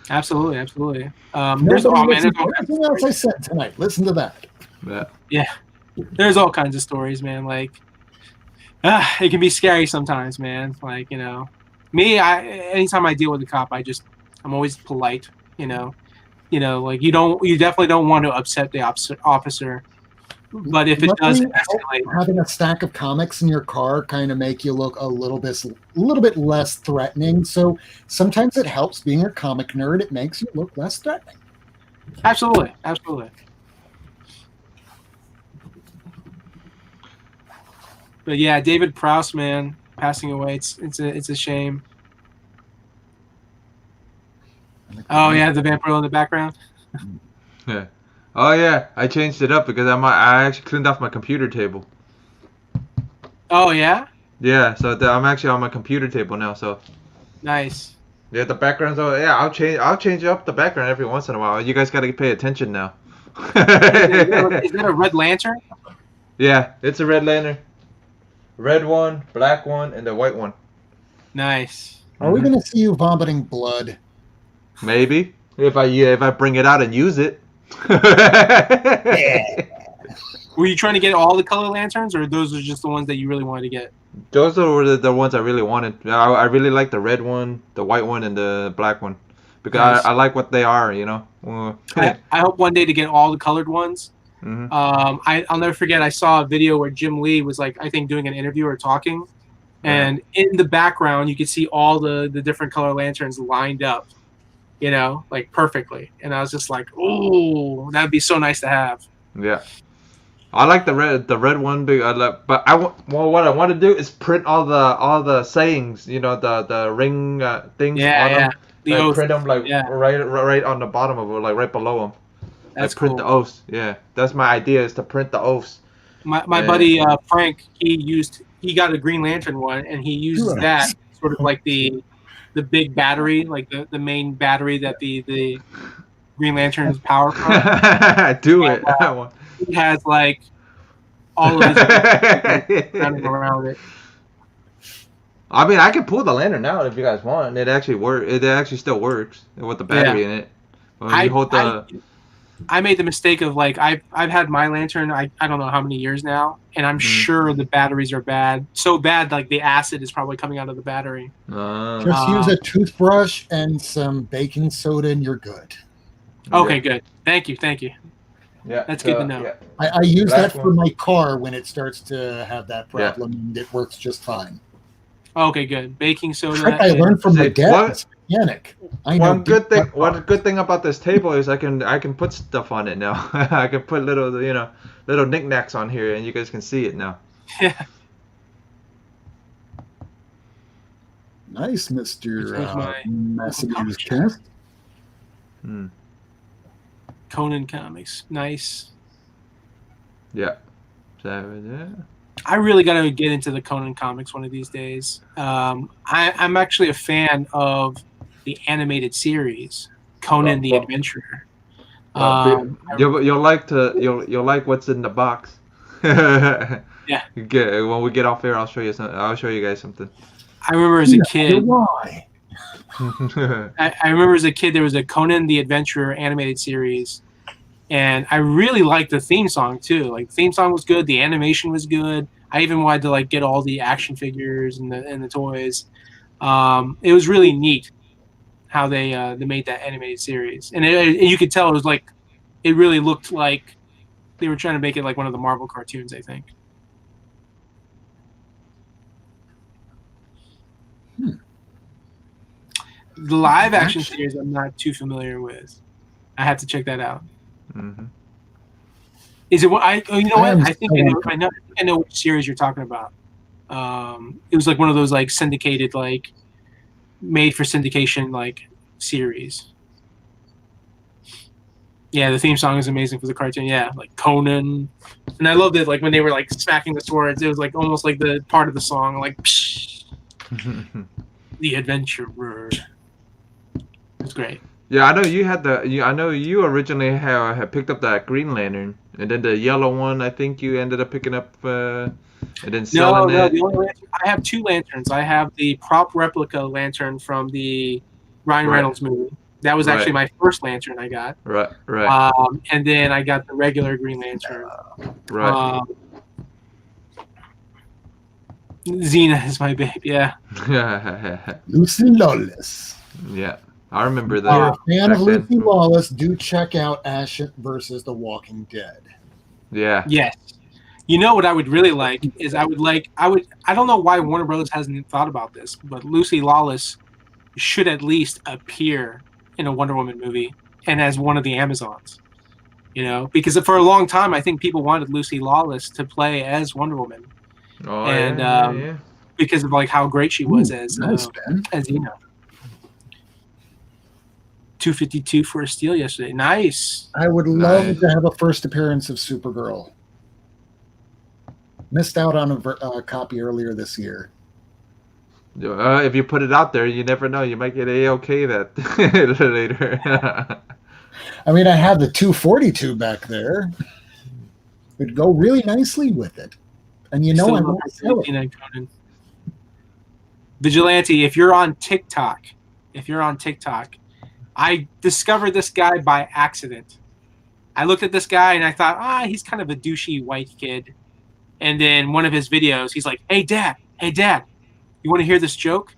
Absolutely. There's everything else I said tonight. Listen to that. Yeah. There's all kinds of stories, man. Like, it can be scary sometimes, man. Like, me, anytime I deal with a cop, I'm always polite, like you definitely don't want to upset the officer, but if it does escalate, having a stack of comics in your car kind of make you look a little bit less threatening. So sometimes it helps being a comic nerd. It makes you look less threatening. Absolutely. But yeah, David Prowse, man, passing away. It's a shame. Oh yeah, the vampire in the background. Yeah. Oh yeah, I changed it up because I actually cleaned off my computer table. Oh yeah. Yeah, so I'm actually on my computer table now. So. Nice. Yeah, the background's. Yeah, I'll change up the background every once in a while. You guys got to pay attention now. Is that a red lantern? Yeah, it's a red lantern. Red one, black one, and the white one. Nice. Are we going to see you vomiting blood? Maybe if I bring it out and use it. Were you trying to get all the color lanterns, or those are just the ones that you really wanted to get? Those were the ones I really wanted. I really like the red one, the white one, and the black one because Nice. I like what they are. You know. I hope one day to get all the colored ones. Mhm. I'll never forget. I saw a video where Jim Lee was like, I think, doing an interview or talking, and in the background you could see all the different color lanterns lined up, you know, like perfectly. And I was just like, oh, that'd be so nice to have. Yeah. I like the red one, but what I want to do is print all the sayings, you know, the ring things on them. The Like, oath. print them like Yeah. right on the bottom of it, like right below them. That's Like print cool. the oaths. Yeah, that's my idea is to print the oaths. My Yeah. buddy Frank, he got a Green Lantern one, and he used Nice. that sort of like the big battery, like the main battery that the Green Lantern's power from. Do it. He has like all of his running around it. I mean, I can pull the lantern out if you guys want. It actually It actually still works with the battery in it. When you hold the. I made the mistake of like I've had my lantern I don't know how many years now, and I'm sure the batteries are bad. So bad, like the acid is probably coming out of the battery. Just use a toothbrush and some baking soda, and you're good. Okay, good. Thank you. Yeah, That's good to know. Yeah. I use Last that for one. my car when it starts to have that problem, and it works just fine. Okay, good. Baking soda. Trick I learned from my See, dad. what- As a mechanic. I know One good thing. deep- One good thing about this table is I can put stuff on it now. I can put little knickknacks on here, and you guys can see it now. Yeah. Nice, Mr. Here's my Massachusetts Chest. Hmm. Conan comics. Nice. Yeah. So, yeah. I really got to get into the Conan comics one of these days. I'm actually a fan of the animated series, Conan the Adventurer. You'll like what's in the box. Yeah. When we get off here, I'll show you guys something. I remember as a kid. Why? I remember as a kid there was a Conan the Adventurer animated series, and I really liked the theme song too. Like the theme song was good, the animation was good. I even wanted to like get all the action figures and the toys. It was really neat how they made that animated series, and you could tell it was like it really looked like they were trying to make it like one of the Marvel cartoons, I think. The live action series I'm not too familiar with. I have to check that out. Mm-hmm. Is it what you know what? I think so I know which series you're talking about. It was like one of those like syndicated, like made for syndication like series. Yeah, the theme song is amazing for the cartoon. Yeah, like Conan, and I loved it. Like when they were like smacking the swords, it was like almost like the part of the song, like psh, the adventurer. It's great. Yeah, I know you had I know you originally had picked up that Green Lantern, and then the yellow one. I think you ended up picking up and then selling it. The only lantern, I have two lanterns. I have the prop replica lantern from the Ryan Reynolds movie. That was actually my first lantern I got. Right. And then I got the regular Green Lantern. Right. Xena is my babe. Yeah. Lucy Lawless. Yeah, I remember If that. you're a fan back of Lucy then. Lawless, do check out Ash versus The Walking Dead. Yeah. Yes. You know what I would really like is I don't know why Warner Bros. Hasn't thought about this, but Lucy Lawless should at least appear in a Wonder Woman movie and as one of the Amazons. You know, because for a long time I think people wanted Lucy Lawless to play as Wonder Woman. Oh, And, yeah. Because of like how great she was as Nice, Ben. Xena. 252 for a steal yesterday. Nice. I would love Nice. to have a first appearance of Supergirl. Missed out on a copy earlier this year. If you put it out there, you never know. You might get A-OK that later. I mean, I have the 242 back there. It'd go really nicely with it. And you know Still I love won't sell it. Xena and Conan. Vigilante, if you're on TikTok, I discovered this guy by accident. I looked at this guy and I thought, he's kind of a douchey white kid. And then one of his videos, he's like, hey, dad, you want to hear this joke?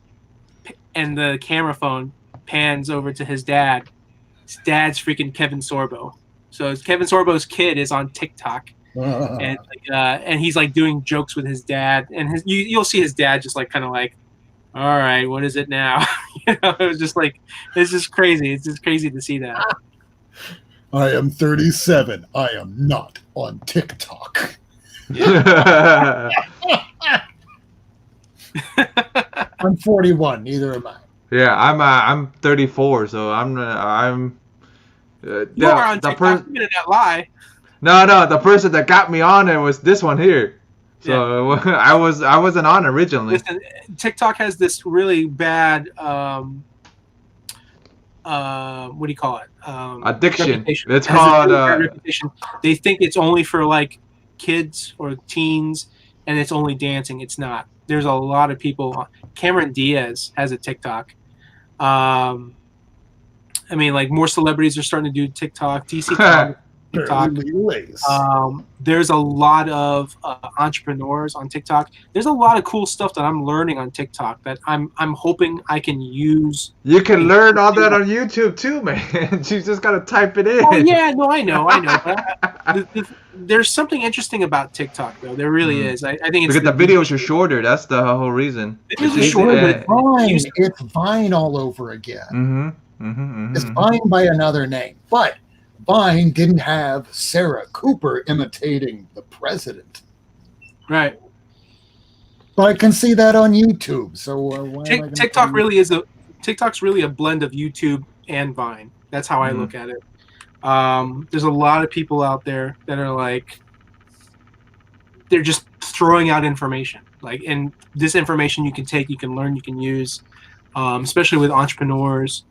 And the camera phone pans over to his dad. His dad's freaking Kevin Sorbo. So Kevin Sorbo's kid is on TikTok. And he's like doing jokes with his dad. And you'll see his dad just like kind of like, all right, what is it now? It was just like, it's just crazy. It's just crazy to see that. I am 37. I am not on TikTok. Yeah. I'm 41. Neither am I. Yeah, I'm 34, so I'm You are on TikTok. You did not lie. No, the person that got me on it was this one here. So yeah. I wasn't on originally. Listen, TikTok has this really bad what do you call it? Addiction. It's called reputation. They think it's only for like kids or teens, and it's only dancing. It's not. There's a lot of people. Cameron Diaz has a TikTok. I mean, like more celebrities are starting to do TikTok. TikTok. There's a lot of entrepreneurs on TikTok. There's a lot of cool stuff that I'm learning on TikTok that I'm hoping I can use. You can learn all that on YouTube too, man. You just gotta type it in. Oh yeah, no, I know. But there's something interesting about TikTok, though. There really is. I think it's because the videos are shorter. That's the whole reason. Videos are shorter. It's Vine all over again. It's Vine by another name, but Vine didn't have Sarah Cooper imitating the president. Right. But I can see that on YouTube. So TikTok's really a blend of YouTube and Vine. That's how I look at it. There's a lot of people out there that are like, they're just throwing out information. Like, and this information you can take, you can learn, you can use, especially with entrepreneurs.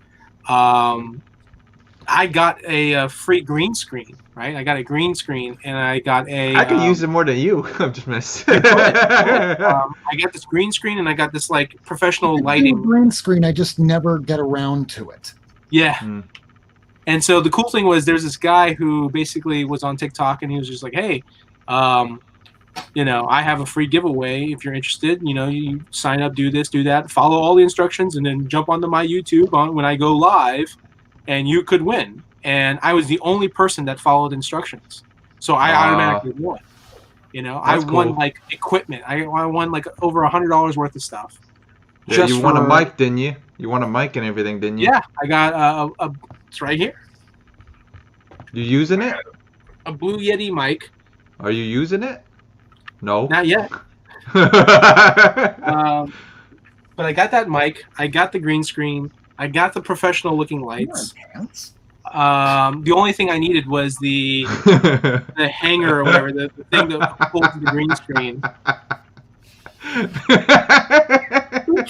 I got a free green screen, right? I got a green screen, and I got a... I could use it more than you. I'm just messing. I got this green screen, and I got this, like, professional lighting. Green screen, I just never get around to it. Yeah. And so the cool thing was there's this guy who basically was on TikTok, and he was just like, hey, I have a free giveaway. If you're interested, you sign up, do this, do that, follow all the instructions, and then jump onto my YouTube when I go live, and you could win. And I was the only person that followed instructions. So I automatically won. I won like equipment. I won like over $100 worth of stuff. Yeah, you won a mic, didn't you? You won a mic and everything, didn't you? Yeah, I got it's right here. You using it? A Blue Yeti mic. Are you using it? No. Not yet. But I got that mic. I got the green screen. I got the professional looking lights. The only thing I needed was the hanger or whatever, the thing that holds the green screen.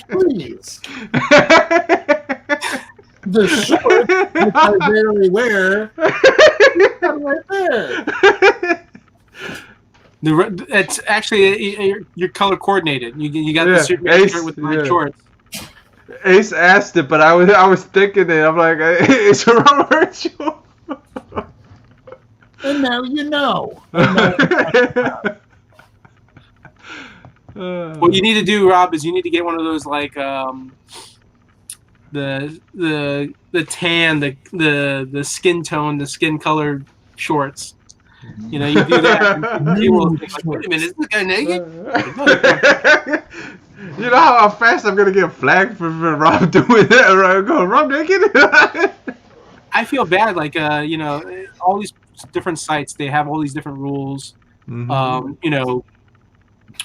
Please. The shorts, which I rarely wear, right there. It's actually you're color coordinated. You got the Superman shirt with my shorts. Ace asked it, but I was thinking it. I'm like, it's a Robert show. And now you know. What you need to do, Rob, is you need to get one of those like the tan, the skin tone, the skin colored shorts. You do that. And people will think, like, wait a minute, is this guy naked? You know how fast I'm gonna get flagged for Rob doing that? Right? Go, Rob naked? I feel bad, like all these different sites, they have all these different rules.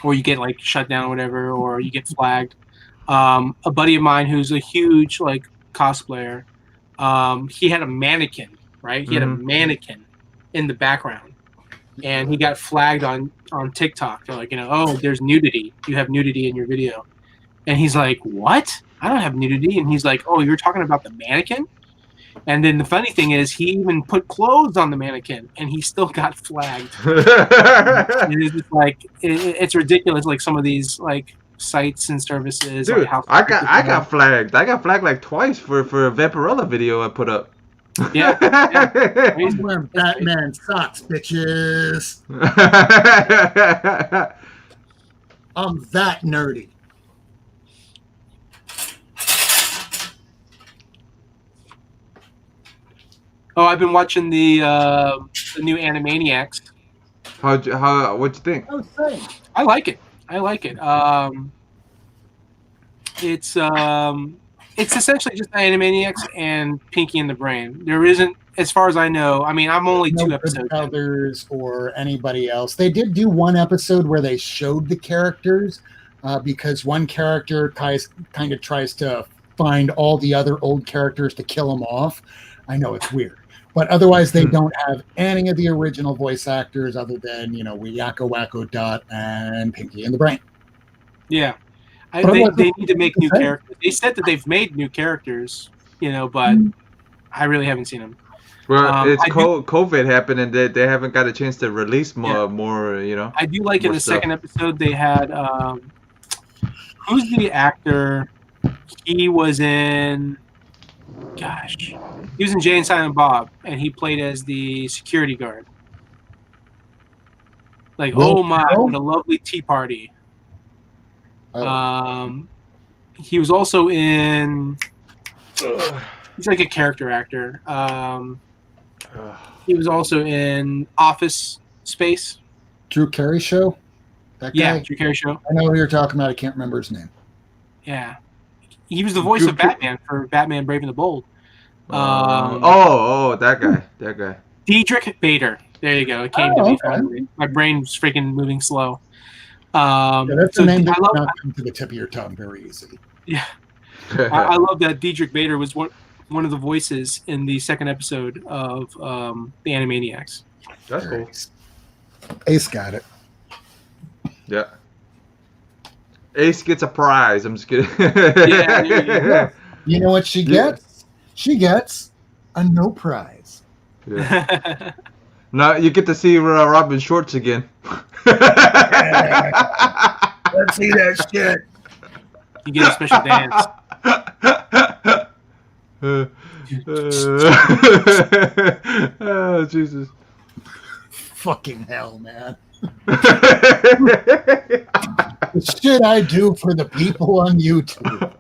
Or you get like shut down or whatever, or you get flagged. A buddy of mine who's a huge like cosplayer, he had a mannequin, right? He had a mannequin in the background, and he got flagged on TikTok. They're like, there's nudity. You have nudity in your video. And he's like, what? I don't have nudity. And he's like, oh, you're talking about the mannequin? And then the funny thing is he even put clothes on the mannequin, and he still got flagged. It's just like, it's ridiculous. Like some of these like sites and services. Dude, like how I got flagged. I got flagged like twice for a Vaporella video I put up. Yeah. I'm wearing Batman socks, bitches. I'm that nerdy. Oh, I've been watching the new Animaniacs. What'd you think? I was saying. I like it. It's essentially just Animaniacs and Pinky and the Brain. There isn't, as far as I know. I mean, I'm only 2 episodes. Others or anybody else. They did do one episode where they showed the characters because one character kind of tries to find all the other old characters to kill them off. I know it's weird. But otherwise, they don't have any of the original voice actors other than, Yakko Wacko Dot and Pinky and the Brain. Yeah. They need to make new characters. They said that they've made new characters, but I really haven't seen them. Well, it's COVID happened, and they haven't got a chance to release more. I do like in the second episode they had who's the actor? He was in Jay and Silent Bob, and he played as the security guard. Like, what a lovely tea party. He was also in. He's like a character actor. He was also in Office Space. Drew Carey Show? That guy? Yeah, Drew Carey Show. I know who you're talking about. I can't remember his name. Yeah. He was the voice of Batman for Batman Brave and the Bold. That guy. Diedrich Bader. There you go. It came to me finally. My brain was freaking moving slow. That's the name that not come to the tip of your tongue very easy. Yeah. I love that Diedrich Bader was one of the voices in the second episode of the Animaniacs. That's cool. Ace got it. Yeah. Ace gets a prize. I'm just kidding. Yeah. You know what she gets? She gets a no prize. Yeah. Now you get to see Robin Shorts again. Let's see that shit. You get a special dance. Oh, Jesus. Fucking hell, man. The shit I do for the people on YouTube.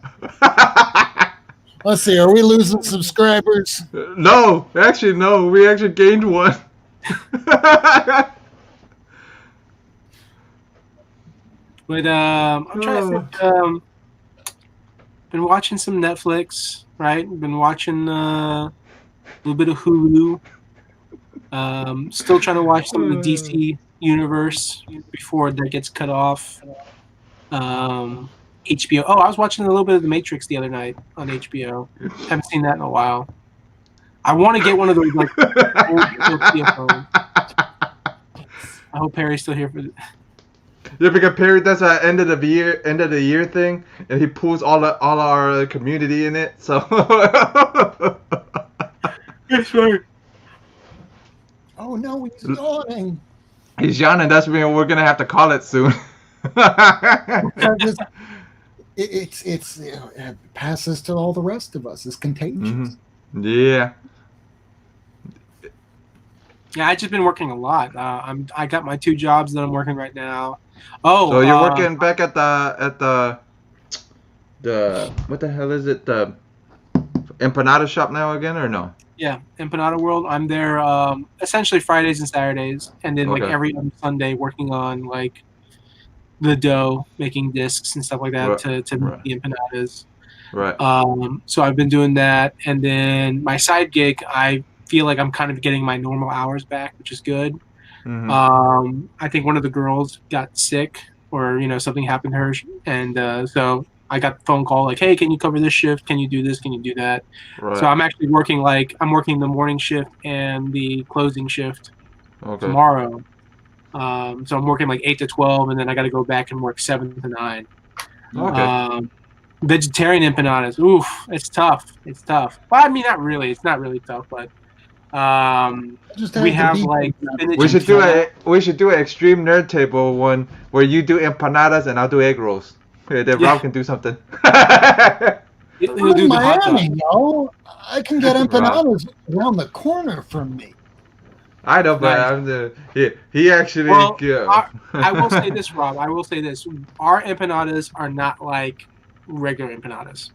Let's see, are we losing subscribers? No, actually, no. We actually gained one. But I'm trying to think. Been watching some Netflix, right? Been watching a little bit of Hulu. Still trying to watch some of the DC universe before that gets cut off. HBO. Oh, I was watching a little bit of The Matrix the other night on HBO. Haven't seen that in a while. I want to get one of those like old Nokia phones. I hope Perry's still here for this. Yeah, because Perry does an end of the year thing, and he pulls all our community in it. So. That's right. Oh no, he's yawning. He's yawning. That's when we're gonna have to call it soon. It passes to all the rest of us. It's contagious. Mm-hmm. Yeah. Yeah, I've just been working a lot. I got my 2 jobs that I'm working right now. Oh, so you're working back at the what the hell is it? The empanada shop now again, or no? Yeah, Empanada World. I'm there essentially Fridays and Saturdays, and then like every other Sunday working on like the dough, making discs and stuff like that to make the empanadas. Right. So I've been doing that, and then my side gig, I feel like I'm kind of getting my normal hours back, which is good. Mm-hmm. I think one of the girls got sick, or something happened to her, and so I got the phone call like, "Hey, can you cover this shift? Can you do this? Can you do that?" Right. So I'm actually working the morning shift and the closing shift tomorrow. So I'm working like 8 to 12, and then I got to go back and work 7 to 9. Okay. Vegetarian empanadas, oof, it's tough. Well, I mean, not really. It's not really tough, but we have like we should do an extreme nerd table one where you do empanadas and I'll do egg rolls. Then Yeah. Rob can do something. He'll I'm do in the hot dog. Miami, yo. I can get empanadas around the corner from me. I know, but Nice. I'm the he actually. Well, I will say this, Rob. I will say this. Our empanadas are not like regular empanadas.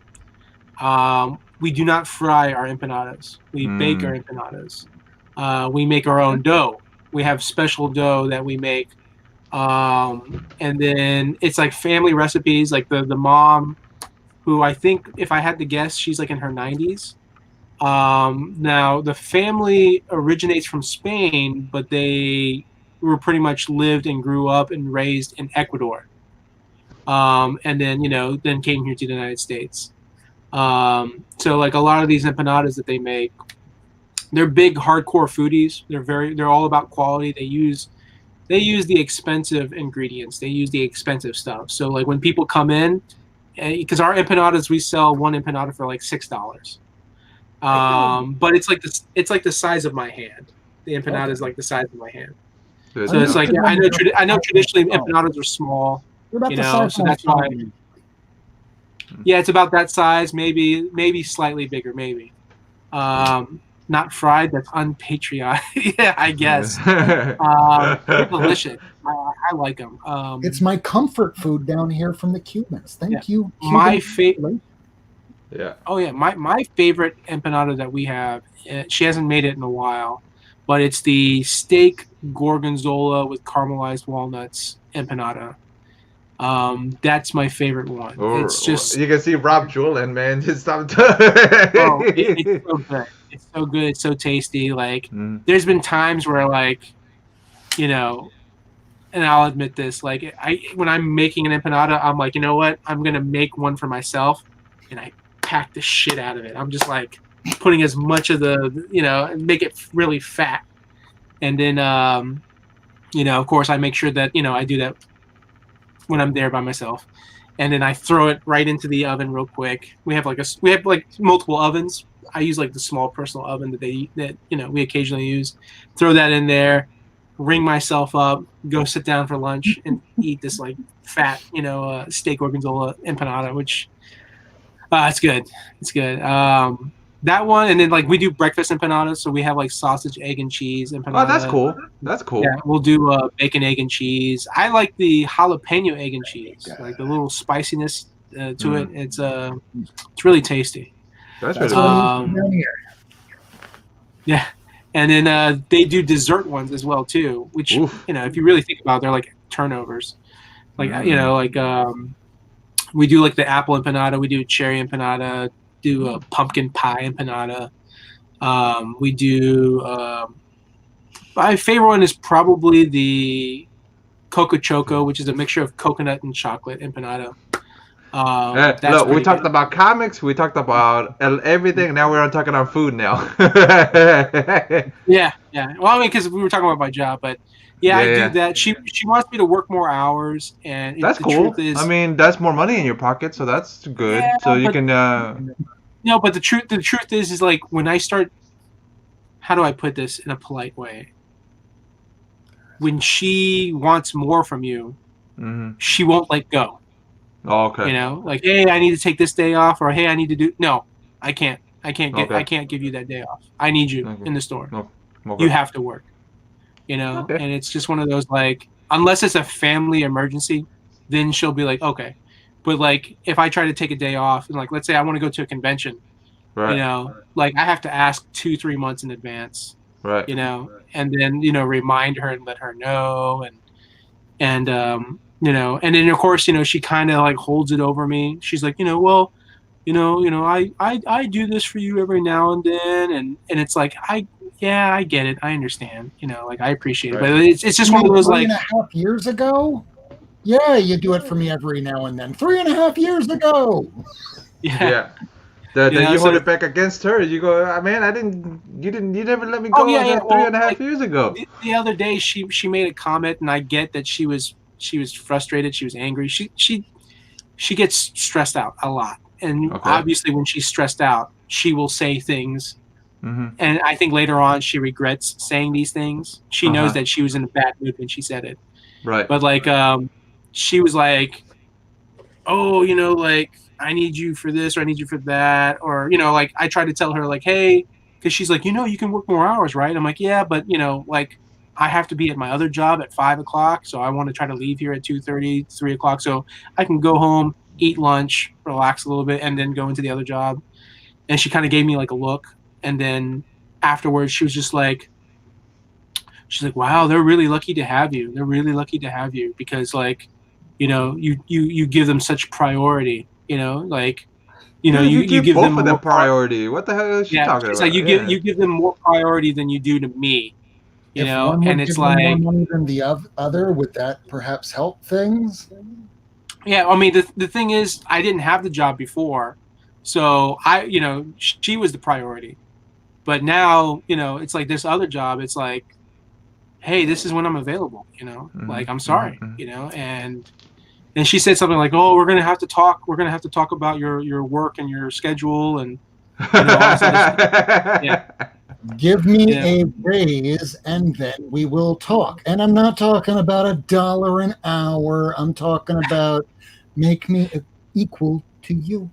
We do not fry our empanadas. We bake our empanadas. We make our own dough. We have special dough that we make. And then it's like family recipes. Like the mom, who I think, if I had to guess, she's like in her 90s. Now the family originates from Spain, but they were pretty much lived and grew up and raised in Ecuador. And then then came here to the United States. So like a lot of these empanadas that they make, they're big hardcore foodies. They're all about quality. They use the expensive ingredients. They use the expensive stuff. So like when people come in, because our empanadas, we sell one empanada for like $6. But it's like the size of my hand. The empanada is like the size of my hand. Good So it's to like know. I know traditionally empanadas are small. They're about You the know, size so of my that's why- phone. Yeah, it's about that size, maybe slightly bigger, maybe. Not fried. That's unpatriotic. Yeah, I guess. They're delicious. I like them. It's my comfort food down here from the Cubans. Thank you. My Cuban favorite. Yeah. Oh yeah, my favorite empanada that we have. She hasn't made it in a while, but it's the steak gorgonzola with caramelized walnuts empanada. That's my favorite one. It's just you can see Rob drooling, man. Just stop. it's so good. It's so good. It's so tasty. Like there's been times where like, and I'll admit this, like when I'm making an empanada, I'm like, you know what? I'm gonna make one for myself, and I pack the shit out of it. I'm just like putting as much of the, make it really fat, and then of course I make sure that I do that when I'm there by myself, and then I throw it right into the oven real quick. We have like multiple ovens. I use like the small personal oven that we occasionally use. Throw that in there, ring myself up, go sit down for lunch, and eat this like fat steak gorgonzola empanada, which it's good. It's good. That one, and then like we do breakfast empanadas, so we have like sausage, egg, and cheese empanada. Oh, that's cool. That's cool. Yeah, we'll do bacon, egg, and cheese. I like the jalapeno egg and cheese, like the little spiciness to it. It's really tasty. That's That's really what cool. I'm down here. Yeah, and then they do dessert ones as well too, which Oof. if you really think about it, they're like turnovers. Like we do like the apple empanada, we do cherry empanada, do a pumpkin pie empanada. We do my favorite one is probably the Coco Choco, which is a mixture of coconut and chocolate empanada. That's look, we pretty talked good. about comics, we talked about everything. Now we're talking about food now. Yeah. Well, I mean, because we were talking about my job, but I Yeah. do that. She wants me to work more hours, and That's the cool. truth is, I mean, that's more money in your pocket, so that's good. Yeah, so you but- can. no. But the truth is like when I start, how do I put this in a polite way? When she wants more from you, Mhm. she won't let go. Oh, okay. Like, hey, I need to take this day off, or hey, I need to do. No, I can't. I can't Okay. give you that day off. I need you Okay. in the store. Okay. You have to work. Okay. And it's just one of those like, unless it's a family emergency, then she'll be like, okay. But like, if I try to take a day off, and like, let's say I want to go to a convention, Right. like I have to ask 2-3 months in advance, Right. and then remind her and let her know, and and then of course she kind of like holds it over me. She's like, well, I do this for you every now and then, and it's like I get it, I understand, like I appreciate it, but Right. it's just one of those like 3.5 years ago? Yeah, you do it for me every now and then. 3.5 years ago. Yeah. Then Yeah, you so- hold it back against her. You go, man, you never let me go Oh, yeah, yeah, 3.5 like, years ago. the other day she made a comment, and I get that she was frustrated, she was angry, she gets stressed out a lot, and Okay. obviously when she's stressed out she will say things, Hmm. and I think later on she regrets saying these things. She knows Uh-huh. that she was in a bad mood when she said it, Right. but like she was like, oh, like I need you for this or I need you for that, or like I try to tell her like, hey, because she's like, you can work more hours, right? I'm like, yeah, but like I have to be at my other job at 5 o'clock, so I want to try to leave here at 2:30, 3 o'clock, so I can go home, eat lunch, relax a little bit, and then go into the other job. And she kind of gave me like a look, and then afterwards she was just like, she's like, wow, they're really lucky to have you. They're really lucky to have you because like, you give them such priority, like, Dude, you you give give them both of them more priority. What the hell is she yeah, talking it's like about? you give them more priority than you do to me, If one and would it's give them more like, money than the other, would that perhaps help things? yeah, I mean, the thing is, I didn't have the job before, so she was the priority, but now, it's like this other job, it's like, hey, this is when I'm available, like, I'm sorry, and she said something like, oh, we're gonna have to talk about your work and your schedule and all this other stuff. Yeah. Give me Yeah. a raise and then we will talk. And I'm not talking about $1 an hour. I'm talking about make me equal to you.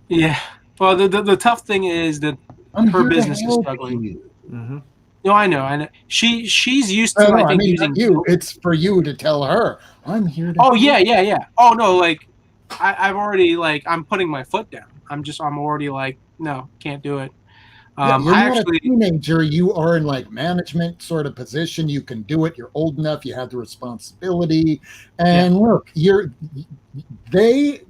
Yeah. Well, the tough thing is that I'm her here business to is help struggling. you. No, I know. She's used to, No, I I think, mean using not you. It's for you to tell her. I'm here to Oh help. yeah. Oh no, like I've already, like, I'm putting my foot down. I'm already like, no, can't do it. Yeah, you're I not a actually, teenager. You are in like management sort of position. You can do it. You're old enough. You have the responsibility. And look, the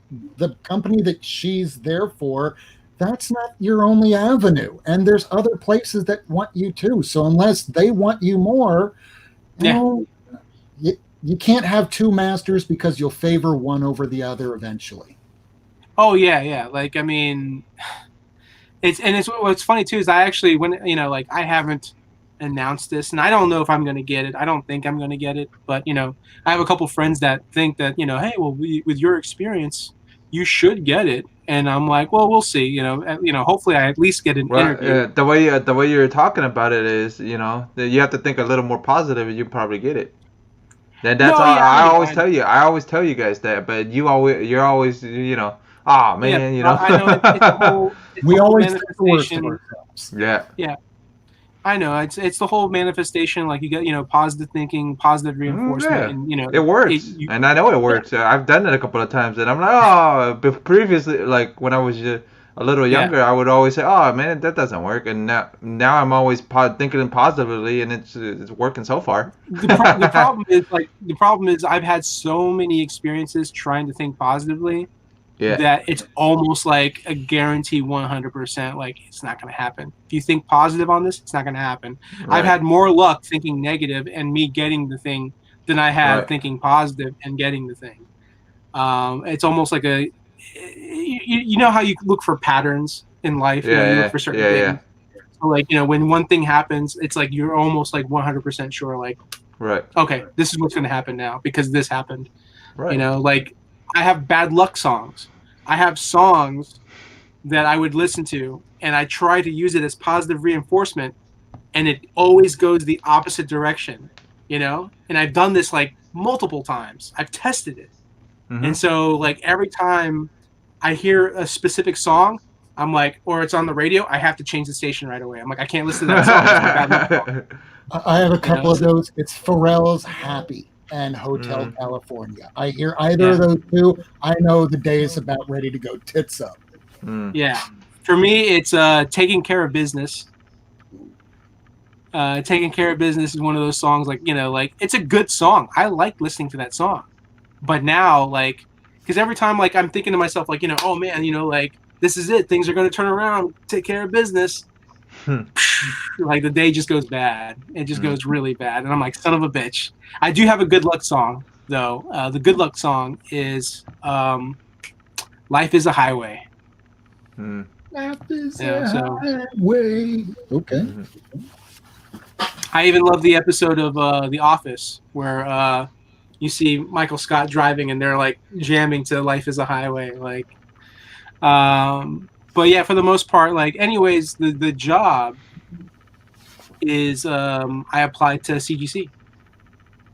company that she's there for, that's not your only avenue. And there's other places that want you too. So unless they want you more, you Yeah. know, you can't have two masters because you'll favor one over the other eventually. oh yeah. Like, I mean, it's what's funny too is I actually, when like, I haven't announced this and I don't know if I'm going to get it. I don't think I'm going to get it, but I have a couple friends that think that, hey, well, with your experience, you should get it. And I'm like, well, we'll see. Hopefully I at least get an Well, interview. the way you're talking about it is, that you have to think a little more positive, and you probably get it. That's No, all. yeah, I I know, always tell you. I always tell you guys that, but you're always, oh yeah, man, I know it's the whole We always think the worst of manifestation. ourselves. Yeah. Yeah, I know it's the whole manifestation. Like, you get positive thinking, positive reinforcement, Yeah. and It works, and I know it works. I've done it a couple of times, and I'm like, oh, but previously, like when I was a little Yeah. younger, I would always say, oh man, that doesn't work, and now I'm always thinking positively, and it's working so far. The problem is I've had so many experiences trying to think positively Yeah. that it's almost like a guarantee 100%, like, it's not going to happen. If you think positive on this, it's not going to happen. Right. I've had more luck thinking negative and me getting the thing than I have Right. thinking positive and getting the thing. It's almost like you know how you look for patterns in life. You look for certain things. So, like, when one thing happens, it's like you're almost like 100% sure, like, Right. okay, this is what's going to happen now because this happened. Right. Like, I have bad luck songs. I have songs that I would listen to and I try to use it as positive reinforcement, and it always goes the opposite direction, and I've done this like multiple times. I've tested it. Mhm. And so, like, every time I hear a specific song, I'm like, or it's on the radio, I have to change the station right away. I'm like, I can't listen to that song. It's my bad luck song. I have a couple of those. It's Pharrell's Happy and Hotel California. I hear either of those two. I know the day is about ready to go tits up. Yeah. For me, it's Taking Care of Business. Taking Care of Business is one of those songs, like, like, it's a good song. I like listening to that song. But now, like, because every time, like, I'm thinking to myself, like, oh man, like, this is it. Things are going to turn around. Take care of business. Like, the day just goes bad. It just goes really bad. And I'm like, son of a bitch. I do have a good luck song, though. The good luck song is Life is a Highway. Life is a highway. Okay. I even love the episode of The Office where you see Michael Scott driving and they're like jamming to Life is a Highway. Like, but yeah, for the most part, like, anyways, the job is I applied to CGC.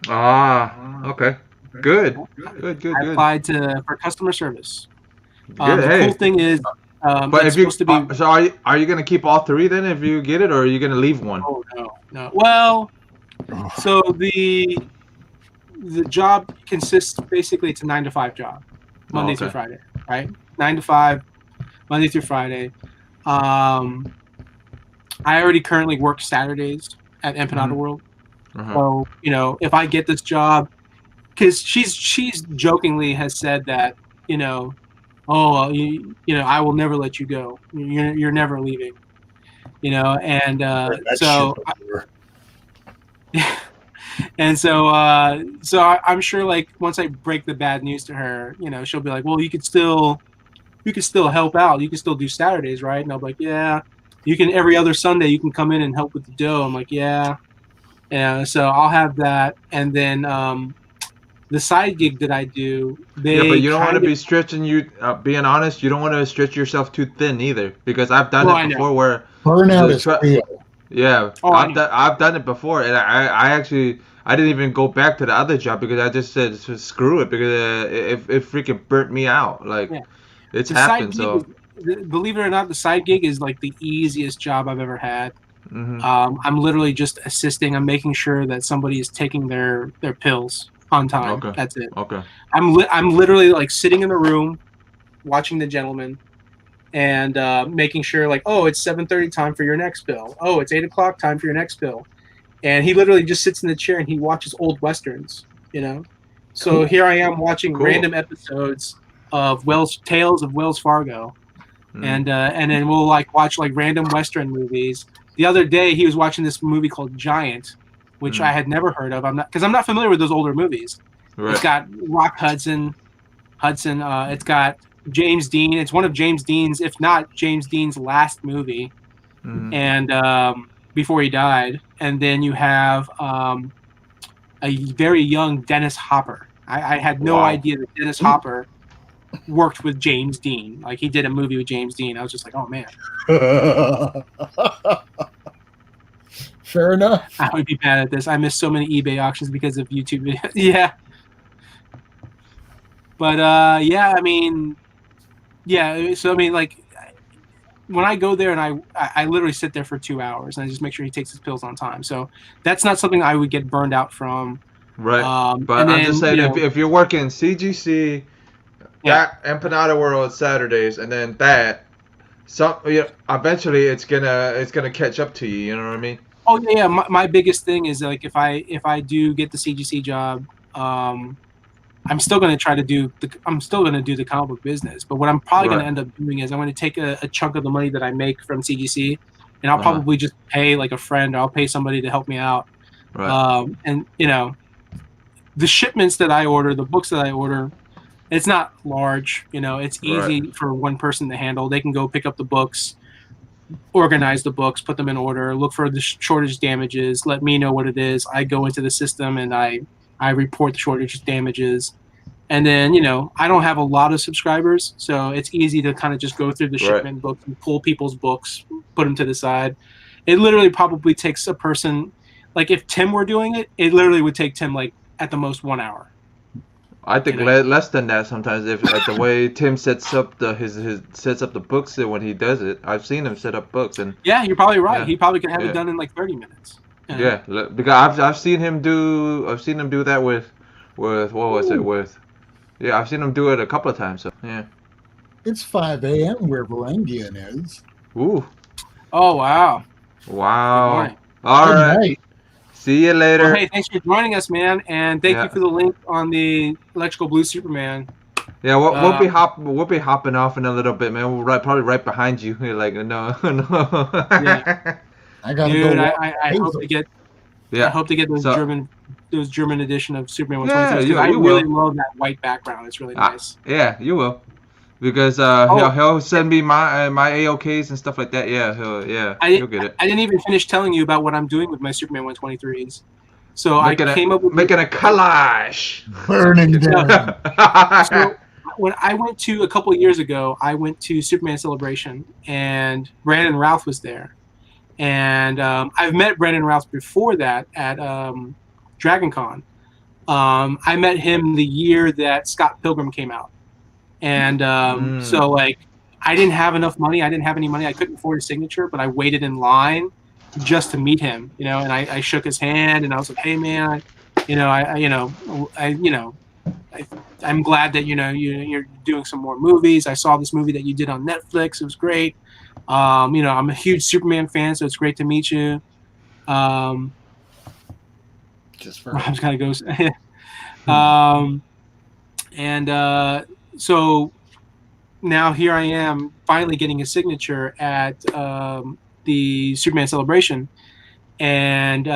Ah, okay. Good. I applied for customer service. Good. The Hey. cool thing is, But it's if you supposed to be. so are you gonna keep all three then if you get it, or are you gonna leave one? Oh no. Well, so the job consists basically it's a 9 to 5 job, Monday through Friday, right? 9 to 5, Monday through Friday. I already currently work Saturdays at Empanada World. So, if I get this job, because she's jokingly has said that, I will never let you go. You're never leaving. And so I'm sure, like, once I break the bad news to her, she'll be like, well, you could still help out. You can still do Saturdays, right? And I'll be like, yeah. You can every other Sunday you can come in and help with the dough. I'm like, yeah. So I'll have that, and then the side gig that I do, but you don't want to be stretching being honest, you don't want to stretch yourself too thin either, because I've done it before where burnout is real. Yeah, I've done it before, and I actually I didn't even go back to the other job because I just said screw it, because it freaking burnt me out. Like it's happened. So believe it or not, the side gig is like the easiest job I've ever had. I'm literally just assisting. I'm making sure that somebody is taking their pills on time. Okay. That's it. Okay. I'm literally like sitting in the room, watching the gentleman, and making sure, like, oh, it's 7:30 time for your next pill. Oh, it's 8 o'clock time for your next pill. And he literally just sits in the chair and he watches old westerns. So cool. Here I am watching random episodes of Tales of Wells Fargo, and then we'll like watch like random western movies. The other day he was watching this movie called Giant, which I had never heard of. I'm not familiar with those older movies. Right. It's got Rock Hudson. It's got James Dean. It's one of James Dean's, if not James Dean's last movie, and before he died. And then you have a very young Dennis Hopper. I had no idea that Dennis Hopper worked with James Dean. Like, he did a movie with James Dean. I was just like, oh man. Fair enough. I would be bad at this. I missed so many eBay auctions because of YouTube videos. Yeah. But so I mean, like, when I go there and I literally sit there for 2 hours and I just make sure he takes his pills on time. So that's not something I would get burned out from. Right. But I'm just saying, if you're working CGC, that Empanada World Saturdays, and then that, eventually it's gonna catch up to you. You know what I mean? Oh yeah. My biggest thing is, like, if I do get the CGC job, I'm still going to try to do the comic book business. But what I'm probably going to end up doing is I'm going to take a chunk of the money that I make from CGC, and I'll probably just pay like a friend, or I'll pay somebody to help me out. Right. And the shipments that I order, the books that I order, it's not large. It's easy for one person to handle. They can go pick up the books, organize the books, put them in order, look for the shortage damages, let me know what it is. I go into the system and I report the shortage damages. And then, I don't have a lot of subscribers, so it's easy to kind of just go through the shipment books and pull people's books, put them to the side. It literally probably takes a person, like, if Tim were doing it, it literally would take Tim, like, at the most 1 hour. I think less than that sometimes. If the way Tim sets up sets up the books when he does it, I've seen him set up books, and you're probably right. He probably could have it done in like 30 minutes. Yeah, because I've seen him do that with what was it with? Yeah, I've seen him do it a couple of times. So yeah. It's 5 a.m. where Varangian is. Ooh. Oh wow. Wow. All right. See you later. Well, hey, thanks for joining us, man, and thank you for the link on the Electrical Blue Superman. Yeah, we'll be hopping off in a little bit, man. We'll probably right behind you. Like no. Yeah. I gotta go. I hope to get. Yeah. I hope to get those German edition of Superman 123. Yeah, I really love that white background. It's really nice. Yeah, you will, because he'll send me my AOKs and stuff like that. Yeah, he'll get it. I didn't even finish telling you about what I'm doing with my Superman 123s. So I came up with making a collage, burning down. So when I went to a couple of years ago, I went to Superman Celebration, and Brandon Routh was there. And I've met Brandon Routh before that at DragonCon. I met him the year that Scott Pilgrim came out, and so like I didn't have enough money. I didn't have any money. I couldn't afford a signature, but I waited in line just to meet him. You know, and I shook his hand, and I was like, "Hey, man, I'm glad that you're doing some more movies. I saw this movie that you did on Netflix. It was great. I'm a huge Superman fan, so it's great to meet you." Just for Rob's kind of goes, so now here I am finally getting a signature at the Superman celebration, and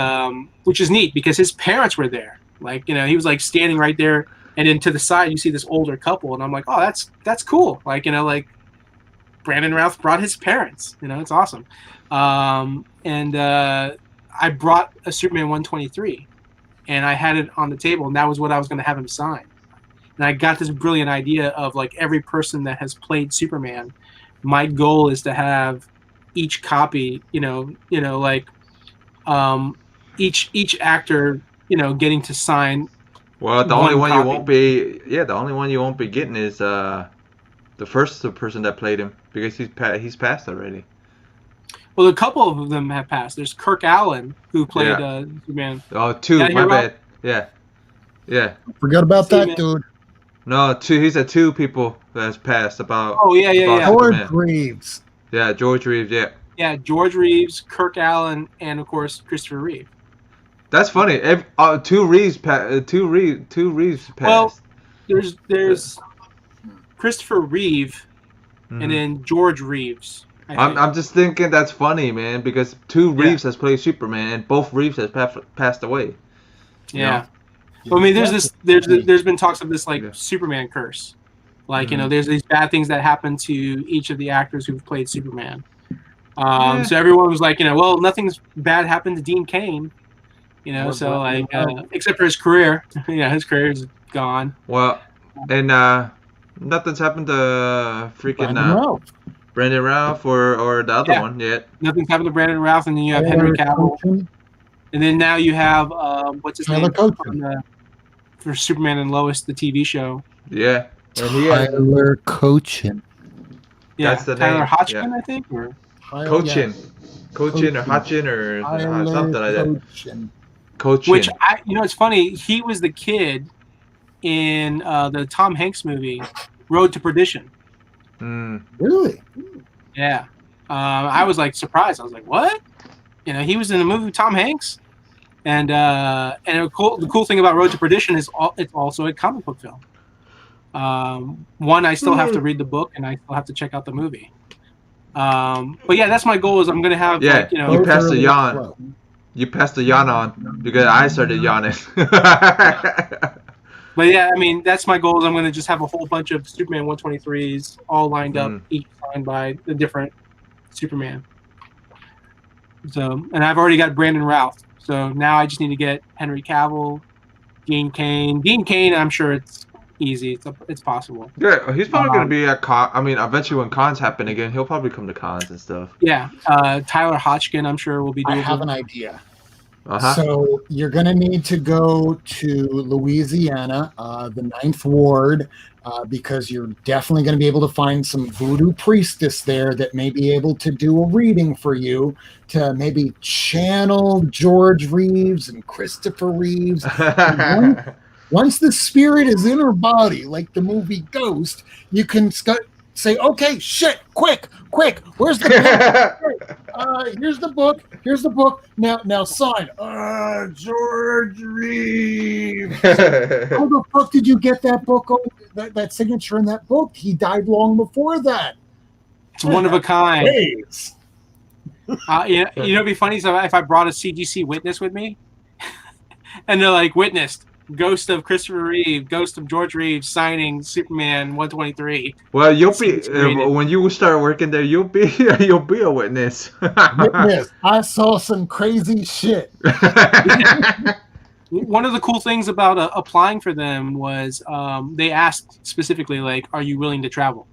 which is neat because his parents were there. Like, he was like standing right there, and then to the side you see this older couple, and I'm like, oh, that's cool. Like, like Brandon Routh brought his parents. It's awesome. And I brought a Superman 123, and I had it on the table, and that was what I was going to have him sign. And I got this brilliant idea of like every person that has played Superman, my goal is to have each copy, like each actor, getting to sign. Well, the only one copy. you won't be getting is the first person that played him, because he's passed already. Well, a couple of them have passed. There's Kirk Allen, who played Superman. Oh, two. My bad. Yeah. Forget about that, dude. No, two. He's at two people that's passed about. Oh yeah. George Reeves. Yeah, George Reeves. Yeah. Yeah, George Reeves, Kirk Allen, and of course Christopher Reeve. That's funny. Two Reeves passed. Well, there's Christopher Reeve, and then George Reeves. I'm just thinking that's funny, man, because two Reeves has played Superman, and both Reeves has passed away. Yeah. Well, I mean, there's been talks of this like Superman curse, like there's these bad things that happen to each of the actors who've played Superman. So everyone was like, well, nothing's bad happened to Dean Cain, so like except for his career, his career is gone. Well, and nothing's happened to freaking Brandon Routh or the other one yet. Nothing's happened to Brandon Routh, and then you have Henry Cavill, and then now you have what's his name for Superman and Lois, the TV show. Yeah, and Tyler Cochin. Yeah, that's the Tyler name. Hodgkin, I think, or Cochin or Hodgkin or something like that. Cochin. Which it's funny. He was the kid in the Tom Hanks movie Road to Perdition. Really? Yeah. I was surprised. I was like, what? He was in the movie with Tom Hanks. And the cool thing about Road to Perdition is it's also a comic book film. One, I still have to read the book, and I still have to check out the movie. But yeah, that's my goal. Is I'm gonna have you passed the yawn. You passed the yawn on because I started yawning. But yeah, I mean, that's my goal. Is I'm gonna just have a whole bunch of Superman 123s all lined up, each signed by the different Superman. So, and I've already got Brandon Routh. So now I just need to get Henry Cavill, Dean Cain. Dean Cain, I'm sure it's easy. It's possible. Yeah, he's probably going to be at con. I mean, eventually when cons happen again, he'll probably come to cons and stuff. Yeah, Tyler Hodgkin, I'm sure will be doing. I have an idea. So you're going to need to go to Louisiana, the 9th Ward, because you're definitely going to be able to find some voodoo priestess there that may be able to do a reading for you to maybe channel George Reeves and Christopher Reeves. Once the spirit is in her body, like the movie Ghost, you can say, okay, shit, quick, where's the book? Here's the book. Now sign. George Reeves. How the fuck did you get that book? That signature in that book? He died long before that. It's one of a kind. Days. It'd be funny if I brought a CGC witness with me, and they're like, witnessed. Ghost of Christopher Reeve, Ghost of George Reeves signing Superman 123. Well, you'll be when you start working there. You'll be a witness. Witness. I saw some crazy shit. One of the cool things about applying for them was they asked specifically, like, "Are you willing to travel?"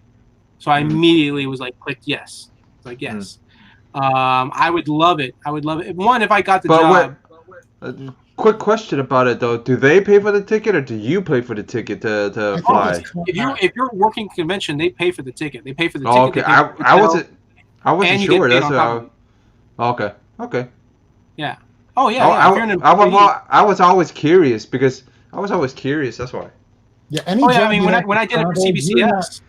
So I immediately was like, "Click yes." Like yes. I would love it. One, if I got the job. quick question about it though. Do they pay for the ticket or do you pay for the ticket to I think fly? it's If you're working convention, they pay for the ticket. They pay for the Oh, ticket. okay. They pay for the I hotel, wasn't and you sure. get paid That's on what top of it. okay. Okay. Yeah. Oh yeah. If you're an employee, I was always curious because I was always curious. That's why. Yeah, any oh yeah. job I mean, you when have I to did it for travel, CBCS,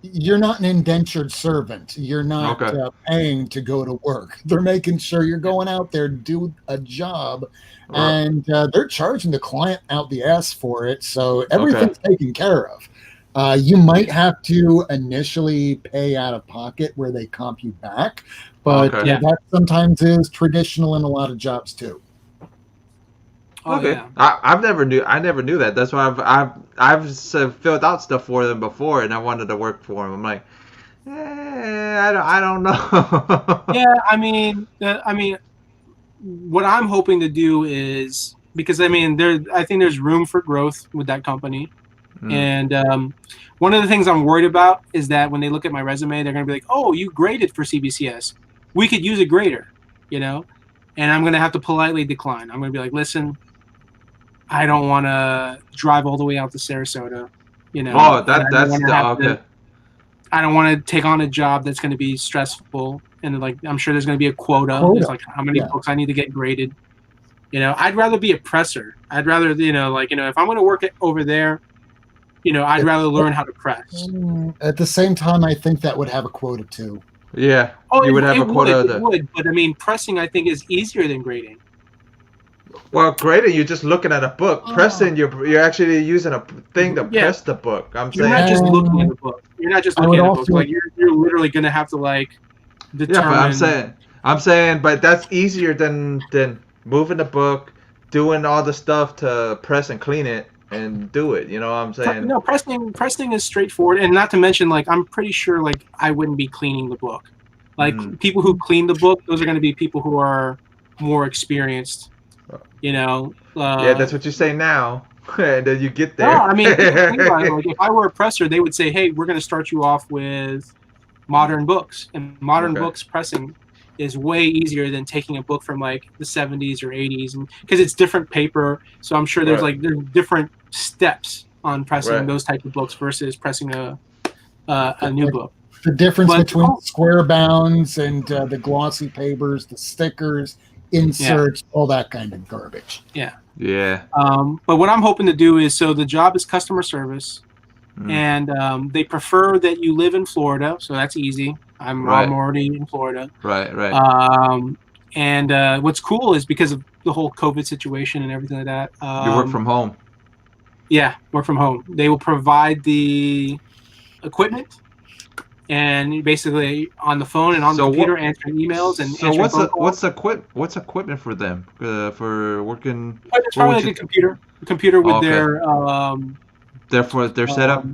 you're not an indentured servant. You're not Okay. paying to go to work. They're making sure you're going out there to do a job, Right. and they're charging the client out the ass for it. So everything's taken care of. You might have to initially pay out of pocket where they comp you back, but Okay. Yeah. that sometimes is traditional in a lot of jobs too. oh Okay. yeah. I never knew that. That's why I've filled out stuff for them before, and I wanted to work for them. I'm like, I don't know. Yeah, I mean, what I'm hoping to do is because I mean, I think there's room for growth with that company, Mm. and one of the things I'm worried about is that when they look at my resume, they're gonna be like, "Oh, you graded for CBCS. We could use a grader," you know, and I'm gonna have to politely decline. I'm gonna be like, "Listen, I don't want to drive all the way out to Sarasota, you know. Oh, and I don't that's wanna the have to- okay. I don't want to take on a job that's going to be stressful, and like I'm sure there's going to be a quota. It's like how many yeah. books I need to get graded. You know, I'd rather be a presser. I'd rather, if I'm going to work over there, I'd rather learn how to press. At the same time, I think that would have a quota too. Yeah, Oh, you would have a quota. It would, but I mean, pressing I think is easier than grading. Well, grading, you're just looking at a book. Oh. Pressing, you're actually using a thing to Yeah. press the book. I'm You're saying. not just looking at the book. You're not just I looking would at the book. also- Like you're literally going to have to like Yeah, determine. but I'm saying, but that's easier than moving the book, doing all the stuff to press and clean it and do it. You know what I'm saying? No, pressing is straightforward, and not to mention, like I'm pretty sure, like I wouldn't be cleaning the book. Like people who clean the book, those are going to be people who are more experienced. Yeah, that's what you say now, and then you get there. No, I mean, think about it. Like if I were a presser, they would say, "Hey, we're going to start you off with modern books, and modern Okay. books pressing is way easier than taking a book from like the 70s or 80s, and because it's different paper. So I'm sure there's Right. there's different steps on pressing Right. those type of books versus pressing a new book. The difference But- between square bounds and the glossy papers, the stickers, inserts, all that kind of garbage. Yeah. But what I'm hoping to do is, so the job is customer service, Mm. and they prefer that you live in Florida, so that's easy. I'm Right. already in Florida. Right. And what's cool is because of the whole COVID situation and everything like that. You work from home. Yeah, work from home. They will provide the equipment, and basically on the phone and on So the computer what- answering emails and So answering phone calls. what's equipment for them for working? It's what probably would like you- a computer with Okay. their setup?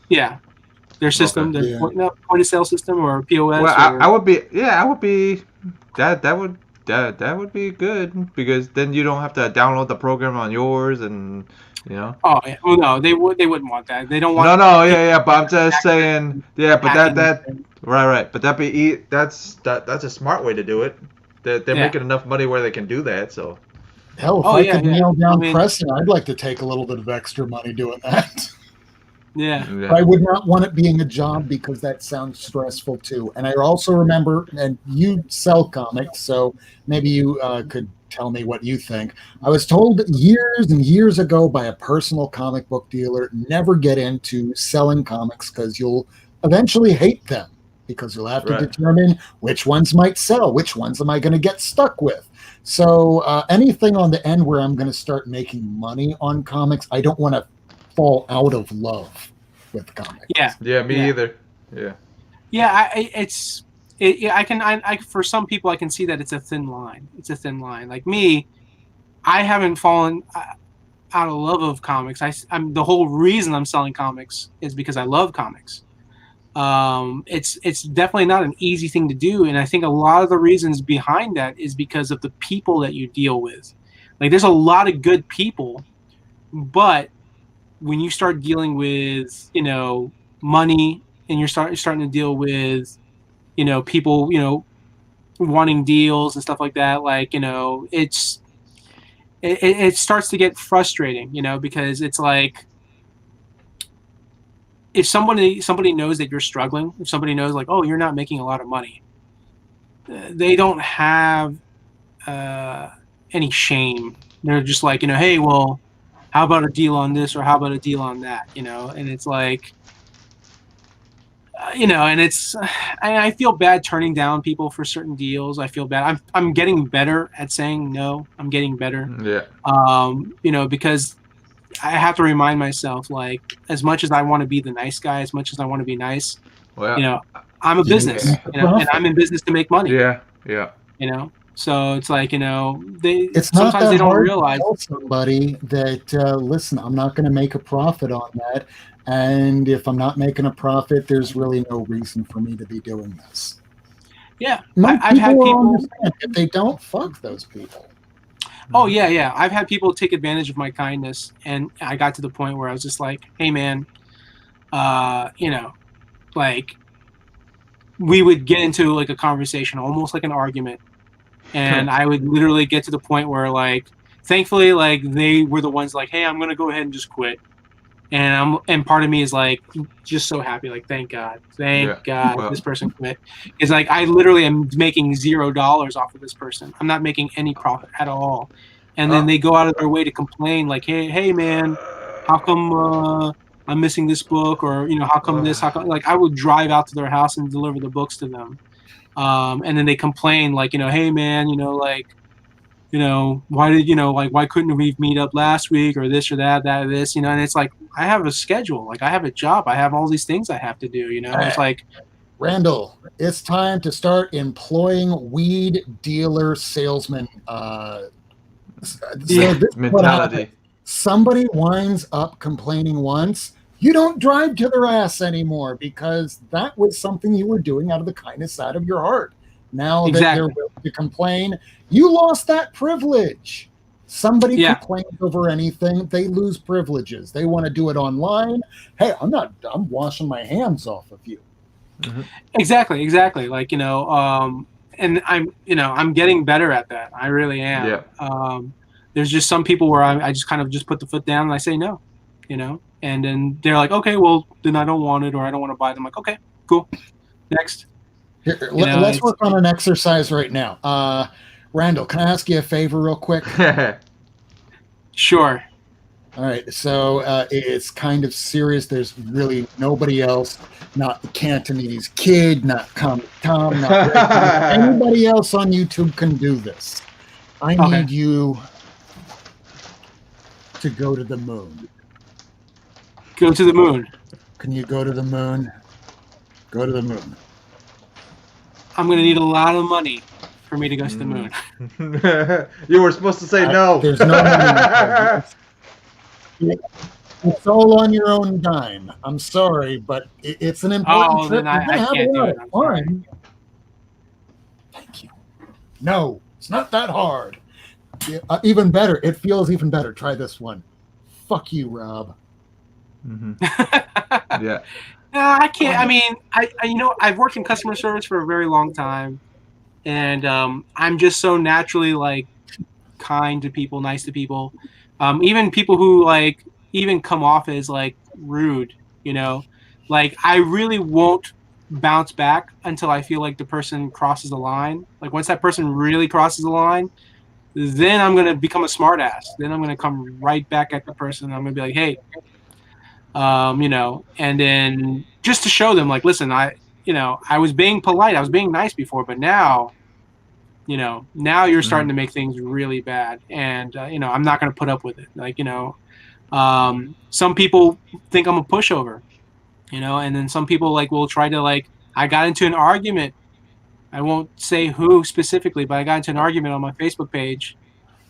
Yeah, their system, Okay. their point of sale system or POS. Well, or, I would be that would be good because then you don't have to download the program on yours and you know. Oh yeah. Well, no, they wouldn't want that. They don't want. Yeah, but I'm just saying, yeah, but that right, but that's a smart way to do it. They're Yeah. making enough money where they can do that, so. Hell, if Oh, I yeah, could yeah. nail down I mean- pressing, I'd like to take a little bit of extra money doing that. Yeah. I would not want it being a job because that sounds stressful too. And I also remember, and you sell comics, so maybe you could tell me what you think. I was told years and years ago by a personal comic book dealer, never get into selling comics because you'll eventually hate them because you'll have to Right. determine which ones might sell, which ones am I going to get stuck with. So anything on the end where I'm going to start making money on comics, I don't want to fall out of love with comics. Yeah. Yeah, me Yeah. either. Yeah. Yeah. I for some people I can see that it's a thin line. It's a thin line. Like me, I haven't fallen out of love of comics. I'm the whole reason I'm selling comics is because I love comics. It's definitely not an easy thing to do, and I think a lot of the reasons behind that is because of the people that you deal with. Like, there's a lot of good people, but when you start dealing with money, and you're starting to deal with people wanting deals and stuff like that, like it's it starts to get frustrating, because it's like, if somebody knows that you're struggling, if somebody knows like, oh, you're not making a lot of money, they don't have any shame. They're just like, hey, well, how about a deal on this, or how about a deal on that, and it's like, and it's, I feel bad turning down people for certain deals. I feel bad. I'm getting better at saying no. I'm getting better. Yeah. Because I have to remind myself, like, as much as I want to be the nice guy, as much as I want to be nice, Well, I'm a business, and I'm in business to make money. Yeah. So it's like, It's sometimes not that they don't hard realize. to tell somebody that, listen, I'm not going to make a profit on that. And if I'm not making a profit, there's really no reason for me to be doing this. Yeah. Most I've had will people. understand. If they don't, fuck those people. Oh, yeah. I've had people take advantage of my kindness. And I got to the point where I was just like, hey, man, like, we would get into like a conversation, almost like an argument. And I would literally get to the point where, like, thankfully, like, they were the ones like, hey, I'm going to go ahead and just quit. And part of me is like, just so happy, like, thank God Well, this person quit. It's like, I literally am making $0 off of this person. I'm not making any profit at all. And then they go out of their way to complain, like, hey man, how come I'm missing this book, or how come this? How come? Like, I would drive out to their house and deliver the books to them, and then they complain, like, hey man, like, why did like, why couldn't we meet up last week, or this or that or this, and it's like, I have a schedule, like, I have a job, I have all these things I have to do, it's like, Randall, it's time to start employing weed dealer salesman mentality. Somebody winds up complaining once, you don't drive to their ass anymore, because that was something you were doing out of the kindness out of your heart. Now that they're willing to complain, you lost that privilege. Somebody complains over anything, they lose privileges. They want to do it online. Hey, I'm washing my hands off of you. Mm-hmm. Exactly. Like, and I'm getting better at that. I really am. Yeah. There's just some people where I just kind of just put the foot down and I say no, and then they're like, okay, well, then I don't want it, or I don't want to buy them. I'm like, okay, cool. Next. Here, let's work on an exercise right now. Randall, can I ask you a favor real quick? Sure. All right, so it's kind of serious. There's really nobody else, not the Cantonese Kid, not Comic Tom, not anybody else on YouTube can do this. I need you to go to the moon. Go to the moon. Can you go to the moon? Go to the moon. I'm going to need a lot of money for me to go to the moon. You were supposed to say no. There's no money. It's all on your own dime. I'm sorry, but it's an important trip. Then I can't do it. I'm sorry. Thank you. No, it's not that hard. Even better. It feels even better. Try this one. Fuck you, Rob. Mm-hmm. Yeah. I can't. I mean, I've worked in customer service for a very long time, and I'm just so naturally, like, kind to people, nice to people, even people who, like, even come off as, like, rude. Like, I really won't bounce back until I feel like the person crosses the line. Like, once that person really crosses the line, then I'm gonna become a smartass. Then I'm gonna come right back at the person. I'm gonna be like, hey. And then just to show them, like, listen, I was being polite, I was being nice before, but now you're starting to make things really bad, and I'm not going to put up with it. Like, some people think I'm a pushover, and then some people, like, will try to, like, I got into an argument. I won't say who specifically, but I got into an argument on my Facebook page,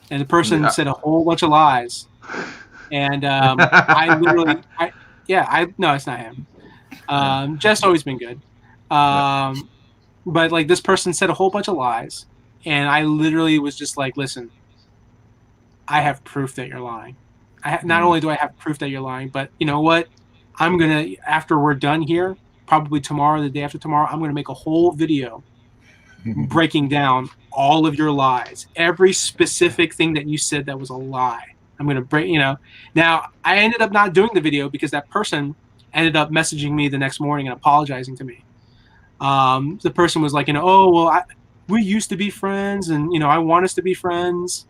and the person said a whole bunch of lies. And I literally, no, it's not him. Jeff's always been good. But, like, this person said a whole bunch of lies, and I literally was just like, listen, I have proof that you're lying. Not only do I have proof that you're lying, but you know what? I'm going to, after we're done here, probably tomorrow, the day after tomorrow, I'm going to make a whole video breaking down all of your lies, every specific thing that you said that was a lie. I'm going to break, Now, I ended up not doing the video because that person ended up messaging me the next morning and apologizing to me. The person was like, oh, well, we used to be friends, and, I want us to be friends.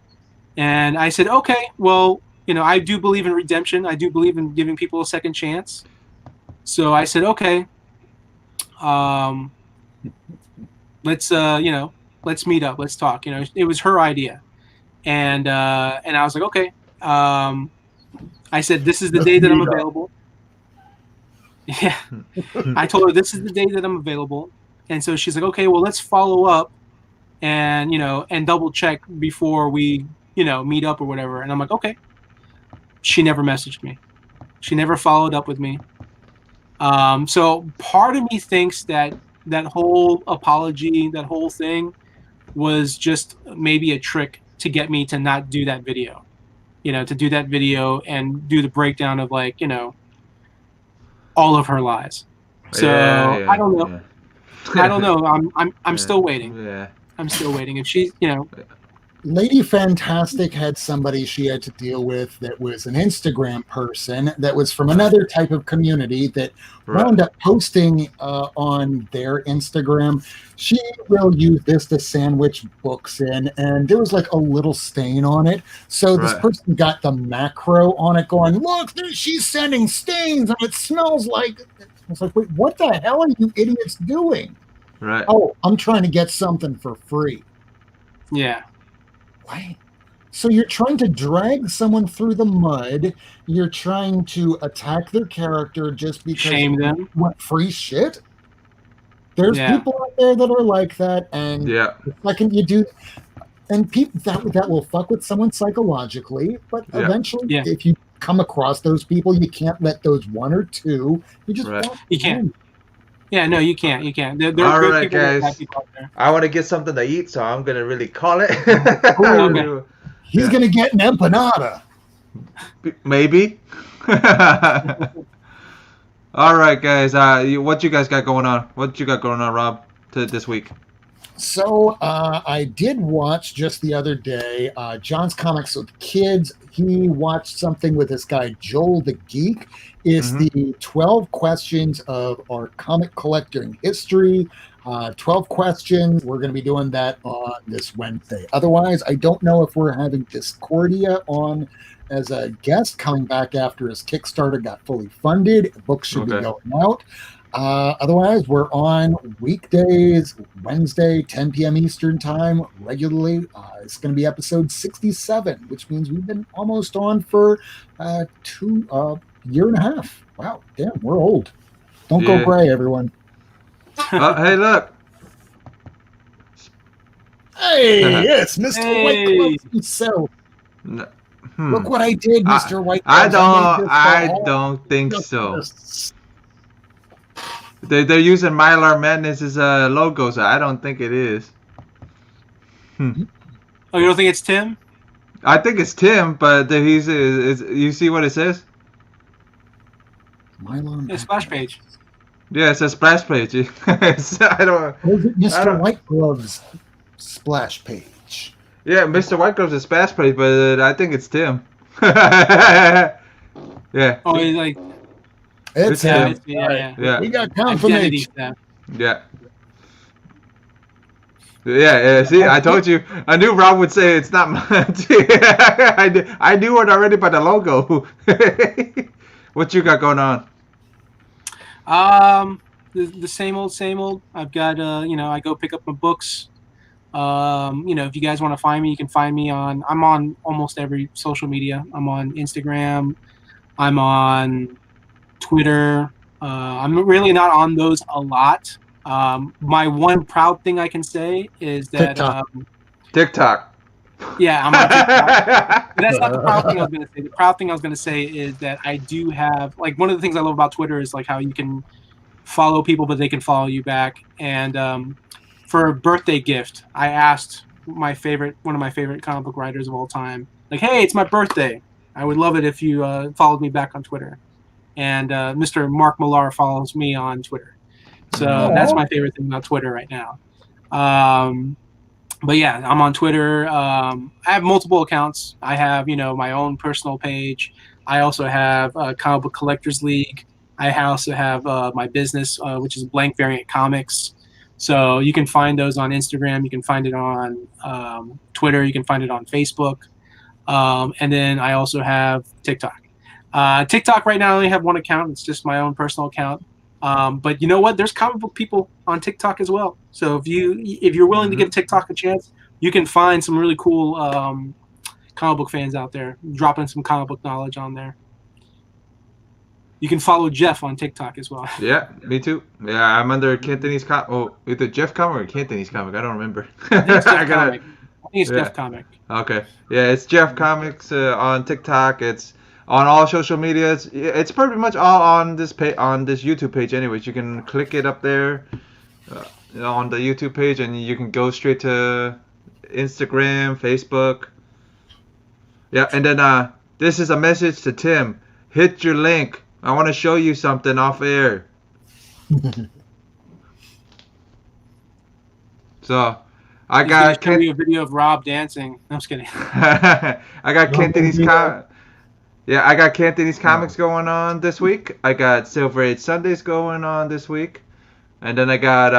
And I said, okay, well, I do believe in redemption. I do believe in giving people a second chance. So I said, okay, let's meet up. Let's talk. It was her idea. And I was like, okay. I said, this is the day that I'm available. Yeah. I told her this is the day that I'm available. And so she's like, okay, well, let's follow up and, and double check before we, meet up or whatever. And I'm like, okay. She never messaged me. She never followed up with me. So part of me thinks that whole apology, that whole thing was just maybe a trick to get me to not do that video, to do that video and do the breakdown of all of her lies. So Yeah, I don't know. yeah. I don't know. I'm still waiting. Yeah. I'm still waiting. If she, Lady Fantastic had somebody she had to deal with that was an Instagram person that was from another type of community that wound up posting on their Instagram. She will use this to sandwich books in, and there was like a little stain on it. So this person got the macro on it going, look, she's sending stains and it smells like... I was like, wait, what the hell are you idiots doing? Right. Oh, I'm trying to get something for free. Yeah. What? So you're trying to drag someone through the mud. You're trying to attack their character just because shame them. You want free shit. There's people out there that are like that, and the second you do, and people that will fuck with someone psychologically. But eventually, if you come across those people, you can't let those one or two. You just you can't. Yeah, no, you can't. You can't. They're all good right, people, guys. I want to get something to eat, so I'm gonna really call it. Okay. He's gonna get an empanada. Maybe. All right, guys. What you guys got going on? What you got going on, Rob, this week? So I did watch just the other day John's Comics with Kids. He watched something with this guy, Joel the Geek. It's the 12 questions of our comic collecting history. 12 questions. We're going to be doing that on this Wednesday. Otherwise, I don't know if we're having Discordia on as a guest coming back after his Kickstarter got fully funded. Books should be going out. Otherwise, we're on weekdays, Wednesday, 10 p.m. Eastern time, regularly. It's going to be episode 67, which means we've been almost on for 2 year and a half. Wow, damn, we're old. Don't go gray, everyone. Hey, look. Hey, it's Mr. White Gloves himself. Look what I did, Mr. White Gloves. I don't think so. They're using Mylar Madness' logo, so I don't think it is. Oh, you don't think it's Tim? I think it's Tim, but you see what it says? Mylar. It's splash page. Yeah, it says splash page. I don't. Is it Mr. White Gloves splash page? Yeah, Mr. White Gloves is splash page, but I think it's Tim. Yeah. Oh, he's like. It's him. Yeah. We got confirmation. Yeah. Yeah, see, I told you. I knew Rob would say it's not mine. I knew it already by the logo. What you got going on? The same old. I've got I go pick up my books. If you guys want to find me, you can find me I'm on almost every social media. I'm on Instagram. I'm on Twitter. I'm really not on those a lot. My one proud thing I can say is that TikTok. Yeah, I'm on TikTok. But that's not the proud thing I was going to say. The proud thing I was going to say is that I do have, like, one of the things I love about Twitter is like how you can follow people, but they can follow you back. And for a birthday gift, I asked one of my favorite comic book writers of all time, like, hey, it's my birthday. I would love it if you followed me back on Twitter. And Mr. Mark Millar follows me on Twitter. So that's my favorite thing about Twitter right now. But yeah, I'm on Twitter. I have multiple accounts. I have, my own personal page. I also have Comic Book Collectors League. I also have my business, which is Blank Variant Comics. So you can find those on Instagram. You can find it on Twitter. You can find it on Facebook. And then I also have TikTok. TikTok right now I only have one account. It's just my own personal account. But you know what? There's comic book people on TikTok as well. So if you're willing to give TikTok a chance, you can find some really cool comic book fans out there dropping some comic book knowledge on there. You can follow Jeff on TikTok as well. Yeah, me too. Yeah, I'm under Cantonese comic. Oh, either Jeff Comic or Cantonese Comic. I don't remember. I think it's Jeff Comic. I think it's Jeff Comic. Okay. Yeah, it's Jeff Comics on TikTok. It's on all social media. It's pretty much all on this YouTube page. Anyways, you can click it up there on the YouTube page, and you can go straight to Instagram, Facebook. Yeah, and then this is a message to Tim. Hit your link. I want to show you something off air. So, I got show you a video of Rob dancing. I'm just kidding. I got Cantonese I got Cantonese comics going on this week. I got Silver Age Sundays going on this week, and then I got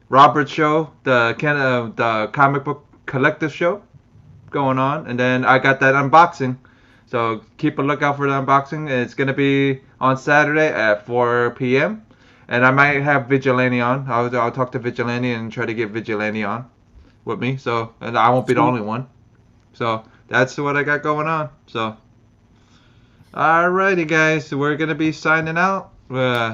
Robert show, the comic book collective show going on, and then I got that unboxing. So keep a lookout for the unboxing. It's gonna be on Saturday at 4 p.m. And I might have Vigilante on. I'll talk to Vigilante and try to get Vigilante on with me. So, and I won't be the only one. So that's what I got going on. So, alrighty guys, we're gonna be signing out.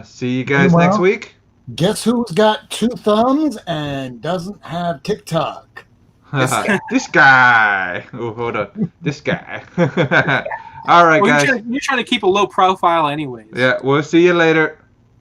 See you guys next week. Guess who's got 2 thumbs and doesn't have TikTok? This guy. Oh, hold on. This guy. All right, guys. You're trying to keep a low profile anyways. Yeah, we'll see you later.